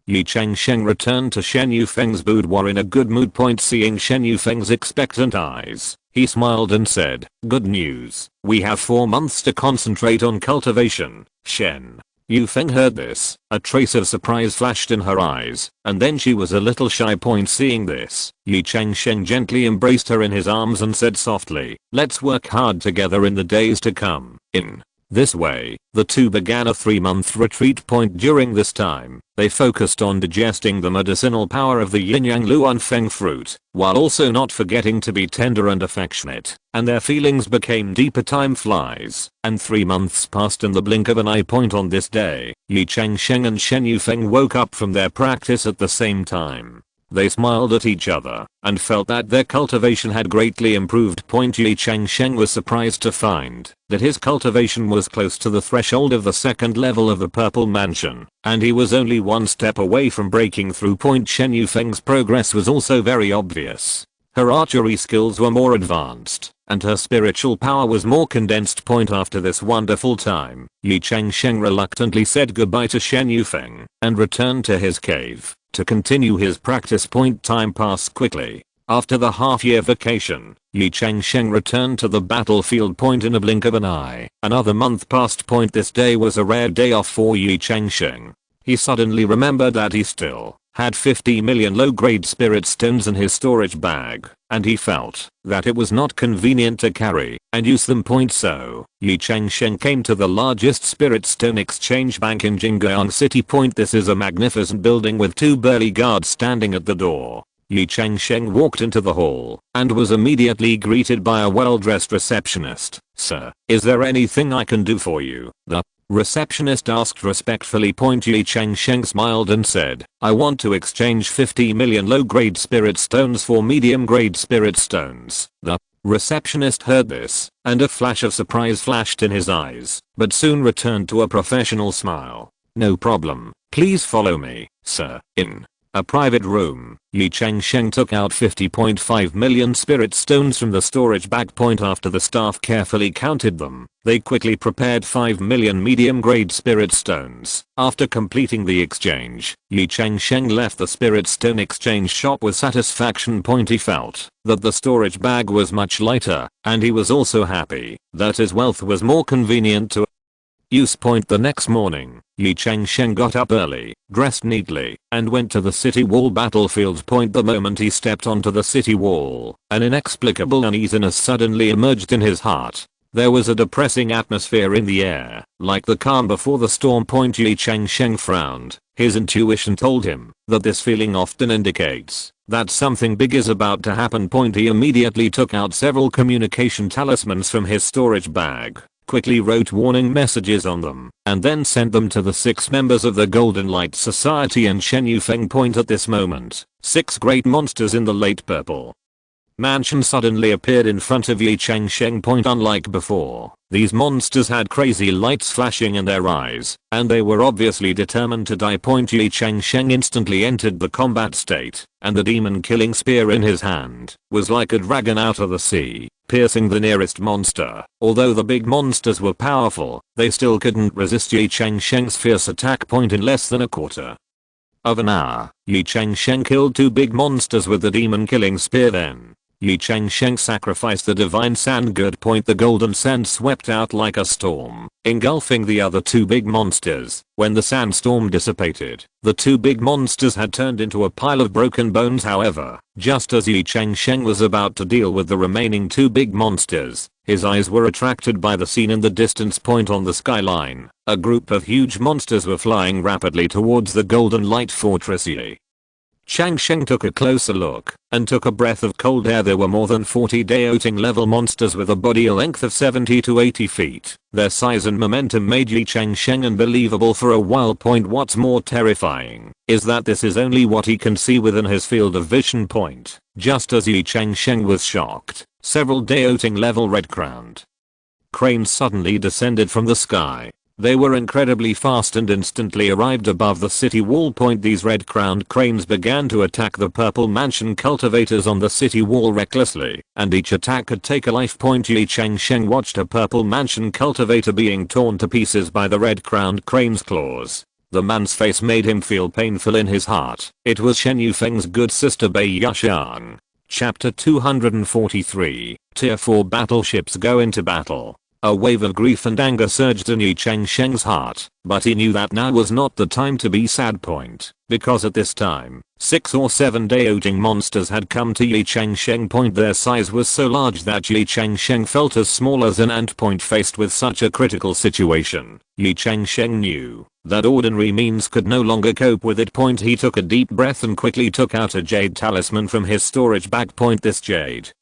Ye Changsheng returned to Shen Yufeng's boudoir in a good mood. Seeing Shen Yufeng's expectant eyes, he smiled and said, "Good news, we have 4 months to concentrate on cultivation." Shen Yufeng heard this, a trace of surprise flashed in her eyes, and then she was a little shy. Seeing this, Ye Changsheng gently embraced her in his arms and said softly, "Let's work hard together in the days to come." In this way, the two began a 3-month retreat. During this time, they focused on digesting the medicinal power of the yin-yang luan feng fruit, while also not forgetting to be tender and affectionate, and their feelings became deeper. Time flies, and 3 months passed in the blink of an eye. On this day, Ye Changsheng and Shen Yufeng woke up from their practice at the same time. They smiled at each other, and felt that their cultivation had greatly improved. Ye Changsheng was surprised to find that his cultivation was close to the threshold of the 2nd level of the Purple Mansion, and he was only 1 step away from breaking through. Shen Yufeng's progress was also very obvious. Her archery skills were more advanced, and her spiritual power was more condensed. After this wonderful time, Ye Changsheng reluctantly said goodbye to Shen Yufeng, and returned to his cave to continue his practice. Time passed quickly. After the half-year vacation, Ye Changsheng returned to the battlefield. In a blink of an eye, another month passed. This day was a rare day off for Ye Changsheng. He suddenly remembered that he still had 50 million low-grade spirit stones in his storage bag, and he felt that it was not convenient to carry and use them. So, Ye Changsheng came to the largest spirit stone exchange bank in Jingguang City. This is a magnificent building with 2 burly guards standing at the door. Ye Changsheng walked into the hall and was immediately greeted by a well-dressed receptionist. "Sir, is there anything I can do for you?" the receptionist asked respectfully. Ye Changsheng smiled and said, "I want to exchange 50 million low-grade spirit stones for medium-grade spirit stones." The receptionist heard this, and a flash of surprise flashed in his eyes, but soon returned to a professional smile. "No problem. Please follow me, sir." In a private room, Ye Changsheng took out 50.5 million spirit stones from the storage bag. After the staff carefully counted them, they quickly prepared 5 million medium-grade spirit stones. After completing the exchange, Ye Changsheng left the spirit stone exchange shop with satisfaction. He felt that the storage bag was much lighter, and he was also happy that his wealth was more convenient to use. The next morning, Ye Changsheng got up early, dressed neatly, and went to the city wall battlefield. The moment he stepped onto the city wall, an inexplicable uneasiness suddenly emerged in his heart. There was a depressing atmosphere in the air, like the calm before the storm. Ye Changsheng frowned. His intuition told him that this feeling often indicates that something big is about to happen. He immediately took out several communication talismans from his storage bag, quickly wrote warning messages on them, and then sent them to the 6 members of the Golden Light Society and Shen Yufeng. At this moment, 6 great monsters in the late purple mansion suddenly appeared in front of Ye Changsheng. Unlike before, these monsters had crazy lights flashing in their eyes, and they were obviously determined to die. Ye Changsheng instantly entered the combat state, and the demon-killing spear in his hand was like a dragon out of the sea, piercing the nearest monster. Although the big monsters were powerful, they still couldn't resist Ye Changsheng's fierce attack. In less than a quarter of an hour, Ye Changsheng killed 2 big monsters with the demon-killing spear. Then Ye Changsheng sacrificed the divine sand god. The golden sand swept out like a storm, engulfing the other 2 big monsters. When the sandstorm dissipated, the 2 big monsters had turned into a pile of broken bones. However, just as Ye Changsheng was about to deal with the remaining 2 big monsters, his eyes were attracted by the scene in the distance. On the skyline, a group of huge monsters were flying rapidly towards the Golden Light Fortress. Ye Changsheng took a closer look and took a breath of cold air. There were more than 40 Daoting level monsters with a body length of 70 to 80 feet. Their size and momentum made Ye Changsheng unbelievable for a while. What's more terrifying is that this is only what he can see within his field of vision. Just as Ye Changsheng was shocked, several Daoting level red-crowned cranes suddenly descended from the sky. They were incredibly fast and instantly arrived above the city wall. These red-crowned cranes began to attack the purple mansion cultivators on the city wall recklessly, and each attack could take a life. Ye Changsheng watched a purple mansion cultivator being torn to pieces by the red-crowned crane's claws. The man's face made him feel painful in his heart. It was Shen Yufeng's good sister Bai Yashang. Chapter 243. Tier 4 battleships go into battle. A wave of grief and anger surged in Ye Changsheng's heart, but he knew that now was not the time to be sad. Because at this time, 6 or 7 Daoting monsters had come to Ye Changsheng. Their size was so large that Ye Changsheng felt as small as an ant. Faced with such a critical situation, Ye Changsheng knew that ordinary means could no longer cope with it. He took a deep breath and quickly took out a jade talisman from his storage bag. This jade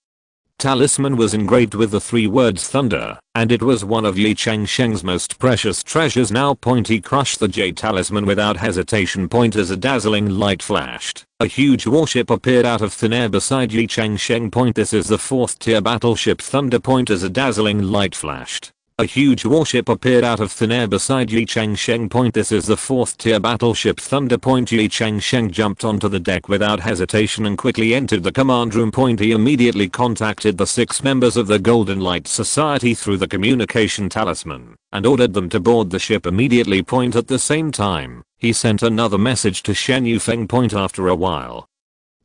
talisman was engraved with the 3 words thunder, and it was one of Ye Changsheng's most precious treasures. Now he crushed the jade talisman without hesitation. As a dazzling light flashed, a huge warship appeared out of thin air beside Ye Changsheng. This is the 4th tier battleship Thunder. As a dazzling light flashed, a huge warship appeared out of thin air beside Ye Changsheng. This is the 4th tier battleship Thunder. Ye Changsheng jumped onto the deck without hesitation and quickly entered the command room. He immediately contacted the 6 members of the Golden Light Society through the communication talisman and ordered them to board the ship immediately. At the same time, he sent another message to Shen Yufeng. After a while,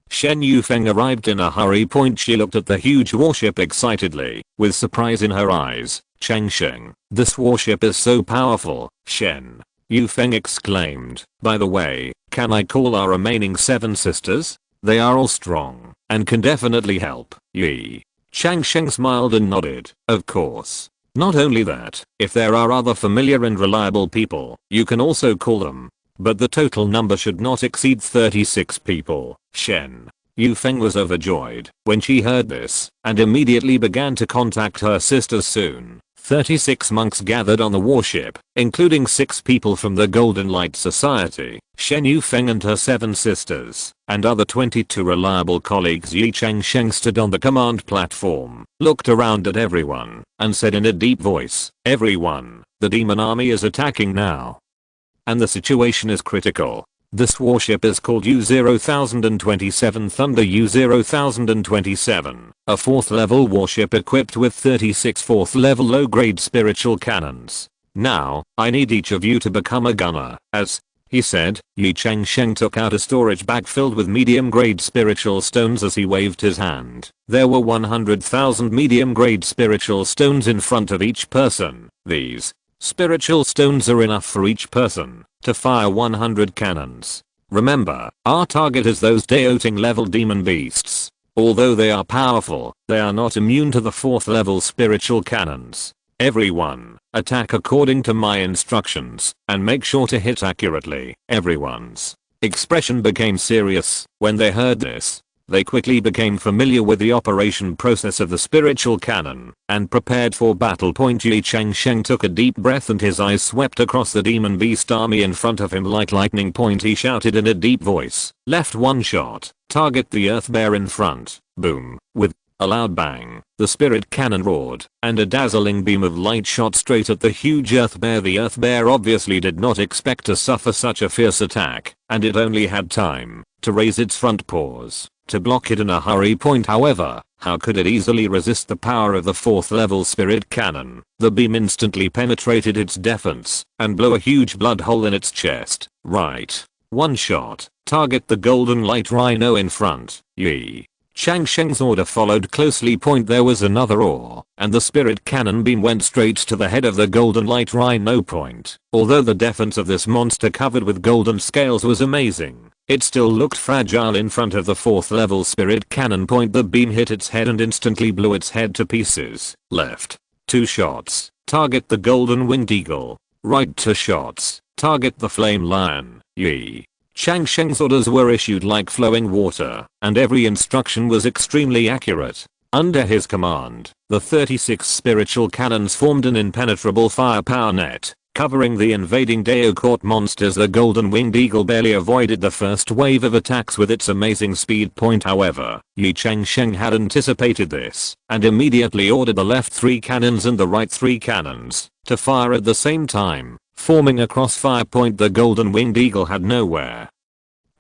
Shen Yufeng arrived in a hurry. She looked at the huge warship excitedly, with surprise in her eyes. Changsheng, this warship is so powerful, Shen Yufeng exclaimed. By the way, can I call our remaining 7 sisters? They are all strong and can definitely help. Ye Changsheng smiled and nodded. Of course. Not only that, if there are other familiar and reliable people, you can also call them. But the total number should not exceed 36 people. Shen Yufeng was overjoyed when she heard this and immediately began to contact her sisters. Soon, 36 monks gathered on the warship, including 6 people from the Golden Light Society, Shen Yufeng and her 7 sisters, and other 22 reliable colleagues. Ye Changsheng stood on the command platform, looked around at everyone, and said in a deep voice, "Everyone, the demon army is attacking now. And the situation is critical. This warship is called U-0027 Thunder U-0027, a 4th level warship equipped with 36 4th level low grade spiritual cannons. Now, I need each of you to become a gunner, as," he said. Ye Changsheng took out a storage bag filled with medium grade spiritual stones as he waved his hand. There were 100,000 medium grade spiritual stones in front of each person. These spiritual stones are enough for each person to fire 100 cannons. Remember, our target is those Daoting level demon beasts. Although they are powerful, they are not immune to the 4th level spiritual cannons. Everyone, attack according to my instructions, and make sure to hit accurately. Everyone's expression became serious when they heard this. They quickly became familiar with the operation process of the spiritual cannon and prepared for battle. Ye Changsheng took a deep breath and his eyes swept across the demon beast army in front of him like lightning. He shouted in a deep voice, "Left 1 shot, target the earth bear in front." Boom. With a loud bang, the spirit cannon roared, and a dazzling beam of light shot straight at the huge earth bear. The earth bear obviously did not expect to suffer such a fierce attack, and it only had time to raise its front paws to block it in a hurry. However, how could it easily resist the power of the 4th level spirit cannon? The beam instantly penetrated its defense and blew a huge blood hole in its chest. Right. 1 shot, target the golden light rhino in front. Ye Changsheng's order followed closely. There was another roar, and the spirit cannon beam went straight to the head of the golden light rhino. Although the defense of this monster covered with golden scales was amazing, it still looked fragile in front of the 4th level spirit cannon. The beam hit its head and instantly blew its head to pieces. Left. 2 shots, target the golden winged eagle. Right. 2 shots, target the flame lion. Ye Changsheng's orders were issued like flowing water, and every instruction was extremely accurate. Under his command, the 36 spiritual cannons formed an impenetrable firepower net, covering the invading Dao Court monsters. The golden winged eagle barely avoided the first wave of attacks with its amazing speed. However, Ye Changsheng had anticipated this, and immediately ordered the left 3 cannons and the right 3 cannons to fire at the same time, forming a crossfire point. The golden winged eagle had nowhere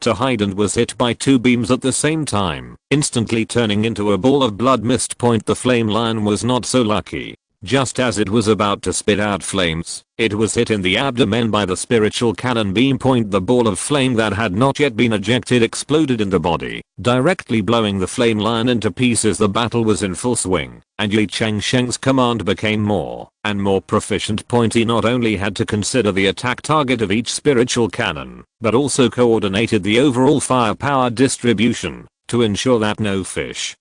to hide and was hit by 2 beams at the same time, instantly turning into a ball of blood mist. The flame lion was not so lucky. Just as it was about to spit out flames, it was hit in the abdomen by the spiritual cannon beam. The ball of flame that had not yet been ejected exploded in the body, directly blowing the flame lion into pieces. The battle was in full swing, and Ye Changsheng's command became more and more proficient. He not only had to consider the attack target of each spiritual cannon, but also coordinated the overall firepower distribution to ensure that no fish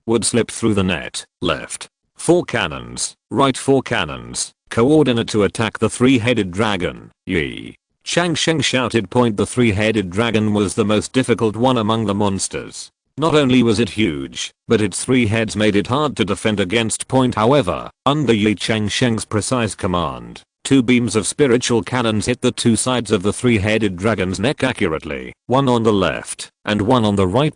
would slip through the net. Left 4 cannons, right 4 cannons, coordinate to attack the 3-headed dragon. Ye Changsheng shouted. The 3-headed dragon was the most difficult one among the monsters. Not only was it huge, but its 3 heads made it hard to defend against. However, under Ye Changsheng's precise command, 2 beams of spiritual cannons hit the 2 sides of the 3-headed dragon's neck accurately, one on the left and one on the right.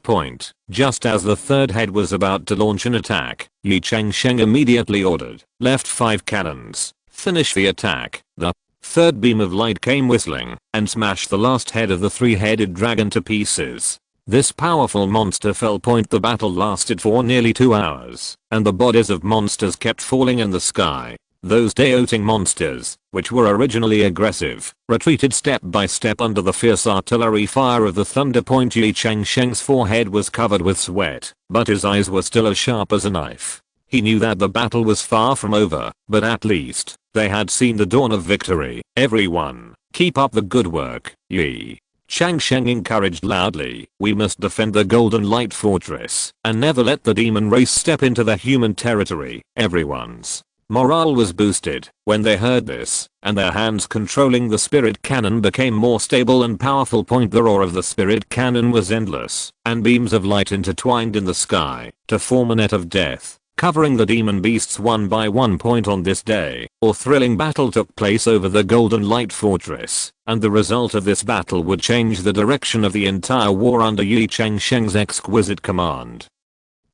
Just as the 3rd head was about to launch an attack, Ye Changsheng immediately ordered left 5 cannons, finish the attack. The 3rd beam of light came whistling and smashed the last head of the 3-headed dragon to pieces. This powerful monster fell. The battle lasted for nearly 2 hours, and the bodies of monsters kept falling in the sky. Those Daoting monsters, which were originally aggressive, retreated step by step under the fierce artillery fire of the thunder. Ye Changsheng's forehead was covered with sweat, but his eyes were still as sharp as a knife. He knew that the battle was far from over, but at least, they had seen the dawn of victory. Everyone, keep up the good work. Ye Changsheng encouraged loudly. We must defend the Golden Light Fortress, and never let the demon race step into the human territory. Everyone's morale was boosted when they heard this, and their hands controlling the spirit cannon became more stable and powerful. The roar of the spirit cannon was endless, and beams of light intertwined in the sky to form a net of death, covering the demon beasts one by one. On this day, a thrilling battle took place over the Golden Light Fortress, and the result of this battle would change the direction of the entire war under Ye Changsheng's exquisite command.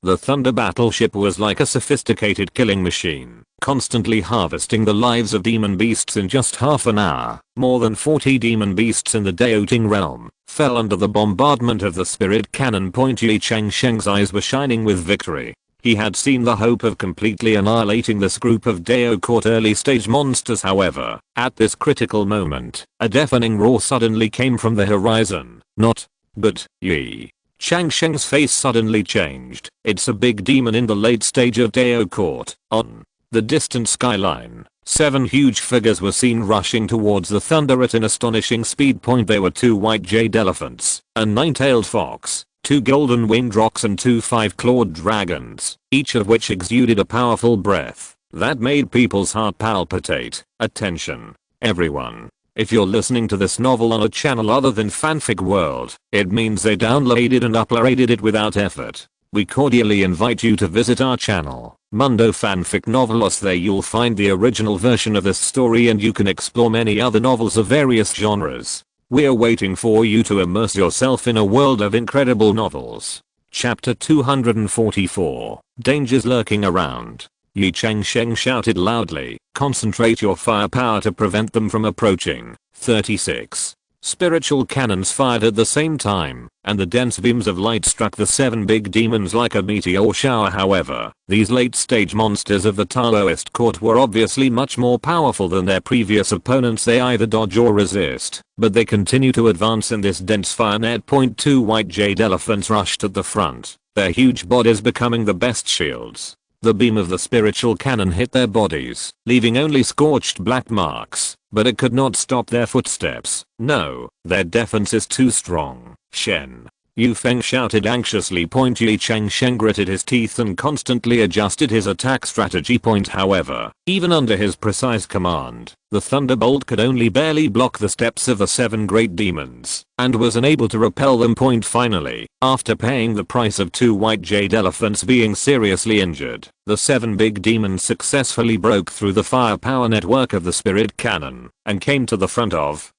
The Thunder battleship was like a sophisticated killing machine, constantly harvesting the lives of demon beasts. In just half an hour, more than 40 demon beasts in the Daoting realm fell under the bombardment of the spirit cannon. Ye Changsheng's eyes were shining with victory. He had seen the hope of completely annihilating this group of Dao Court early stage monsters. However, at this critical moment, a deafening roar suddenly came from the horizon. Not good. Ye Changsheng's face suddenly changed. It's a big demon in the late stage of Dao Court. On the distant skyline, 7 huge figures were seen rushing towards the thunder at an astonishing speed. They were 2 white jade elephants, a 9-tailed fox, 2 golden winged rocks, and 2 5-clawed dragons, each of which exuded a powerful breath that made people's heart palpitate. Attention, everyone. If you're listening to this novel on a channel other than Fanfic World, it means they downloaded and uploaded it without effort. We cordially invite you to visit our channel, Mundo Fanfic Novelos. There you'll find the original version of this story, and you can explore many other novels of various genres. We're waiting for you to immerse yourself in a world of incredible novels. Chapter 244, Dangers Lurking Around. Ye Changsheng shouted loudly, concentrate your firepower to prevent them from approaching. 36 spiritual cannons fired at the same time, and the dense beams of light struck the 7 big demons like a meteor shower. However, these late stage monsters of the Taoist court were obviously much more powerful than their previous opponents. They either dodge or resist, but they continue to advance in this dense fire net. 2 white jade elephants rushed at the front, their huge bodies becoming the best shields. The beam of the spiritual cannon hit their bodies, leaving only scorched black marks, but it could not stop their footsteps. No, their defense is too strong. Shen Yu Feng shouted anxiously. Ye Changsheng gritted his teeth and constantly adjusted his attack strategy. However, even under his precise command, the thunderbolt could only barely block the steps of the 7 great demons, and was unable to repel them. Finally, after paying the price of 2 white jade elephants being seriously injured, the 7 big demons successfully broke through the firepower network of the spirit cannon, and came to the front of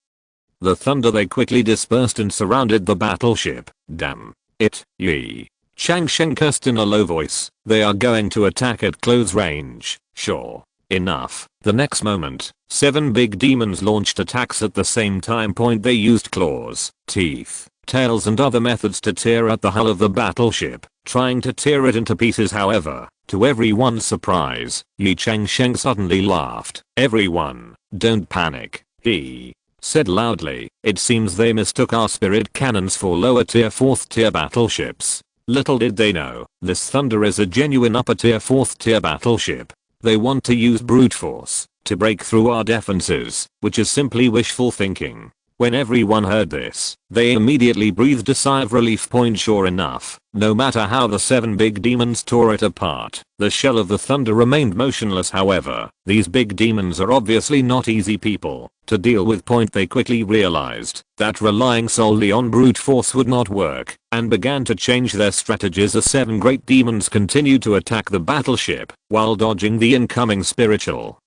the thunder. They quickly dispersed and surrounded the battleship. Damn it, Ye Changsheng cursed in a low voice. They are going to attack at close range. Sure enough, the next moment, 7 big demons launched attacks at the same time. They used claws, teeth, tails and other methods to tear at the hull of the battleship, trying to tear it into pieces. However, to everyone's surprise, Ye Changsheng suddenly laughed. "Everyone, don't panic," he said loudly. "It seems they mistook our spirit cannons for lower tier 4th tier battleships. Little did they know, this thunder is a genuine upper tier 4th tier battleship. They want to use brute force to break through our defenses, which is simply wishful thinking." When everyone heard this, they immediately breathed a sigh of relief. Sure enough, no matter how the 7 big demons tore it apart, the shell of the thunder remained motionless. However, these big demons are obviously not easy people to deal with. They quickly realized that relying solely on brute force would not work, and began to change their strategies. The 7 great demons continued to attack the battleship while dodging the incoming spiritual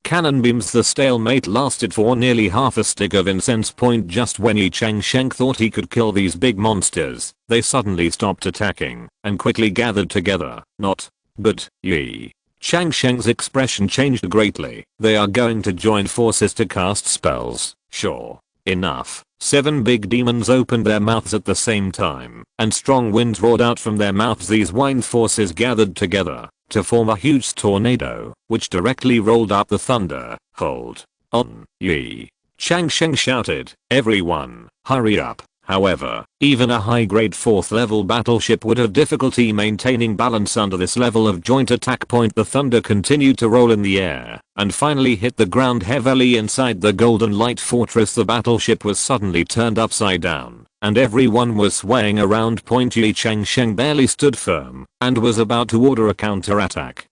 cannon beams. The stalemate lasted for nearly half a stick of incense. Just when Ye Changsheng thought he could kill these big monsters, they suddenly stopped attacking and quickly gathered together. Not but Ye Changsheng's expression changed greatly. They are going to join forces to cast spells. Sure enough, 7 big demons opened their mouths at the same time, and strong winds roared out from their mouths. These wind forces gathered together to form a huge tornado, which directly rolled up the thunder. "Hold on," Ye Changsheng shouted. "Everyone, hurry up." However, even a high-grade 4th level battleship would have difficulty maintaining balance under this level of joint attack. The thunder continued to roll in the air, and finally hit the ground heavily inside the Golden Light Fortress. The battleship was suddenly turned upside down, and everyone was swaying around. Ye Changsheng barely stood firm, and was about to order a counterattack,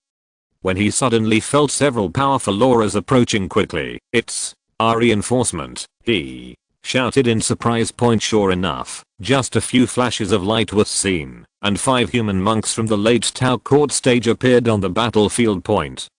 when he suddenly felt several powerful auras approaching quickly. "It's our reinforcement," he shouted in surprise. Sure enough, just a few flashes of light was seen, and 5 human monks from the late Tao court stage appeared on the battlefield.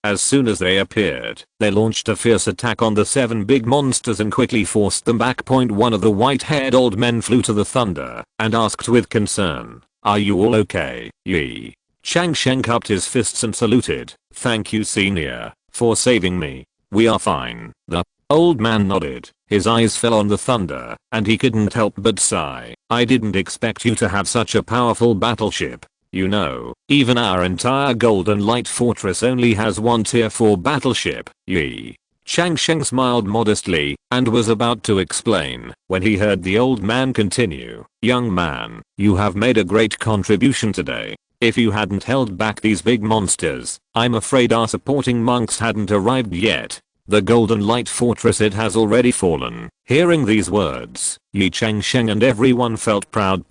As soon as they appeared, they launched a fierce attack on the 7 big monsters and quickly forced them back. One of the white-haired old men flew to the thunder and asked with concern, "Are you all okay?" Ye Changsheng cupped his fists and saluted. "Thank you, senior, for saving me. We are fine." The old man nodded. His eyes fell on the thunder, and he couldn't help but sigh. "I didn't expect you to have such a powerful battleship. You know, even our entire Golden Light Fortress only has 1 tier 4 battleship." Ye Changsheng smiled modestly, and was about to explain, when he heard the old man continue. "Young man, you have made a great contribution today. If you hadn't held back these big monsters, I'm afraid our supporting monks hadn't arrived yet. The Golden Light Fortress, it has already fallen." Hearing these words, Ye Changsheng and everyone felt proud.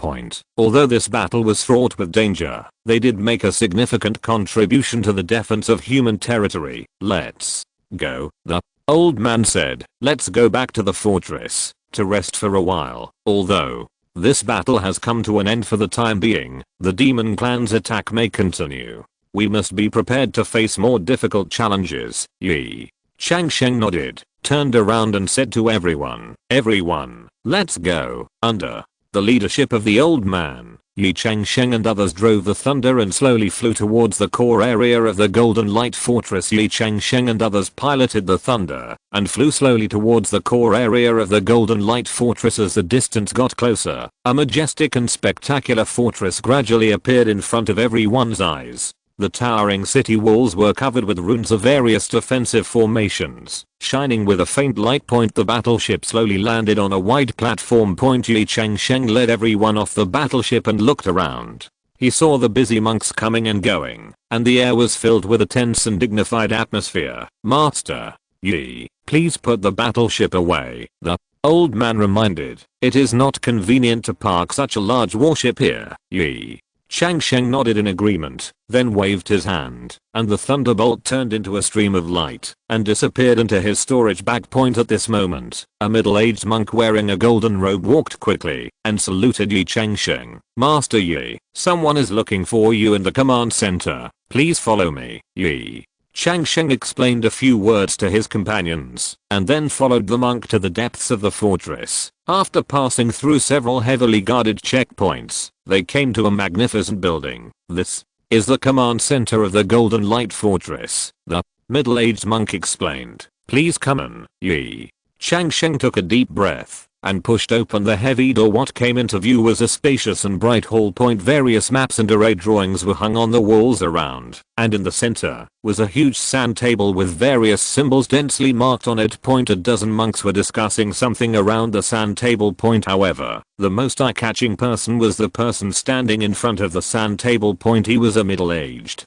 Although this battle was fraught with danger, they did make a significant contribution to the defense of human territory. "Let's go," the old man said. "Let's go back to the fortress to rest for a while. Although this battle has come to an end for the time being, the demon clan's attack may continue. We must be prepared to face more difficult challenges." Ye Changsheng nodded, turned around and said to everyone, "Everyone, let's go." Under the leadership of the old man, Ye Changsheng and others drove the thunder and slowly flew towards the core area of the Golden Light Fortress. Ye Changsheng and others piloted the thunder and flew slowly towards the core area of the Golden Light Fortress. As the distance got closer, a majestic and spectacular fortress gradually appeared in front of everyone's eyes. The towering city walls were covered with ruins of various defensive formations, shining with a faint light. The battleship slowly landed on a wide platform. Ye Changsheng led everyone off the battleship and looked around. He saw the busy monks coming and going, and the air was filled with a tense and dignified atmosphere. "Master, Ye, please put the battleship away," the Old man reminded. It is not convenient to park such a large warship here. Ye Changsheng nodded in agreement, then waved his hand, and the thunderbolt turned into a stream of light and disappeared into his storage bag. Point at this moment, a middle-aged monk wearing a golden robe walked quickly and saluted Ye Changsheng. Master Ye, someone is looking for you in the command center. Please follow me. Ye Changsheng explained a few words to his companions and then followed the monk to the depths of the fortress. After passing through several heavily guarded checkpoints, they came to a magnificent building. This is the command center of the Golden Light Fortress, the middle-aged monk explained. Please come in. Ye Changsheng took a deep breath and pushed open the heavy door. What came into view was a spacious and bright hall. Various maps and array drawings were hung on the walls around, and in the center was a huge sand table with various symbols densely marked on it. A dozen monks were discussing something around the sand table. However, the most eye-catching person was the person standing in front of the sand table. He was a middle-aged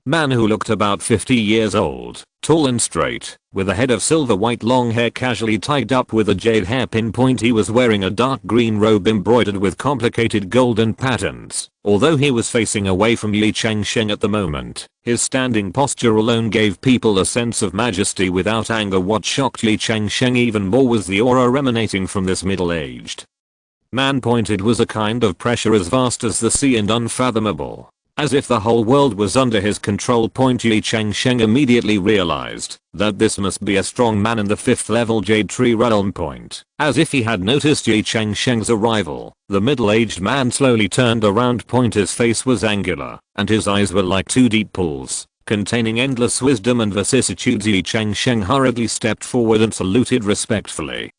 man who looked about 50 years old, tall and straight, with a head of silver white long hair casually tied up with a jade hairpin. He was wearing a dark green robe embroidered with complicated golden patterns. Although he was facing away from Ye Changsheng at the moment, his standing posture alone gave people a sense of majesty without anger. What shocked Ye Changsheng even more was the aura emanating from this middle-aged man. It was a kind of pressure as vast as the sea and unfathomable, as if the whole world was under his control. Ye Changsheng immediately realized that this must be a strong man in the 5th level Jade Tree realm. As if he had noticed Ye Changsheng's arrival, the middle-aged man slowly turned around. His face was angular, and his eyes were like two deep pools containing endless wisdom and vicissitudes. Ye Changsheng hurriedly stepped forward and saluted respectfully,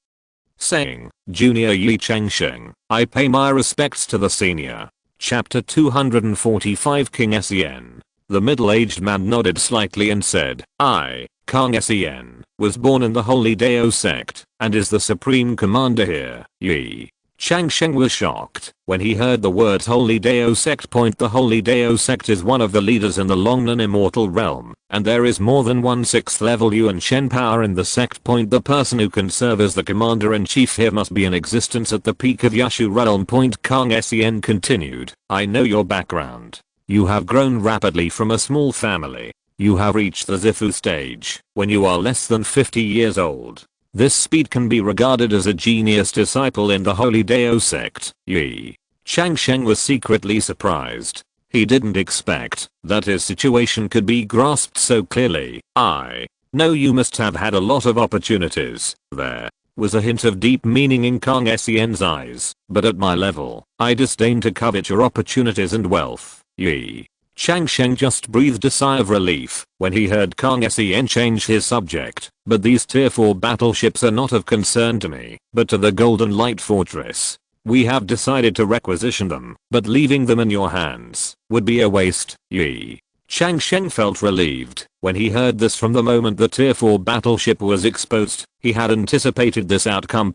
saying, "Junior Ye Changsheng, I pay my respects to the senior." Chapter 245 King Sen. The middle-aged man nodded slightly and said, "I, Kang Sen, was born in the Holy Dao sect and is the supreme commander here." Ye Changsheng was shocked when he heard the words Holy Dao sect. The Holy Dao sect is one of the leaders in the Longnan immortal realm, and there is more than one 6th level Yuan Shen power in the sect. The person who can serve as the commander-in-chief here must be in existence at the peak of Yashu realm. Kang Sen continued, "I know your background. You have grown rapidly from a small family. You have reached the Zifu stage when you are less than 50 years old. This speed can be regarded as a genius disciple in the Holy Dao sect." Ye Changsheng was secretly surprised. He didn't expect that his situation could be grasped so clearly. "I know you must have had a lot of opportunities." There was a hint of deep meaning in Kang Sen's eyes, "but at my level, I disdain to covet your opportunities and wealth." Ye Changsheng just breathed a sigh of relief when he heard Kang Sen change his subject. "But these tier 4 battleships are not of concern to me, but to the Golden Light Fortress. We have decided to requisition them, but leaving them in your hands would be a waste." Ye Changsheng felt relieved when he heard this. From the moment the tier 4 battleship was exposed, he had anticipated this outcome.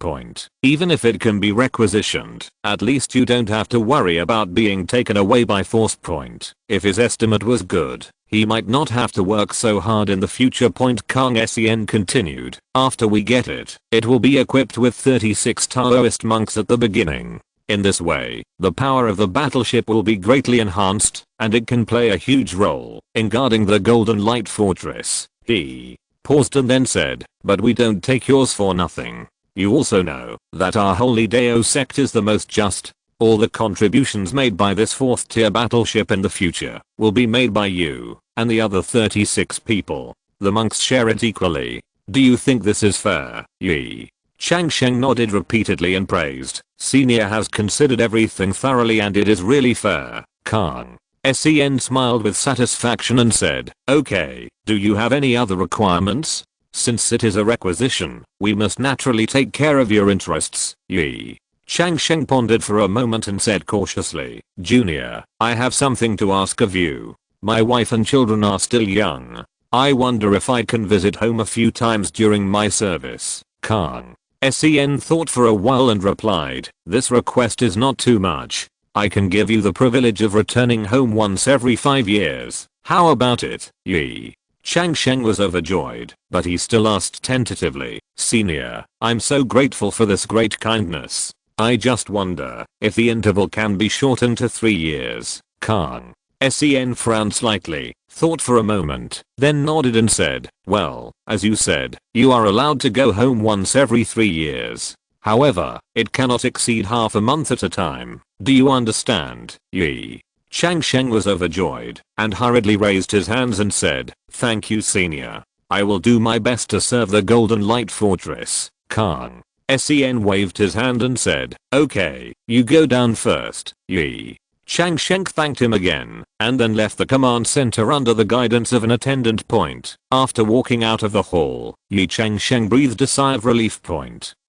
Even if it can be requisitioned, at least you don't have to worry about being taken away by force. If his estimate was good, he might not have to work so hard in the future. Kang Sen continued, "After we get it, it will be equipped with 36 Taoist monks at the beginning. In this way, the power of the battleship will be greatly enhanced, and it can play a huge role in guarding the Golden Light Fortress." He paused and then said, "But we don't take yours for nothing. You also know that our Holy Dao sect is the most just. All the contributions made by this 4th tier battleship in the future will be made by you and the other 36 people. The monks share it equally. Do you think this is fair?" Ye Changsheng nodded repeatedly and praised, "Senior has considered everything thoroughly and it is really fair." Kang Sen smiled with satisfaction and said, "Okay, do you have any other requirements? Since it is a requisition, we must naturally take care of your interests." Ye Changsheng pondered for a moment and said cautiously, "Junior, I have something to ask of you. My wife and children are still young. I wonder if I can visit home a few times during my service." Kang Sen thought for a while and replied, "This request is not too much. I can give you the privilege of returning home once every 5 years. How about it?" Ye Changsheng was overjoyed, but he still asked tentatively, Senior, I'm so grateful for this great kindness. I just wonder if the interval can be shortened to 3 years. Kang. Sen frowned slightly, thought for a moment, then nodded and said, well, as you said, you are allowed to go home once every 3 years. However, it cannot exceed half a month at a time. Do you understand? Ye Changsheng was overjoyed and hurriedly raised his hands and said, thank you senior. I will do my best to serve the Golden Light Fortress. Kang. Sen waved his hand and said, okay, you go down first. Ye Changsheng thanked him again and then left the command center under the guidance of an attendant point. After walking out of the hall, Ye Changsheng breathed a sigh of relief.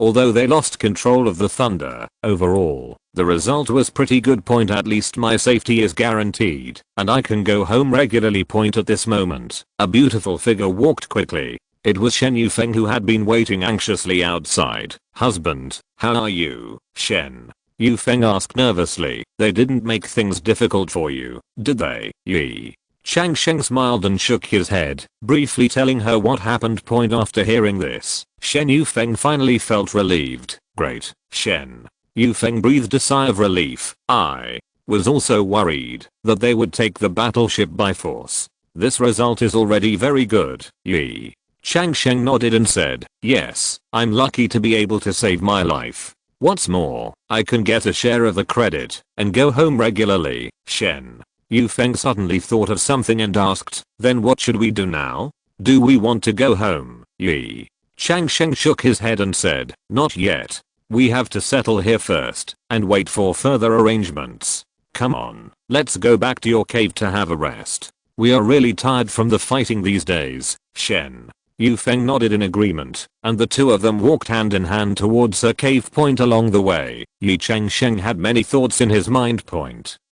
Although they lost control of the thunder, overall, the result was pretty good. At least my safety is guaranteed and I can go home regularly. At this moment, a beautiful figure walked quickly. It was Shen Yufeng who had been waiting anxiously outside. Husband, how are you, Shen? Yufeng asked nervously. They didn't make things difficult for you, did they? Ye Changsheng smiled and shook his head, briefly telling her what happened. After hearing this, Shen Yufeng finally felt relieved. Great, Shen. Yufeng breathed a sigh of relief. I was also worried that they would take the battleship by force. This result is already very good. Ye Changsheng nodded and said, yes, I'm lucky to be able to save my life. What's more, I can get a share of the credit and go home regularly. Shen Yufeng suddenly thought of something and asked, then what should we do now? Do we want to go home? Ye Changsheng shook his head and said, not yet. We have to settle here first and wait for further arrangements. Come on, let's go back to your cave to have a rest. We are really tired from the fighting these days. Shen Yufeng nodded in agreement, and the two of them walked hand in hand towards her cave. Along the way, Ye Changsheng had many thoughts in his mind.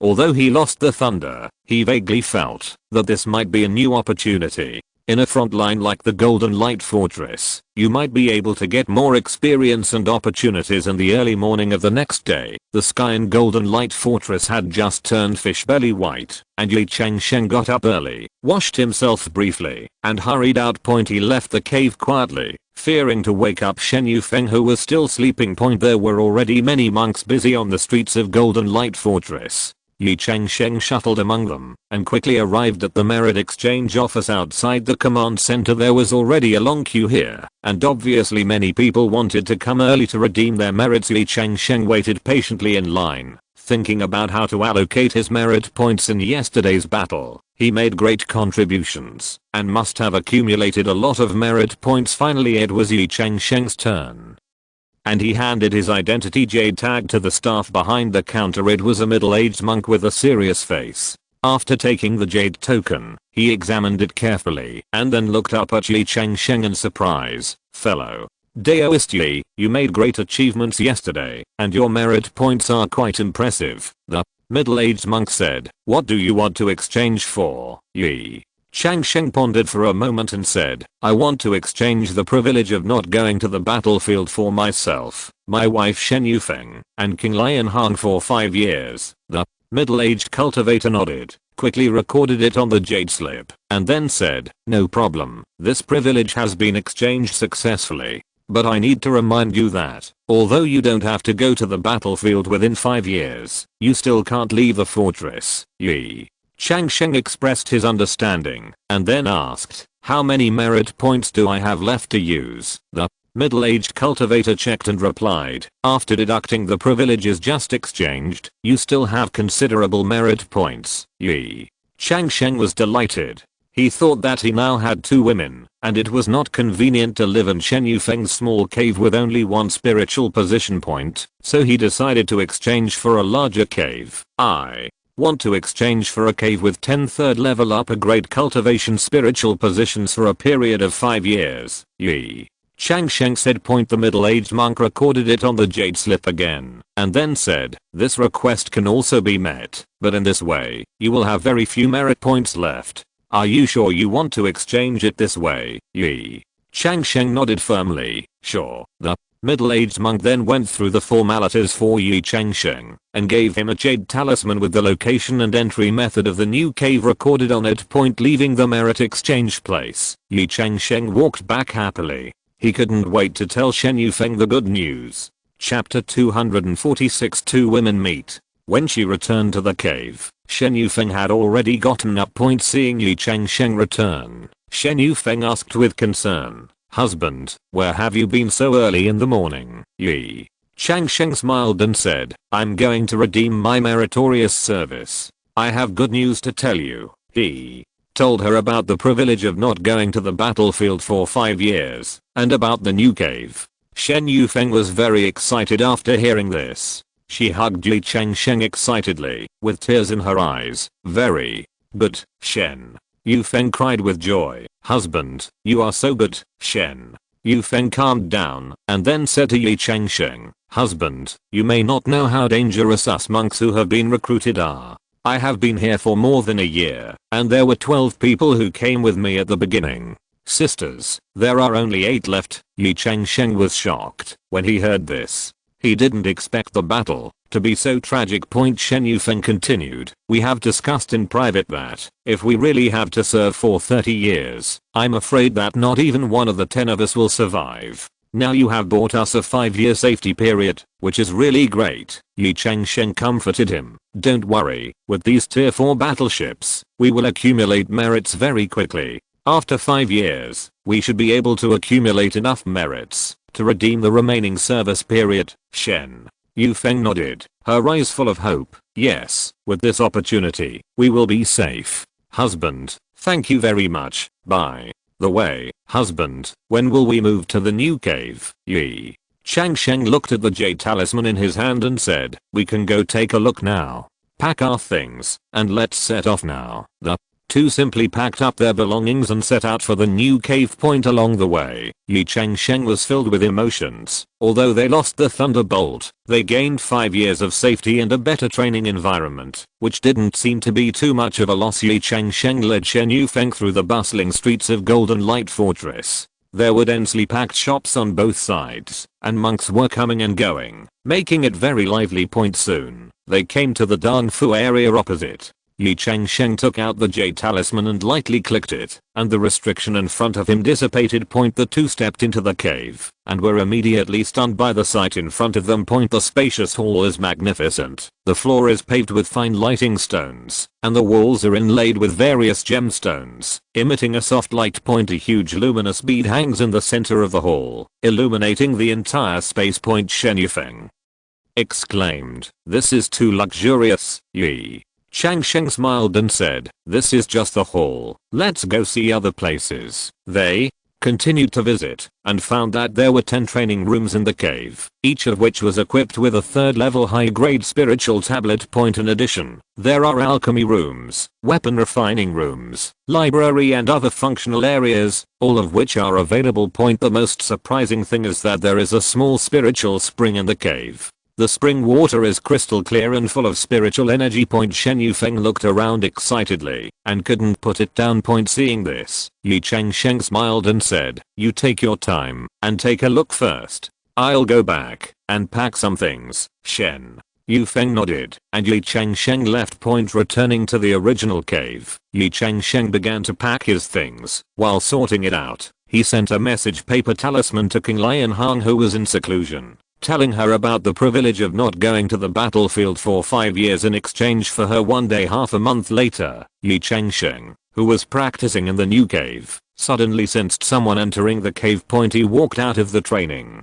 Although he lost the thunder, he vaguely felt that this might be a new opportunity. In a front line like the Golden Light Fortress, you might be able to get more experience and opportunities. In the early morning of the next day, the sky in Golden Light Fortress had just turned fish belly white, and Ye Changsheng got up early, washed himself briefly, and hurried out. He left the cave quietly, fearing to wake up Shen Yufeng who was still sleeping. There were already many monks busy on the streets of Golden Light Fortress. Ye Changsheng shuttled among them and quickly arrived at the merit exchange office outside the command center. There was already a long queue here, and obviously many people wanted to come early to redeem their merits. Ye Changsheng waited patiently in line, thinking about how to allocate his merit points in yesterday's battle. He made great contributions and must have accumulated a lot of merit points. Finally it was Ye Changsheng's turn, and he handed his identity jade tag to the staff behind the counter. It was a middle-aged monk with a serious face. After taking the jade token, he examined it carefully and then looked up at Ye Changsheng in surprise. Fellow Daoist Ye, you made great achievements yesterday, and your merit points are quite impressive. The middle-aged monk said, what do you want to exchange for? Ye Changsheng pondered for a moment and said, I want to exchange the privilege of not going to the battlefield for myself, my wife Shen Yufeng, and King Lian Hang for 5 years. The middle-aged cultivator nodded, quickly recorded it on the jade slip, and then said, no problem, this privilege has been exchanged successfully. But I need to remind you that, although you don't have to go to the battlefield within 5 years, you still can't leave the fortress. Ye Changsheng expressed his understanding and then asked, how many merit points do I have left to use? The middle-aged cultivator checked and replied, after deducting the privileges just exchanged, you still have considerable merit points. Ye Changsheng was delighted. He thought that he now had 2 women, and it was not convenient to live in Shen Yufeng's small cave with only 1 spiritual position point, so he decided to exchange for a larger cave. I want to exchange for a cave with 10 third level upper grade cultivation spiritual positions for a period of 5 years. Ye Changsheng said. The middle-aged monk recorded it on the jade slip again, and then said, this request can also be met, but in this way, you will have very few merit points left. Are you sure you want to exchange it this way? Ye Changsheng nodded firmly, sure. The middle-aged monk then went through the formalities for Ye Changsheng and gave him a jade talisman with the location and entry method of the new cave recorded on it. Leaving the merit exchange place, Ye Changsheng walked back happily. He couldn't wait to tell Shen Yufeng the good news. Chapter 246. Two women meet. When she returned to the cave, Shen Yufeng had already gotten up. Seeing Ye Changsheng return, Shen Yufeng asked with concern, "Husband, where have you been so early in the morning?" Ye Changsheng smiled and said, "I'm going to redeem my meritorious service. I have good news to tell you." He told her about the privilege of not going to the battlefield for 5 years, and about the new cave. Shen Yufeng was very excited after hearing this. She hugged Ye Changsheng excitedly, with tears in her eyes. "Very good, Shen." Yufeng cried with joy. "Husband, you are so good." Shen Yufeng calmed down, and then said to Ye Changsheng, "Husband, you may not know how dangerous us monks who have been recruited are. I have been here for more than a year, and there were 12 people who came with me at the beginning. Sisters, there are only 8 left." Ye Changsheng was shocked when he heard this. He didn't expect the battle to be so tragic. Shen Yufeng continued, "We have discussed in private that, if we really have to serve for 30 years, I'm afraid that not even one of the 10 of us will survive. Now you have bought us a 5-year safety period, which is really great." Ye Changsheng comforted him. "Don't worry, with these tier 4 battleships, we will accumulate merits very quickly. After 5 years, we should be able to accumulate enough merits to redeem the remaining service period." Shen Yufeng nodded, her eyes full of hope. "Yes, with this opportunity, we will be safe. Husband, thank you very much. By the way, husband, when will we move to the new cave?" Ye Changsheng looked at the jade talisman in his hand and said, "We can go take a look now. Pack our things, and let's set off now." The two simply packed up their belongings and set out for the new cave. Along the way, Ye Changsheng was filled with emotions. Although they lost the thunderbolt, they gained 5 years of safety and a better training environment, which didn't seem to be too much of a loss. Ye Changsheng led Shen Yufeng through the bustling streets of Golden Light Fortress. There were densely packed shops on both sides, and monks were coming and going, making it very lively. Soon, they came to the Dangfu area opposite. Ye Changsheng took out the jade talisman and lightly clicked it, and the restriction in front of him dissipated. The two stepped into the cave, and were immediately stunned by the sight in front of them. The spacious hall is magnificent. The floor is paved with fine lighting stones, and the walls are inlaid with various gemstones, emitting a soft light. A huge luminous bead hangs in the center of the hall, illuminating the entire space. Shen Yufeng exclaimed, "This is too luxurious." Ye Changsheng smiled and said, "This is just the hall. Let's go see other places." They continued to visit, and found that there were 10 training rooms in the cave, each of which was equipped with a 3rd level high-grade spiritual tablet. In addition, there are alchemy rooms, weapon refining rooms, library and other functional areas, all of which are available. The most surprising thing is that there is a small spiritual spring in the cave. The spring water is crystal clear and full of spiritual energy. Shen Yufeng looked around excitedly and couldn't put it down. Seeing this, Ye Changsheng smiled and said, "You take your time and take a look first. I'll go back and pack some things." Shen Yufeng nodded, and Ye Changsheng left. Returning to the original cave, Ye Changsheng began to pack his things. While sorting it out, he sent a message paper talisman to King Lianhang, who was in seclusion, telling her about the privilege of not going to the battlefield for 5 years in exchange for her one day. Half a month later, Ye Changsheng, who was practicing in the new cave, suddenly sensed someone entering the cave. He walked out of the training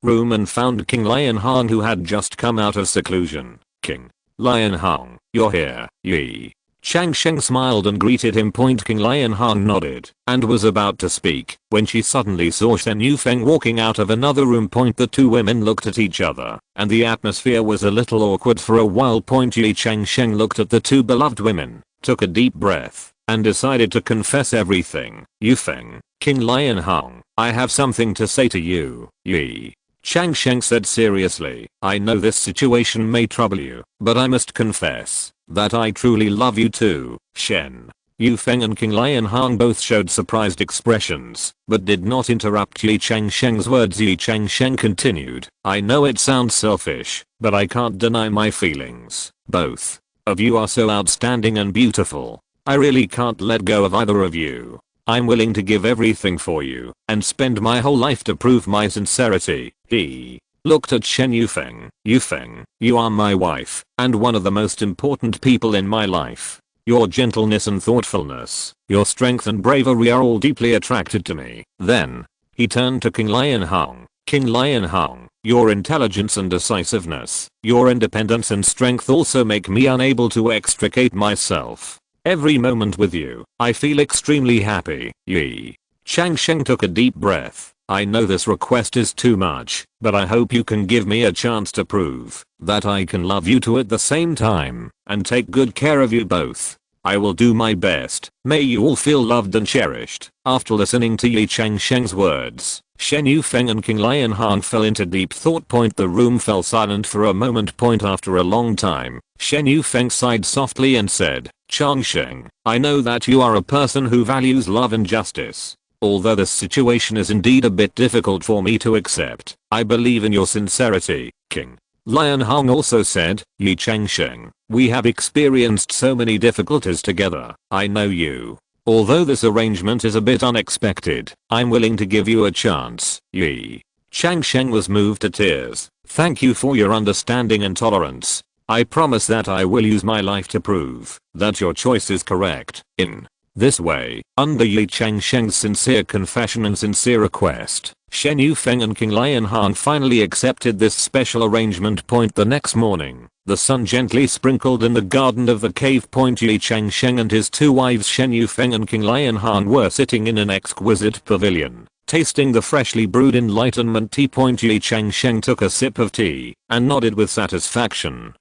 room and found King Lianhang, who had just come out of seclusion. "King Lianhang, you're here." Ye Changsheng smiled and greeted him. King Lianhang nodded and was about to speak when she suddenly saw Shen Yufeng walking out of another room. The two women looked at each other, and the atmosphere was a little awkward for a while. Ye Changsheng looked at the two beloved women, took a deep breath, and decided to confess everything. "Yufeng, King Lianhang, I have something to say to you." Ye Changsheng said seriously, "I know this situation may trouble you, but I must confess that I truly love you too." Shen Yufeng and King Lianhang both showed surprised expressions, but did not interrupt Ye Changsheng's words. Ye Changsheng continued, "I know it sounds selfish, but I can't deny my feelings. Both of you are so outstanding and beautiful. I really can't let go of either of you." I'm willing to give everything for you and spend my whole life to prove my sincerity. He looked at Shen Yufeng. Yufeng, you are my wife and one of the most important people in my life. Your gentleness and thoughtfulness, your strength and bravery are all deeply attracted to me. Then he turned to King Lionhong. King Lionhong, your intelligence and decisiveness, your independence and strength also make me unable to extricate myself. Every moment with you, I feel extremely happy. Ye Changsheng took a deep breath. I know this request is too much, but I hope you can give me a chance to prove that I can love you too at the same time and take good care of you both. I will do my best. May you all feel loved and cherished. After listening to Ye Changsheng's words, Shen Yufeng and King Lionhong fell into deep thought. The room fell silent for a moment. After a long time, Shen Yufeng sighed softly and said, Changsheng, I know that you are a person who values love and justice. Although this situation is indeed a bit difficult for me to accept, I believe in your sincerity, King Lionhong also said, Ye Changsheng, we have experienced so many difficulties together. I know you. Although this arrangement is a bit unexpected, I'm willing to give you a chance. Ye Changsheng was moved to tears. Thank you for your understanding and tolerance. I promise that I will use my life to prove that your choice is correct. In this way, under Ye Changsheng's sincere confession and sincere request, Shen Yufeng and King Lionhong finally accepted this special arrangement. The next morning, the sun gently sprinkled in the garden of the cave. Ye Changsheng and his two wives Shen Yufeng and King Lionhong were sitting in an exquisite pavilion, tasting the freshly brewed enlightenment tea. Ye Changsheng took a sip of tea and nodded with satisfaction.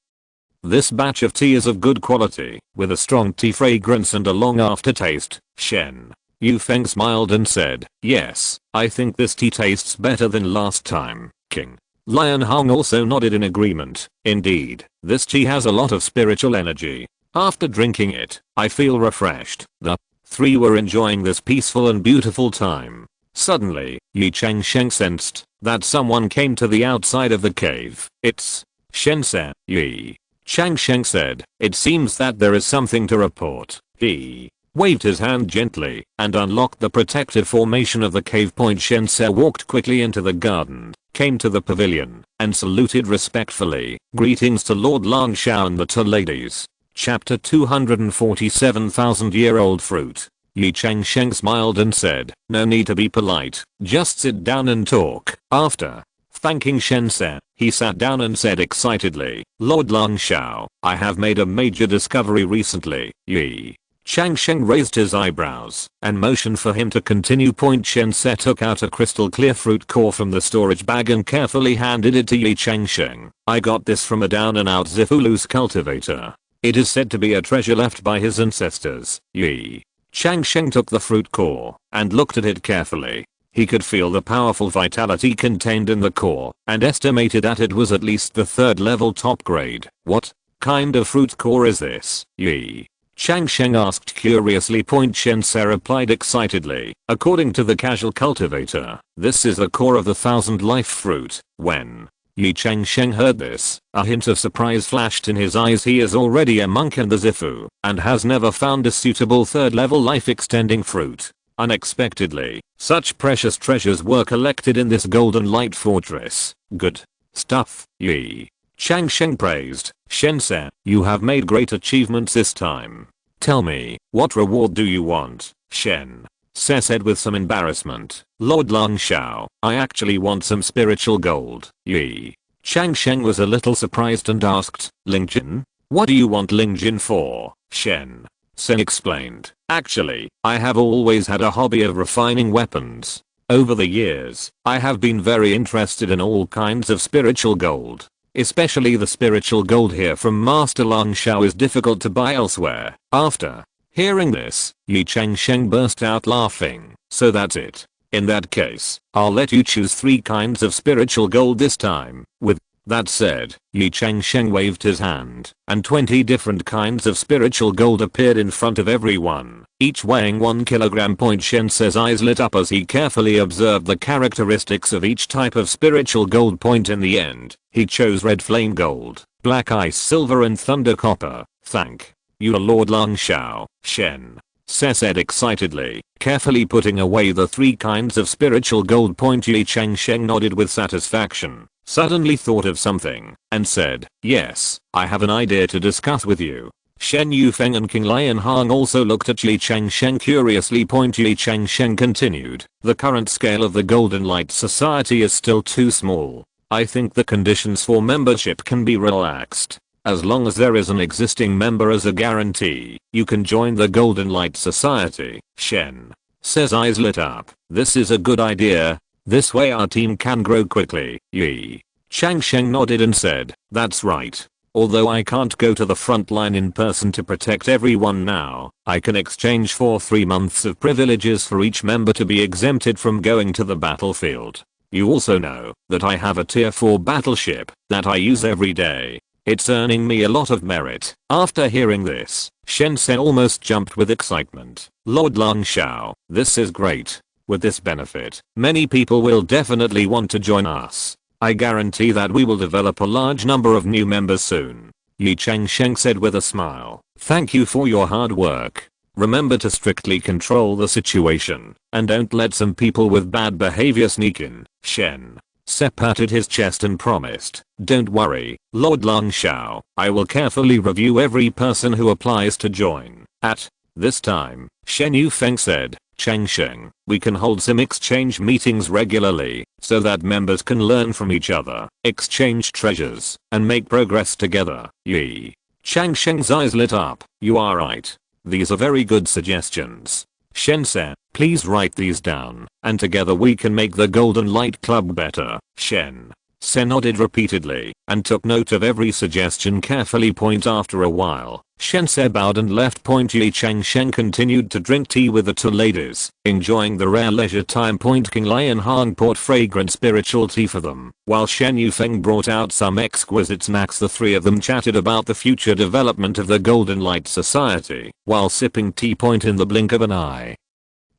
This batch of tea is of good quality, with a strong tea fragrance and a long aftertaste. Shen Yufeng smiled and said, yes, I think this tea tastes better than last time. King Lionhong also nodded in agreement. Indeed, this tea has a lot of spiritual energy. After drinking it, I feel refreshed. The three were enjoying this peaceful and beautiful time. Suddenly, Ye Changsheng sensed that someone came to the outside of the cave. It's Shense. Ye Changsheng said, it seems that there is something to report. He waved his hand gently and unlocked the protective formation of the cave. Shense walked quickly into the garden, came to the pavilion, and saluted respectfully. Greetings to Lord Langshao and the two ladies. Chapter 247,000-year-old fruit. Ye Changsheng smiled and said, no need to be polite, just sit down and talk. After thanking Shense, he sat down and said excitedly, Lord Langshao, I have made a major discovery recently. Ye Changsheng raised his eyebrows and motioned for him to continue. Shense took out a crystal clear fruit core from the storage bag and carefully handed it to Ye Changsheng. I got this from a down and out Zifulu's cultivator. It is said to be a treasure left by his ancestors. Ye Changsheng took the fruit core and looked at it carefully. He could feel the powerful vitality contained in the core and estimated that it was at least the third level top grade. What kind of fruit core is this? Ye Changsheng asked curiously. Shense replied excitedly, according to the casual cultivator, this is the core of the 1000 life fruit. When Ye Changsheng heard this, a hint of surprise flashed in his eyes. He is already a monk in the Zifu and has never found a suitable third level life extending fruit. Unexpectedly, such precious treasures were collected in this golden light fortress. Good stuff. Ye Changsheng praised. Shense, you have made great achievements this time. Tell me, what reward do you want? Shense said with some embarrassment. Lord Langshao, I actually want some spiritual gold. Ye Changsheng was a little surprised and asked, Lingjin? What do you want Lingjin for? Shense explained, actually, I have always had a hobby of refining weapons. Over the years, I have been very interested in all kinds of spiritual gold. Especially the spiritual gold here from Master Langshao is difficult to buy elsewhere. After hearing this, Ye Changsheng burst out laughing. So that's it. In that case, I'll let you choose 3 kinds of spiritual gold this time. With that said, Ye Changsheng waved his hand, and 20 different kinds of spiritual gold appeared in front of everyone, each weighing 1 kilogram. Shense's eyes lit up as he carefully observed the characteristics of each type of spiritual gold. In the end, he chose red flame gold, black ice silver and thunder copper. Thank you, Lord Langshao. Shen said excitedly, carefully putting away the 3 kinds of spiritual gold. Ye Changsheng nodded with satisfaction, suddenly thought of something, and said, yes, I have an idea to discuss with you. Shen Yufeng and King Lianhang also looked at Ye Changsheng curiously. Ye Changsheng continued, the current scale of the Golden Light Society is still too small. I think the conditions for membership can be relaxed. As long as there is an existing member as a guarantee, you can join the Golden Light Society. Shen says, eyes lit up. This is a good idea. This way our team can grow quickly. Ye Changsheng nodded and said, that's right. Although I can't go to the front line in person to protect everyone now, I can exchange for 3 months of privileges for each member to be exempted from going to the battlefield. You also know that I have a tier 4 battleship that I use every day. It's earning me a lot of merit. After hearing this, Shen Se almost jumped with excitement. Lord Lang Xiao, this is great. With this benefit, many people will definitely want to join us. I guarantee that we will develop a large number of new members soon. Ye Changsheng said with a smile. Thank you for your hard work. Remember to strictly control the situation, and don't let some people with bad behavior sneak in. Shen Se patted his chest and promised, don't worry, Lord Lang Xiao, I will carefully review every person who applies to join. At this time, Shen Yufeng said, Changsheng, we can hold some exchange meetings regularly, so that members can learn from each other, exchange treasures, and make progress together. Ye Changsheng's eyes lit up. You are right. These are very good suggestions. Shen said, please write these down, and together we can make the Golden Light Club better. Shen Se nodded repeatedly, and took note of every suggestion carefully. After a while, Shen Se bowed and left. Ye Changsheng continued to drink tea with the 2 ladies, enjoying the rare leisure time. King Lianhang poured fragrant spiritual tea for them, while Shen Yufeng brought out some exquisite snacks. The 3 of them chatted about the future development of the Golden Light Society, while sipping tea. In the blink of an eye,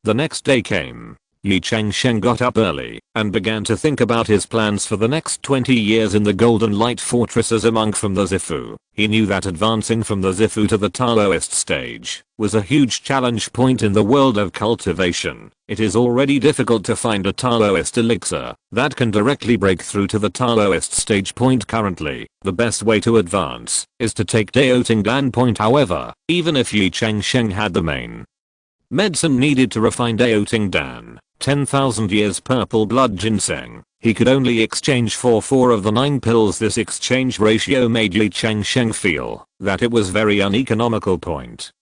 the next day came. Ye Changsheng got up early and began to think about his plans for the next 20 years in the Golden Light Fortress. As a monk from the Zifu, he knew that advancing from the Zifu to the Taoist stage was a huge challenge. In the world of cultivation, it is already difficult to find a Taoist elixir that can directly break through to the Taoist stage. Currently, the best way to advance is to take Daoting Dan. However, even if Ye Changsheng had the main medicine needed to refine Daoting Dan, 10,000 years purple blood ginseng, he could only exchange for 4 of the 9 pills. This exchange ratio made Ye Changsheng feel that it was very uneconomical.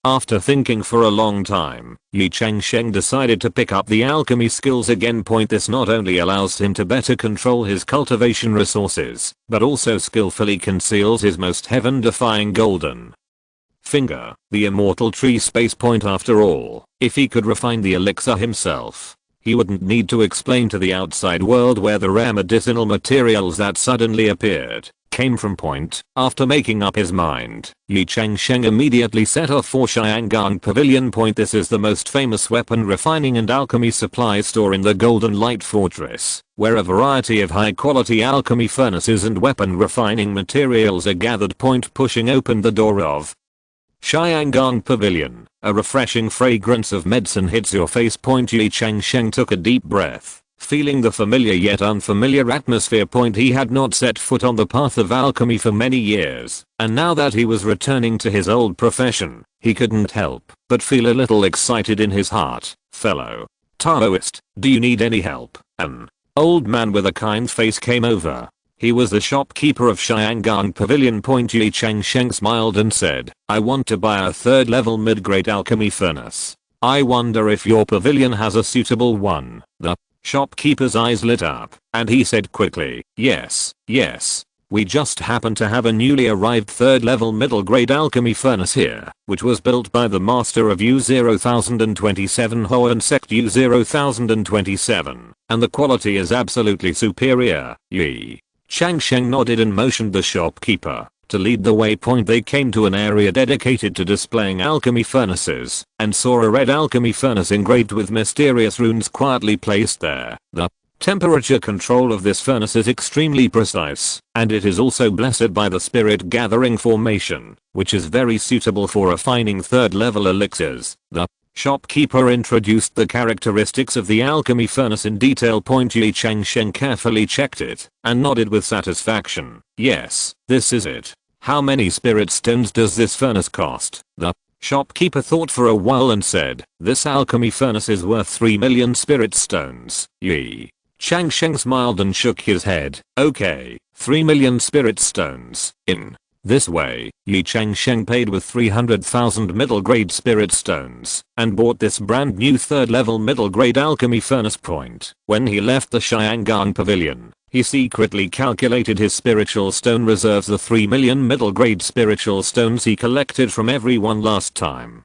After thinking for a long time, Ye Changsheng decided to pick up the alchemy skills again. This not only allows him to better control his cultivation resources, but also skillfully conceals his most heaven-defying golden finger, the Immortal Tree space. After all, if he could refine the elixir himself, he wouldn't need to explain to the outside world where the rare medicinal materials that suddenly appeared came from. After making up his mind, Ye Changsheng immediately set off for Xiangang Pavilion. This is the most famous weapon refining and alchemy supply store in the Golden Light Fortress, where a variety of high-quality alchemy furnaces and weapon refining materials are gathered. Pushing open the door of Xiangang Pavilion, a refreshing fragrance of medicine hits your face. Ye Changsheng took a deep breath, feeling the familiar yet unfamiliar atmosphere. He had not set foot on the path of alchemy for many years, and now that he was returning to his old profession, he couldn't help but feel a little excited in his heart. Fellow Taoist, do you need any help? An old man with a kind face came over. He was the shopkeeper of Xiangang Pavilion. Ye Changsheng smiled and said, I want to buy a 3rd level mid-grade alchemy furnace. I wonder if your pavilion has a suitable one. The shopkeeper's eyes lit up, and he said quickly, yes. We just happen to have a newly arrived 3rd level middle grade alchemy furnace here, which was built by the master of U-0027 Hoenn Sect U-0027, and the quality is absolutely superior. Ye Changsheng nodded and motioned the shopkeeper to lead the way. They came to an area dedicated to displaying alchemy furnaces, and saw a red alchemy furnace engraved with mysterious runes quietly placed there. The temperature control of this furnace is extremely precise, and it is also blessed by the spirit gathering formation, which is very suitable for refining 3rd level elixirs. The shopkeeper introduced the characteristics of the alchemy furnace in detail. Ye Changsheng carefully checked it and nodded with satisfaction. Yes, this is it. How many spirit stones does this furnace cost? The shopkeeper thought for a while and said, this alchemy furnace is worth 3 million spirit stones. Ye Changsheng smiled and shook his head. Okay, 3 million spirit stones. In this way, Ye Changsheng paid with 300,000 middle grade spirit stones and bought this brand new 3rd level middle grade alchemy furnace. When he left the Xiangang pavilion, he secretly calculated his spiritual stone reserves, the 3 million middle grade spiritual stones he collected from everyone last time.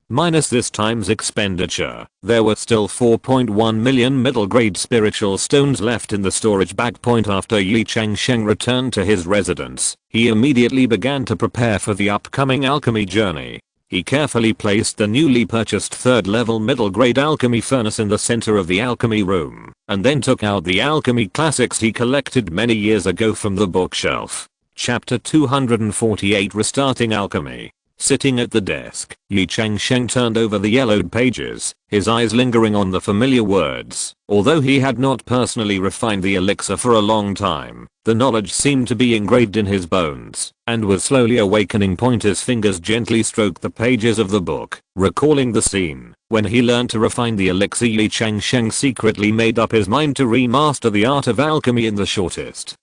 Minus this time's expenditure, there were still 4.1 million middle grade spiritual stones left in the storage bag. After Ye Changsheng returned to his residence, he immediately began to prepare for the upcoming alchemy journey. He carefully placed the newly purchased 3rd level middle grade alchemy furnace in the center of the alchemy room, and then took out the alchemy classics he collected many years ago from the bookshelf. Chapter 248, Restarting Alchemy. Sitting at the desk, Ye Changsheng turned over the yellowed pages, his eyes lingering on the familiar words. Although he had not personally refined the elixir for a long time, the knowledge seemed to be engraved in his bones, and was slowly awakening. His fingers gently stroked the pages of the book, recalling the scene when he learned to refine the elixir. Ye Changsheng secretly made up his mind to remaster the art of alchemy in the shortest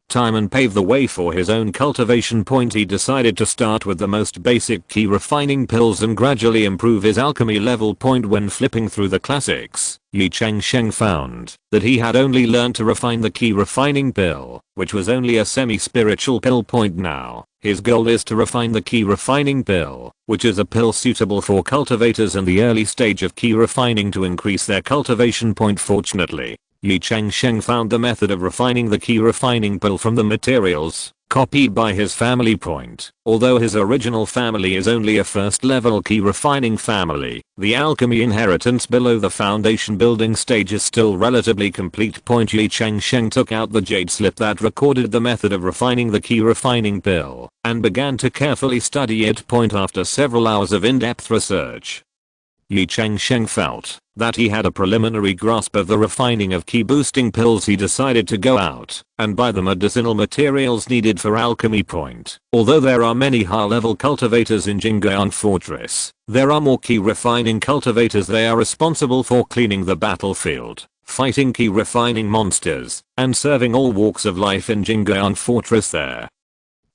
time and pave the way for his own cultivation. He decided to start with the most basic key refining pills and gradually improve his alchemy level. When flipping through the classics, Ye Changsheng found that he had only learned to refine the key refining pill, which was only a semi-spiritual pill. Now, his goal is to refine the key refining pill, which is a pill suitable for cultivators in the early stage of key refining to increase their cultivation. Fortunately, Ye Changsheng found the method of refining the key refining pill from the materials copied by his family. Although his original family is only a 1st level key refining family, the alchemy inheritance below the foundation building stage is still relatively complete. Ye Changsheng took out the jade slip that recorded the method of refining the key refining pill and began to carefully study it. After several hours of in-depth research, Ye Changsheng felt that he had a preliminary grasp of the refining of key boosting pills. He decided to go out and buy the medicinal materials needed for alchemy. Although there are many high-level cultivators in Jing'an Fortress, there are more key refining cultivators. They are responsible for cleaning the battlefield, fighting key refining monsters, and serving all walks of life in Jing'an Fortress. There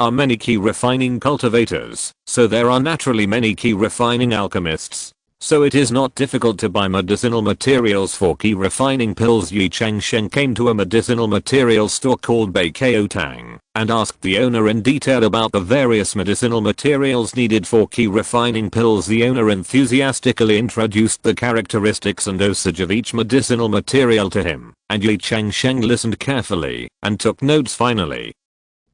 are many key refining cultivators, so there are naturally many key refining alchemists. So it is not difficult to buy medicinal materials for key refining pills. Ye Changsheng came to a medicinal materials store called Beikao Tang and asked the owner in detail about the various medicinal materials needed for key refining pills. The owner enthusiastically introduced the characteristics and dosage of each medicinal material to him, and Ye Changsheng listened carefully and took notes. Finally,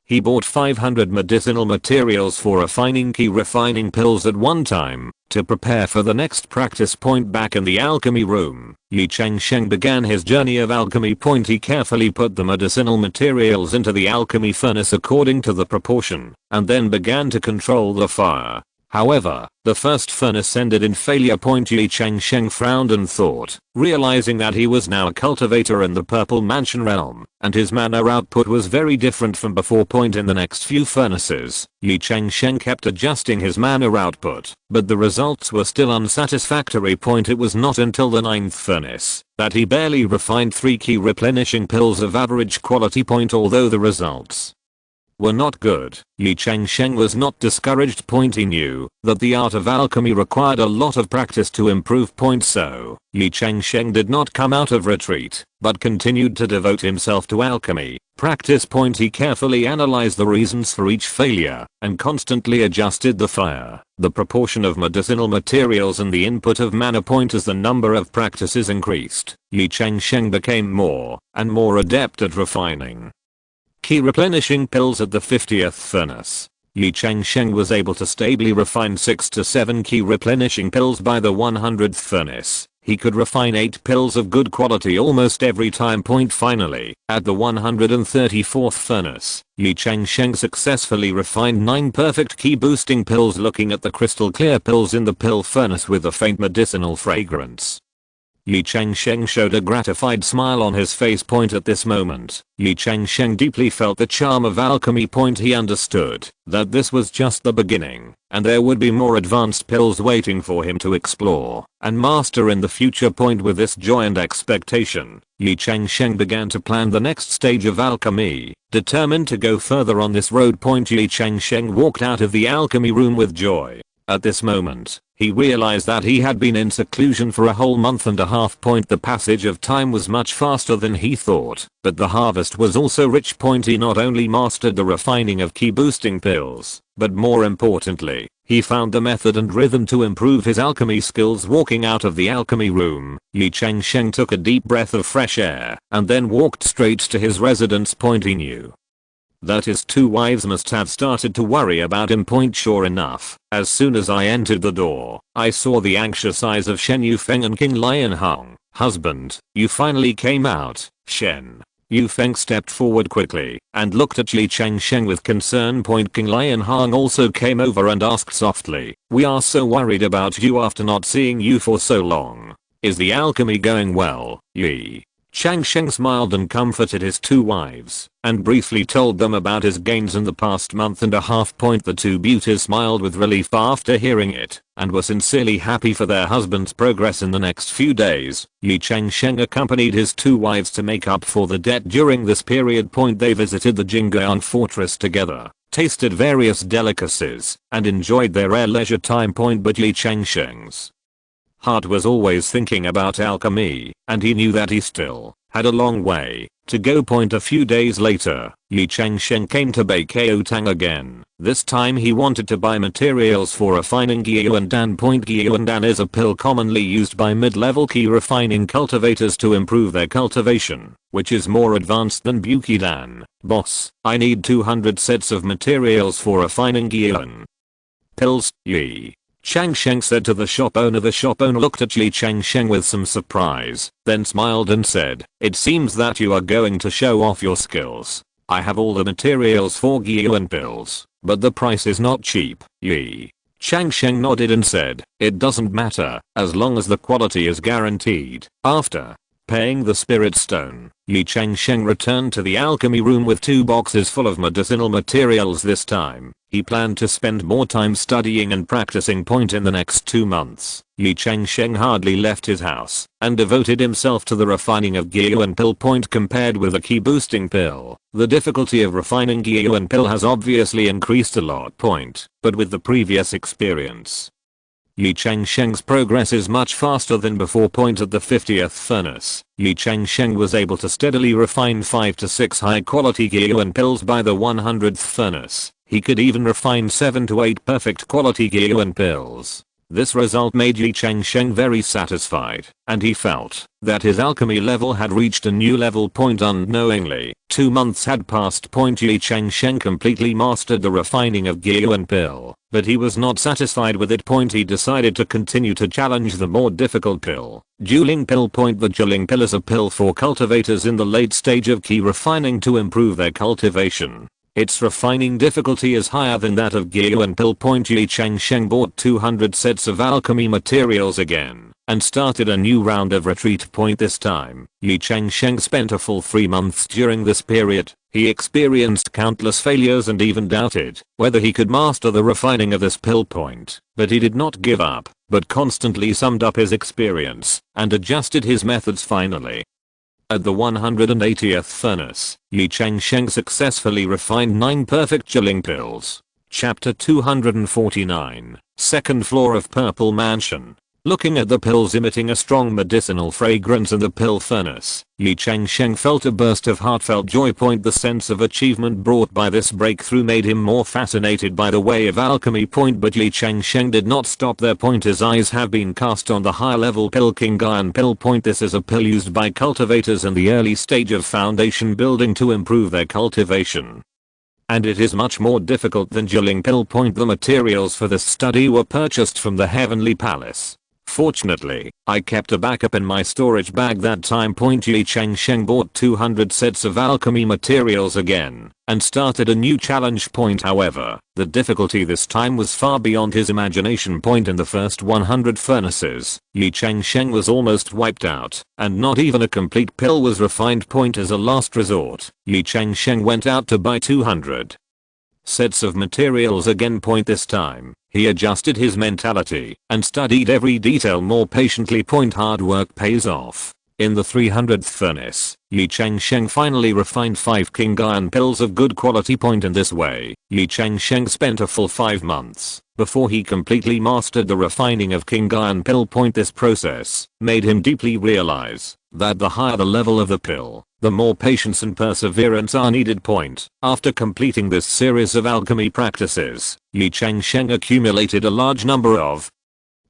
he bought 500 medicinal materials for refining key refining pills at one time to prepare for the next practice. Back in the alchemy room, Ye Changsheng began his journey of alchemy. He carefully put the medicinal materials into the alchemy furnace according to the proportion and then began to control the fire. However, the first furnace ended in failure. Ye Changsheng frowned and thought, realizing that he was now a cultivator in the Purple Mansion realm, and his mana output was very different from before. In the next few furnaces, Ye Changsheng kept adjusting his mana output, but the results were still unsatisfactory. It was not until the 9th furnace that he barely refined 3 key replenishing pills of average quality. Although the results were not good, Ye Changsheng was not discouraged. He knew that the art of alchemy required a lot of practice to improve. So, Ye Changsheng did not come out of retreat, but continued to devote himself to alchemy practice. He carefully analyzed the reasons for each failure and constantly adjusted the fire, the proportion of medicinal materials and the input of mana. As the number of practices increased, Ye Changsheng became more and more adept at refining key replenishing pills. At the 50th furnace, Ye Changsheng was able to stably refine 6 to 7 key replenishing pills. By the 100th furnace, he could refine 8 pills of good quality almost every time. Finally, at the 134th furnace, Ye Changsheng successfully refined 9 perfect ki boosting pills. Looking at the crystal clear pills in the pill furnace with a faint medicinal fragrance, Ye Changsheng showed a gratified smile on his face. At this moment, Ye Changsheng deeply felt the charm of alchemy. He understood that this was just the beginning, and there would be more advanced pills waiting for him to explore and master in the future. With this joy and expectation, Ye Changsheng began to plan the next stage of alchemy, determined to go further on this road. Ye Changsheng walked out of the alchemy room with joy. At this moment, he realized that he had been in seclusion for a whole month and a half. The passage of time was much faster than he thought, but the harvest was also rich. He not only mastered the refining of ki boosting pills, but more importantly, he found the method and rhythm to improve his alchemy skills. Walking out of the alchemy room, Ye Changsheng took a deep breath of fresh air and then walked straight to his residence. He knew that his 2 wives must have started to worry about him. Sure enough, as soon as I entered the door, I saw the anxious eyes of Shen Yufeng and King Lianhong. Husband, you finally came out. Shen Yufeng stepped forward quickly and looked at Ye Changsheng with concern. King Lianhong also came over and asked softly, we are so worried about you after not seeing you for so long. Is the alchemy going well? Ye Changsheng smiled and comforted his 2 wives, and briefly told them about his gains in the past month and a half. The 2 beauties smiled with relief after hearing it, and were sincerely happy for their husband's progress. In the next few days, Ye Changsheng accompanied his 2 wives to make up for the debt during this period. They visited the Jingguan fortress together, tasted various delicacies, and enjoyed their rare leisure time. But Ye Changsheng's heart was always thinking about alchemy, and he knew that he still had a long way to go. A few days later, Ye Changsheng came to Baikeotang again. This time he wanted to buy materials for refining Gyuandan. Gyuandan is a pill commonly used by mid-level ki refining cultivators to improve their cultivation, which is more advanced than Bukidan. Boss, I need 200 sets of materials for refining Gyuan pills. Ye Changsheng said to the shop owner. The shop owner looked at Ye Changsheng with some surprise, then smiled and said, it seems that you are going to show off your skills. I have all the materials for Gyuan pills, but the price is not cheap. Ye Changsheng nodded and said, it doesn't matter, as long as the quality is guaranteed. After paying the spirit stone, Ye Changsheng returned to the alchemy room with 2 boxes full of medicinal materials. This time, he planned to spend more time studying and practicing. In the next 2 months, Ye Changsheng hardly left his house and devoted himself to the refining of Gyuan pill. Compared with a ki boosting pill, the difficulty of refining Gyuan pill has obviously increased a lot. But with the previous experience, Ye Changsheng's progress is much faster than before. At the 50th furnace, Ye Changsheng was able to steadily refine 5 to 6 high quality Gyuan pills. By the 100th furnace, he could even refine 7 to 8 perfect quality Gyuan pills. This result made Ye Changsheng very satisfied, and he felt that his alchemy level had reached a new level. Unknowingly, 2 months had passed. Ye Changsheng completely mastered the refining of Gyuan pill, but he was not satisfied with it. He decided to continue to challenge the more difficult pill, Juling pill. The Juling pill is a pill for cultivators in the late stage of ki refining to improve their cultivation. Its refining difficulty is higher than that of Gyuan pill. Ye Changsheng bought 200 sets of alchemy materials again and started a new round of retreat. This time, Ye Changsheng spent a full 3 months. During this period, he experienced countless failures and even doubted whether he could master the refining of this pill. But he did not give up, but constantly summed up his experience and adjusted his methods. Finally, at the 180th furnace, Ye Changsheng successfully refined 9 perfect Juling pills. Chapter 249, Second floor of Purple Mansion. Looking at the pills emitting a strong medicinal fragrance in the pill furnace, Ye Changsheng felt a burst of heartfelt joy. The sense of achievement brought by this breakthrough made him more fascinated by the way of alchemy. But Ye Changsheng did not stop there. His eyes have been cast on the higher level pill, Gyuan pill. This is a pill used by cultivators in the early stage of foundation building to improve their cultivation, and it is much more difficult than Juling pill. The materials for this study were purchased from the Heavenly Palace. Fortunately, I kept a backup in my storage bag that time. Ye Changsheng bought 200 sets of alchemy materials again and started a new challenge. However, the difficulty this time was far beyond his imagination. In the first 100 furnaces, Ye Changsheng was almost wiped out, and not even a complete pill was refined. As a last resort, Ye Changsheng went out to buy 200 sets of materials again. This time, he adjusted his mentality and studied every detail more patiently. Hard work pays off. In the 300th furnace, Ye Changsheng finally refined 5 king iron pills of good quality. In this way, Ye Changsheng spent a full 5 months before he completely mastered the refining of king iron pill. This process made him deeply realize that the higher the level of the pill, the more patience and perseverance are needed. After completing this series of alchemy practices, Ye Changsheng accumulated a large number of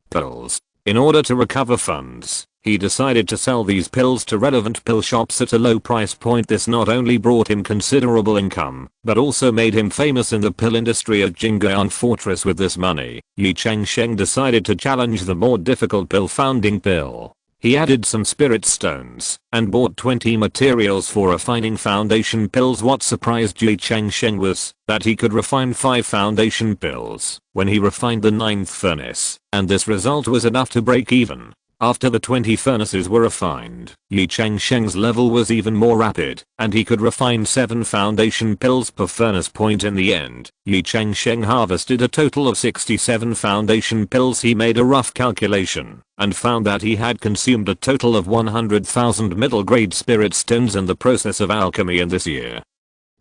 pills. In order to recover funds, he decided to sell these pills to relevant pill shops at a low price. This not only brought him considerable income, but also made him famous in the pill industry at Jing'an Fortress. With this money, Ye Changsheng decided to challenge the more difficult pill founding pill. He added some spirit stones and bought 20 materials for refining foundation pills. What surprised Ye Changsheng was that he could refine 5 foundation pills when he refined the 9th furnace, and this result was enough to break even. After the 20 furnaces were refined, Ye Changsheng's level was even more rapid, and he could refine 7 foundation pills per furnace. In the end, Ye Changsheng harvested a total of 67 foundation pills. He made a rough calculation and found that he had consumed a total of 100,000 middle grade spirit stones in the process of alchemy in this year,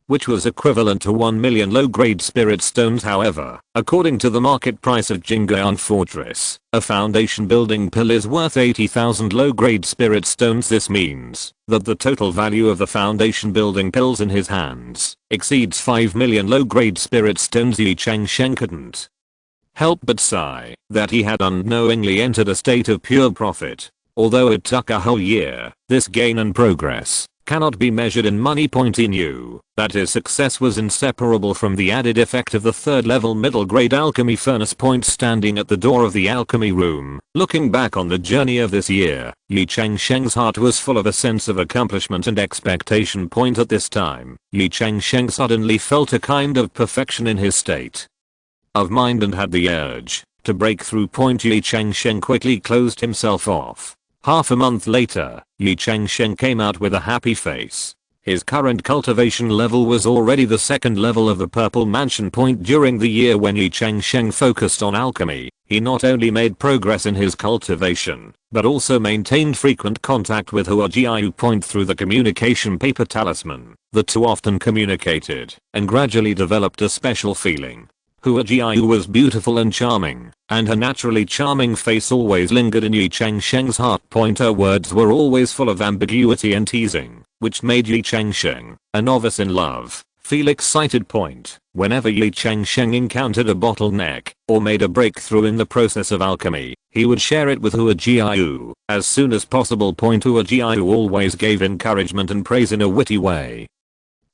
which was equivalent to 1 million low-grade spirit stones. However, according to the market price at Jing'an Fortress, a foundation building pill is worth 80,000 low-grade spirit stones. This means that the total value of the foundation building pills in his hands exceeds 5 million low-grade spirit stones. Ye Changsheng couldn't help but sigh that he had unknowingly entered a state of pure profit. Although it took a whole year, this gain and progress cannot be measured in money. He knew that his success was inseparable from the added effect of the 3rd level middle grade alchemy furnace. Standing at the door of the alchemy room, looking back on the journey of this year, Ye Changsheng's heart was full of a sense of accomplishment and expectation. At this time, Ye Changsheng suddenly felt a kind of perfection in his state of mind and had the urge to break through. Ye Changsheng quickly closed himself off. Half a month later, Ye Changsheng came out with a happy face. His current cultivation level was already the 2nd level of the Purple Mansion. During the year when Ye Changsheng focused on alchemy, he not only made progress in his cultivation, but also maintained frequent contact with Hua Jiayu. Through the communication paper talisman, the two often communicated and gradually developed a special feeling. Hua Jiayu was beautiful and charming, and her naturally charming face always lingered in Ye Changsheng's heart. Her words were always full of ambiguity and teasing, which made Ye Changsheng, a novice in love, feel excited. Whenever Ye Changsheng encountered a bottleneck or made a breakthrough in the process of alchemy, he would share it with Hua Jiayu as soon as possible. Hua Jiayu always gave encouragement and praise in a witty way,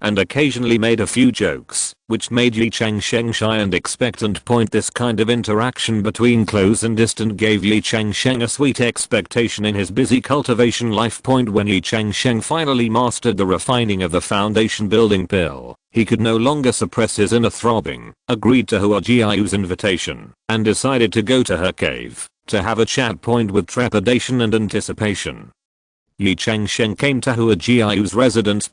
and occasionally made a few jokes, which made Ye Changsheng shy and expectant. This kind of interaction between close and distant gave Ye Changsheng a sweet expectation in his busy cultivation life. When Ye Changsheng finally mastered the refining of the foundation building pill, he could no longer suppress his inner throbbing, agreed to Hua Jiayu's invitation, and decided to go to her cave to have a chat. With trepidation and anticipation, Ye Changsheng came to Hua Jiayu's residence.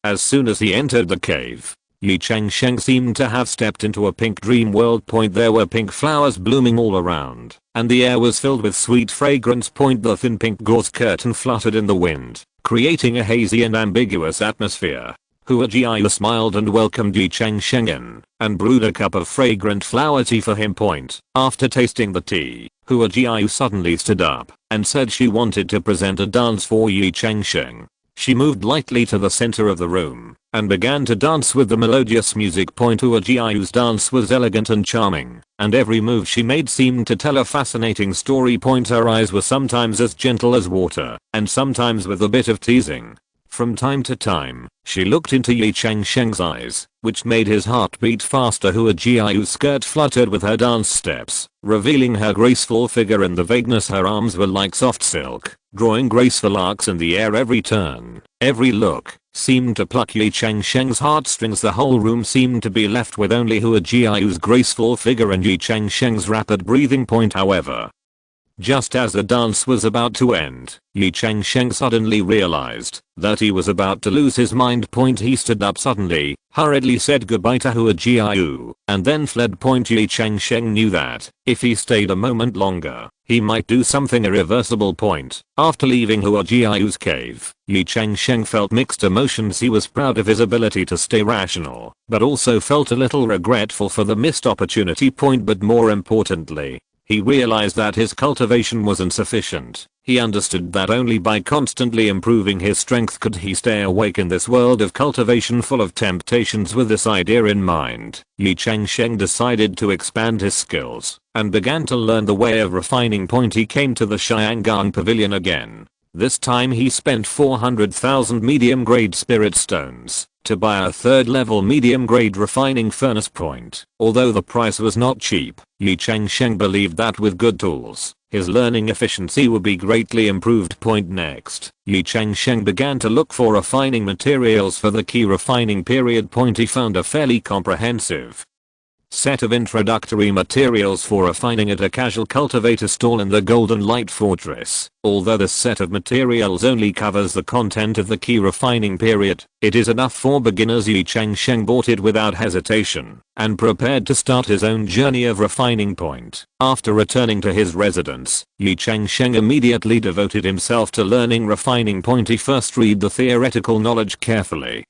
As soon as he entered the cave, Ye Changsheng seemed to have stepped into a pink dream world. There were pink flowers blooming all around, and the air was filled with sweet fragrance. The thin pink gauze curtain fluttered in the wind, creating a hazy and ambiguous atmosphere. Hua Jiayu smiled and welcomed Ye Changsheng in, and brewed a cup of fragrant flower tea for him. After tasting the tea, Hua Jiayu suddenly stood up and said she wanted to present a dance for Ye Changsheng. She moved lightly to the center of the room and began to dance with the melodious music. Hua Jiayu's dance was elegant and charming, and every move she made seemed to tell a fascinating story. Her eyes were sometimes as gentle as water, and sometimes with a bit of teasing. From time to time, she looked into Ye Changsheng's eyes, which made his heart beat faster. Hua Jiayu's skirt fluttered with her dance steps, revealing her graceful figure in the vagueness. Her arms were like soft silk, drawing graceful arcs in the air. Every turn, every look, seemed to pluck Ye Changsheng's heartstrings. The whole room seemed to be left with only Hua Jiayu's graceful figure and Ye Changsheng's rapid breathing. However, just as the dance was about to end, Ye Changsheng suddenly realized that he was about to lose his mind. He stood up suddenly, hurriedly said goodbye to Hua Jiayu, and then fled. Ye Changsheng knew that if he stayed a moment longer, he might do something irreversible. After leaving Hua Jiayu's cave, Ye Changsheng felt mixed emotions. He was proud of his ability to stay rational, but also felt a little regretful for the missed opportunity. But more importantly, he realized that his cultivation was insufficient. He understood that only by constantly improving his strength could he stay awake in this world of cultivation full of temptations. With this idea in mind, Ye Changsheng decided to expand his skills and began to learn the way of refining. He came to the Xiangang Pavilion again. This time he spent 400,000 medium grade spirit stones to buy a third level medium grade refining furnace. Although the price was not cheap, Ye Changsheng believed that with good tools, his learning efficiency would be greatly improved. Next, Ye Changsheng began to look for refining materials for the key refining period. He found a fairly comprehensive set of introductory materials for refining at a casual cultivator stall in the Golden Light Fortress. Although this set of materials only covers the content of the key refining period, it is enough for beginners. Ye Changsheng bought it without hesitation and prepared to start his own journey of refining. After returning to his residence, Ye Changsheng immediately devoted himself to learning refining. He first read the theoretical knowledge carefully,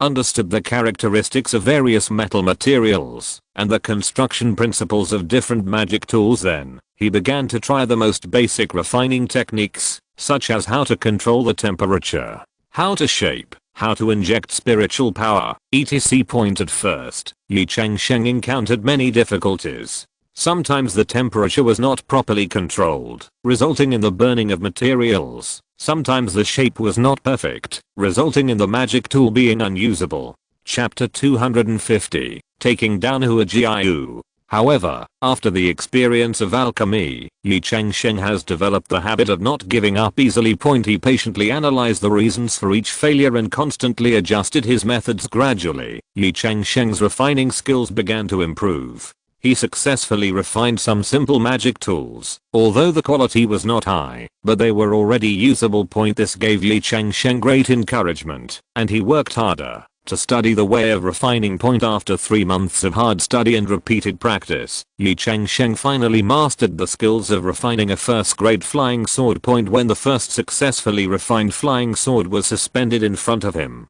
understood the characteristics of various metal materials, and the construction principles of different magic tools. Then, he began to try the most basic refining techniques, such as how to control the temperature, how to shape, how to inject spiritual power, etc. At first, Ye Changsheng encountered many difficulties. Sometimes the temperature was not properly controlled, resulting in the burning of materials. Sometimes the shape was not perfect, resulting in the magic tool being unusable. Chapter 250, Taking Down Hua Jiayu. However, after the experience of alchemy, Ye Changsheng has developed the habit of not giving up easily. He patiently analyzed the reasons for each failure and constantly adjusted his methods. Gradually, Ye Changsheng's refining skills began to improve. He successfully refined some simple magic tools, although the quality was not high, but they were already usable. This gave Ye Changsheng great encouragement, and he worked harder to study the way of refining. After 3 months of hard study and repeated practice, Ye Changsheng finally mastered the skills of refining a first-grade flying sword. When the first successfully refined flying sword was suspended in front of him,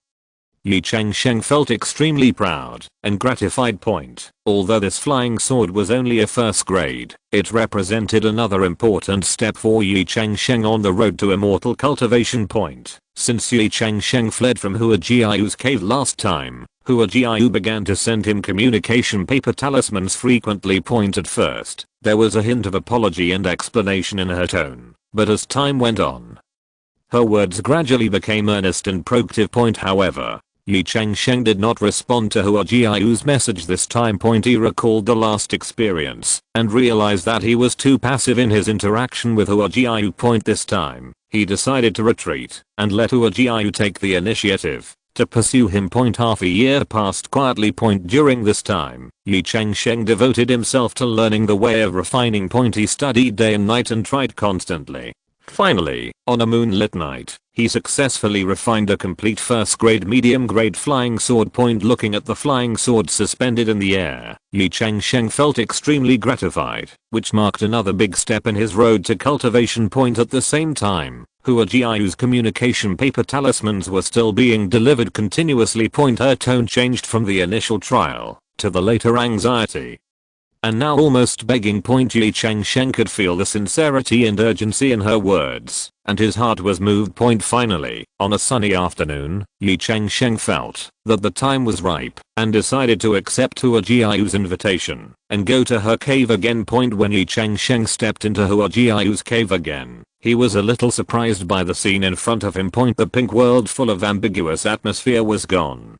Ye Changsheng felt extremely proud and gratified. Although this flying sword was only a first grade, it represented another important step for Ye Changsheng on the road to immortal cultivation. Since Ye Changsheng fled from Hua Jiayu's cave last time, Hua Jiayu began to send him communication paper talismans frequently. At first, there was a hint of apology and explanation in her tone, but as time went on, her words gradually became earnest and proactive. However, Ye Changsheng did not respond to Hua Jiayu's message this time. He recalled the last experience and realized that he was too passive in his interaction with Hua Jiayu. This time, he decided to retreat and let Hua Jiayu take the initiative to pursue him. Half a year passed quietly. During this time, Ye Changsheng devoted himself to learning the way of refining. He studied day and night and tried constantly. Finally, on a moonlit night, he successfully refined a complete first-grade medium-grade flying sword. Looking at the flying sword suspended in the air, Ye Changsheng felt extremely gratified, which marked another big step in his road to cultivation. At the same time, Hua Jiayu's communication paper talismans were still being delivered continuously. Her tone changed from the initial trial to the later anxiety, and now almost begging. Ye Changsheng could feel the sincerity and urgency in her words, and his heart was moved. Finally, on a sunny afternoon, Ye Changsheng felt that the time was ripe and decided to accept Hua Jiayu's invitation and go to her cave again. When Ye Changsheng stepped into Hua Jiayu's cave again, He was a little surprised by the scene in front of him. The pink world full of ambiguous atmosphere was gone,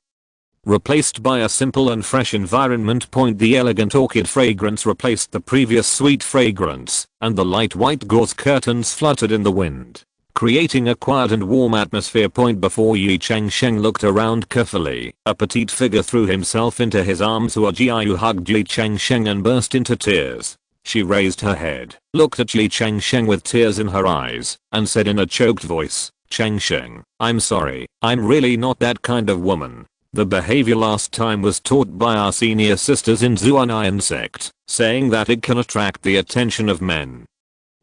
replaced by a simple and fresh environment. The elegant orchid fragrance replaced the previous sweet fragrance, and the light white gauze curtains fluttered in the wind, creating a quiet and warm atmosphere. Before Ye Changsheng looked around carefully, a petite figure threw himself into his arms. Hua Jiayu hugged Ye Changsheng and burst into tears. She raised her head, looked at Ye Changsheng with tears in her eyes, and said in a choked voice, "Changsheng, I'm sorry, I'm really not that kind of woman. The behavior last time was taught by our senior sisters in Zuanayan sect, saying that it can attract the attention of men.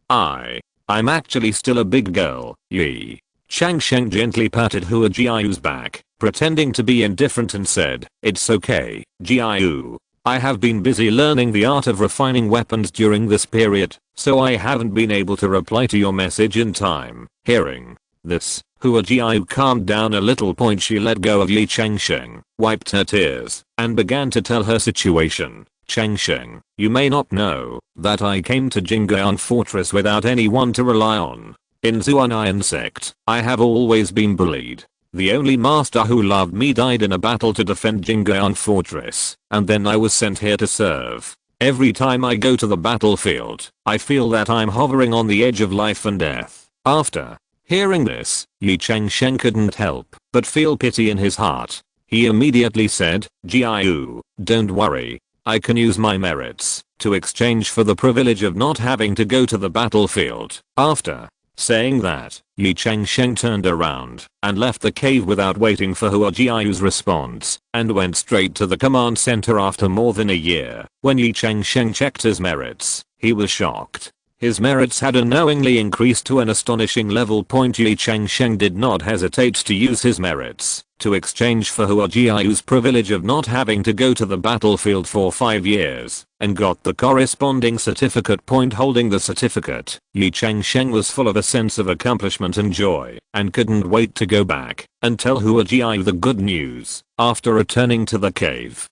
I'm actually still a big girl." Ye Changsheng gently patted Hua Jiayu's back, pretending to be indifferent, and said, "It's okay, Jiayu. I have been busy learning the art of refining weapons during this period, so I haven't been able to reply to your message in time." Hearing this, Hua Jiayu calmed down a little. She let go of Ye Changsheng, wiped her tears, and began to tell her situation. "Changsheng, you may not know that I came to Jing'an Fortress without anyone to rely on. In Zuanayan sect, I have always been bullied. The only master who loved me died in a battle to defend Jing'an Fortress, and then I was sent here to serve. Every time I go to the battlefield, I feel that I'm hovering on the edge of life and death." After hearing this, Ye Changsheng couldn't help but feel pity in his heart. He immediately said, "Jiayu, don't worry. I can use my merits to exchange for the privilege of not having to go to the battlefield." After saying that, Ye Changsheng turned around and left the cave without waiting for Hua Jiayu's response, and went straight to the command center. After more than a year, when Ye Changsheng checked his merits, he was shocked. His merits had unknowingly increased to an astonishing level. Ye Changsheng did not hesitate to use his merits to exchange for Hua Jiayu's privilege of not having to go to the battlefield for 5 years, and got the corresponding certificate. Holding the certificate, Ye Changsheng was full of a sense of accomplishment and joy, and couldn't wait to go back and tell Hua Jiayu the good news. After returning to the cave,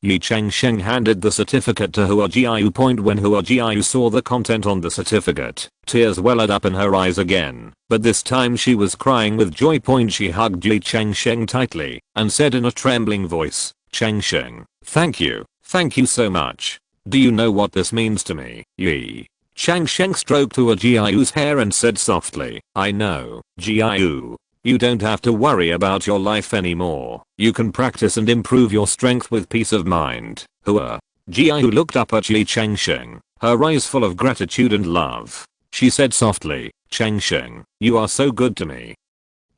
Ye Changsheng handed the certificate to Hua Jiayu. When Hua Jiayu saw the content on the certificate, tears welled up in her eyes again, but this time she was crying with joy. She hugged Ye Changsheng tightly and said in a trembling voice, "Changsheng, thank you so much. Do you know what this means to me?" Ye Changsheng stroked Hua Jiayu's hair and said softly, "I know, Jiayu. You don't have to worry about your life anymore. You can practice and improve your strength with peace of mind." Hua Jiayu looked up at Ye Changsheng, her eyes full of gratitude and love. She said softly, "Changsheng, you are so good to me.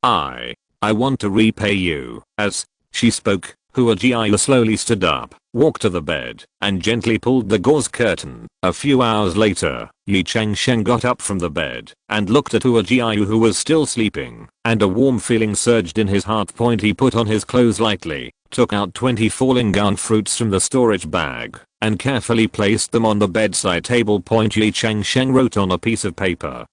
I want to repay you." As she spoke, Hua Jiayu slowly stood up, walked to the bed, and gently pulled the gauze curtain. A few hours later, Ye Changsheng got up from the bed and looked at Hua Jiayu, who was still sleeping, and a warm feeling surged in his heart. He put on his clothes lightly, took out 20 falling gun fruits from the storage bag, and carefully placed them on the bedside table. Ye Changsheng wrote on a piece of paper,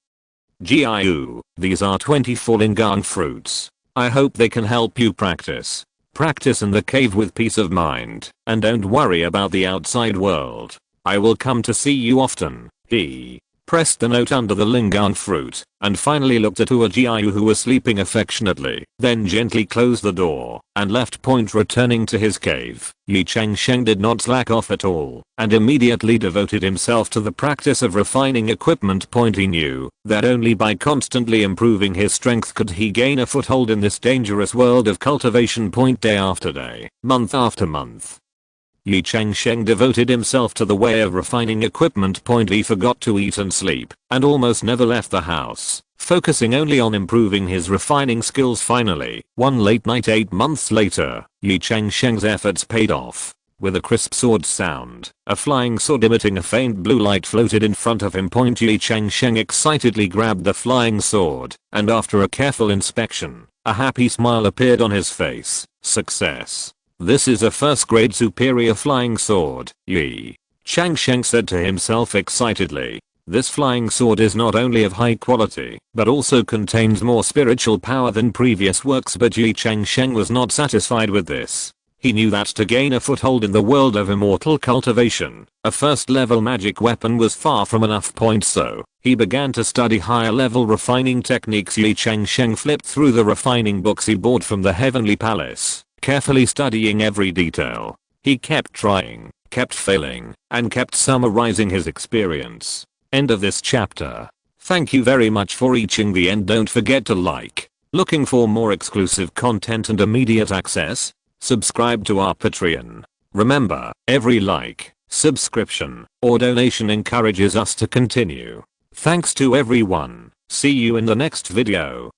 "Jiayu, these are 20 falling gun fruits. I hope they can help you practice. Practice in the cave with peace of mind, and don't worry about the outside world. I will come to see you often." He pressed the note under the lingan fruit, and finally looked at Hua Jiayu, who was sleeping affectionately, then gently closed the door and left. Returning to his cave, Ye Changsheng did not slack off at all, and immediately devoted himself to the practice of refining equipment. He knew that only by constantly improving his strength could he gain a foothold in this dangerous world of cultivation. Day after day, month after month, Ye Changsheng devoted himself to the way of refining equipment. He forgot to eat and sleep, and almost never left the house, focusing only on improving his refining skills. Finally, one late night 8 months later, Ye Changsheng's efforts paid off. With a crisp sword sound, a flying sword emitting a faint blue light floated in front of him. Ye Changsheng excitedly grabbed the flying sword, and after a careful inspection, a happy smile appeared on his face. Success. This is a first-grade superior flying sword, Ye Changsheng said to himself excitedly. This flying sword is not only of high quality, but also contains more spiritual power than previous works. But Ye Changsheng was not satisfied with this. He knew that to gain a foothold in the world of immortal cultivation, a first level magic weapon was far from enough. So, he began to study higher level refining techniques. Ye Changsheng flipped through the refining books he bought from the Heavenly Palace, carefully studying every detail. He kept trying, kept failing, and kept summarizing his experience. End of this chapter. Thank you very much for reaching the end. Don't forget to like. Looking for more exclusive content and immediate access? Subscribe to our Patreon. Remember, every like, subscription, or donation encourages us to continue. Thanks to everyone. See you in the next video.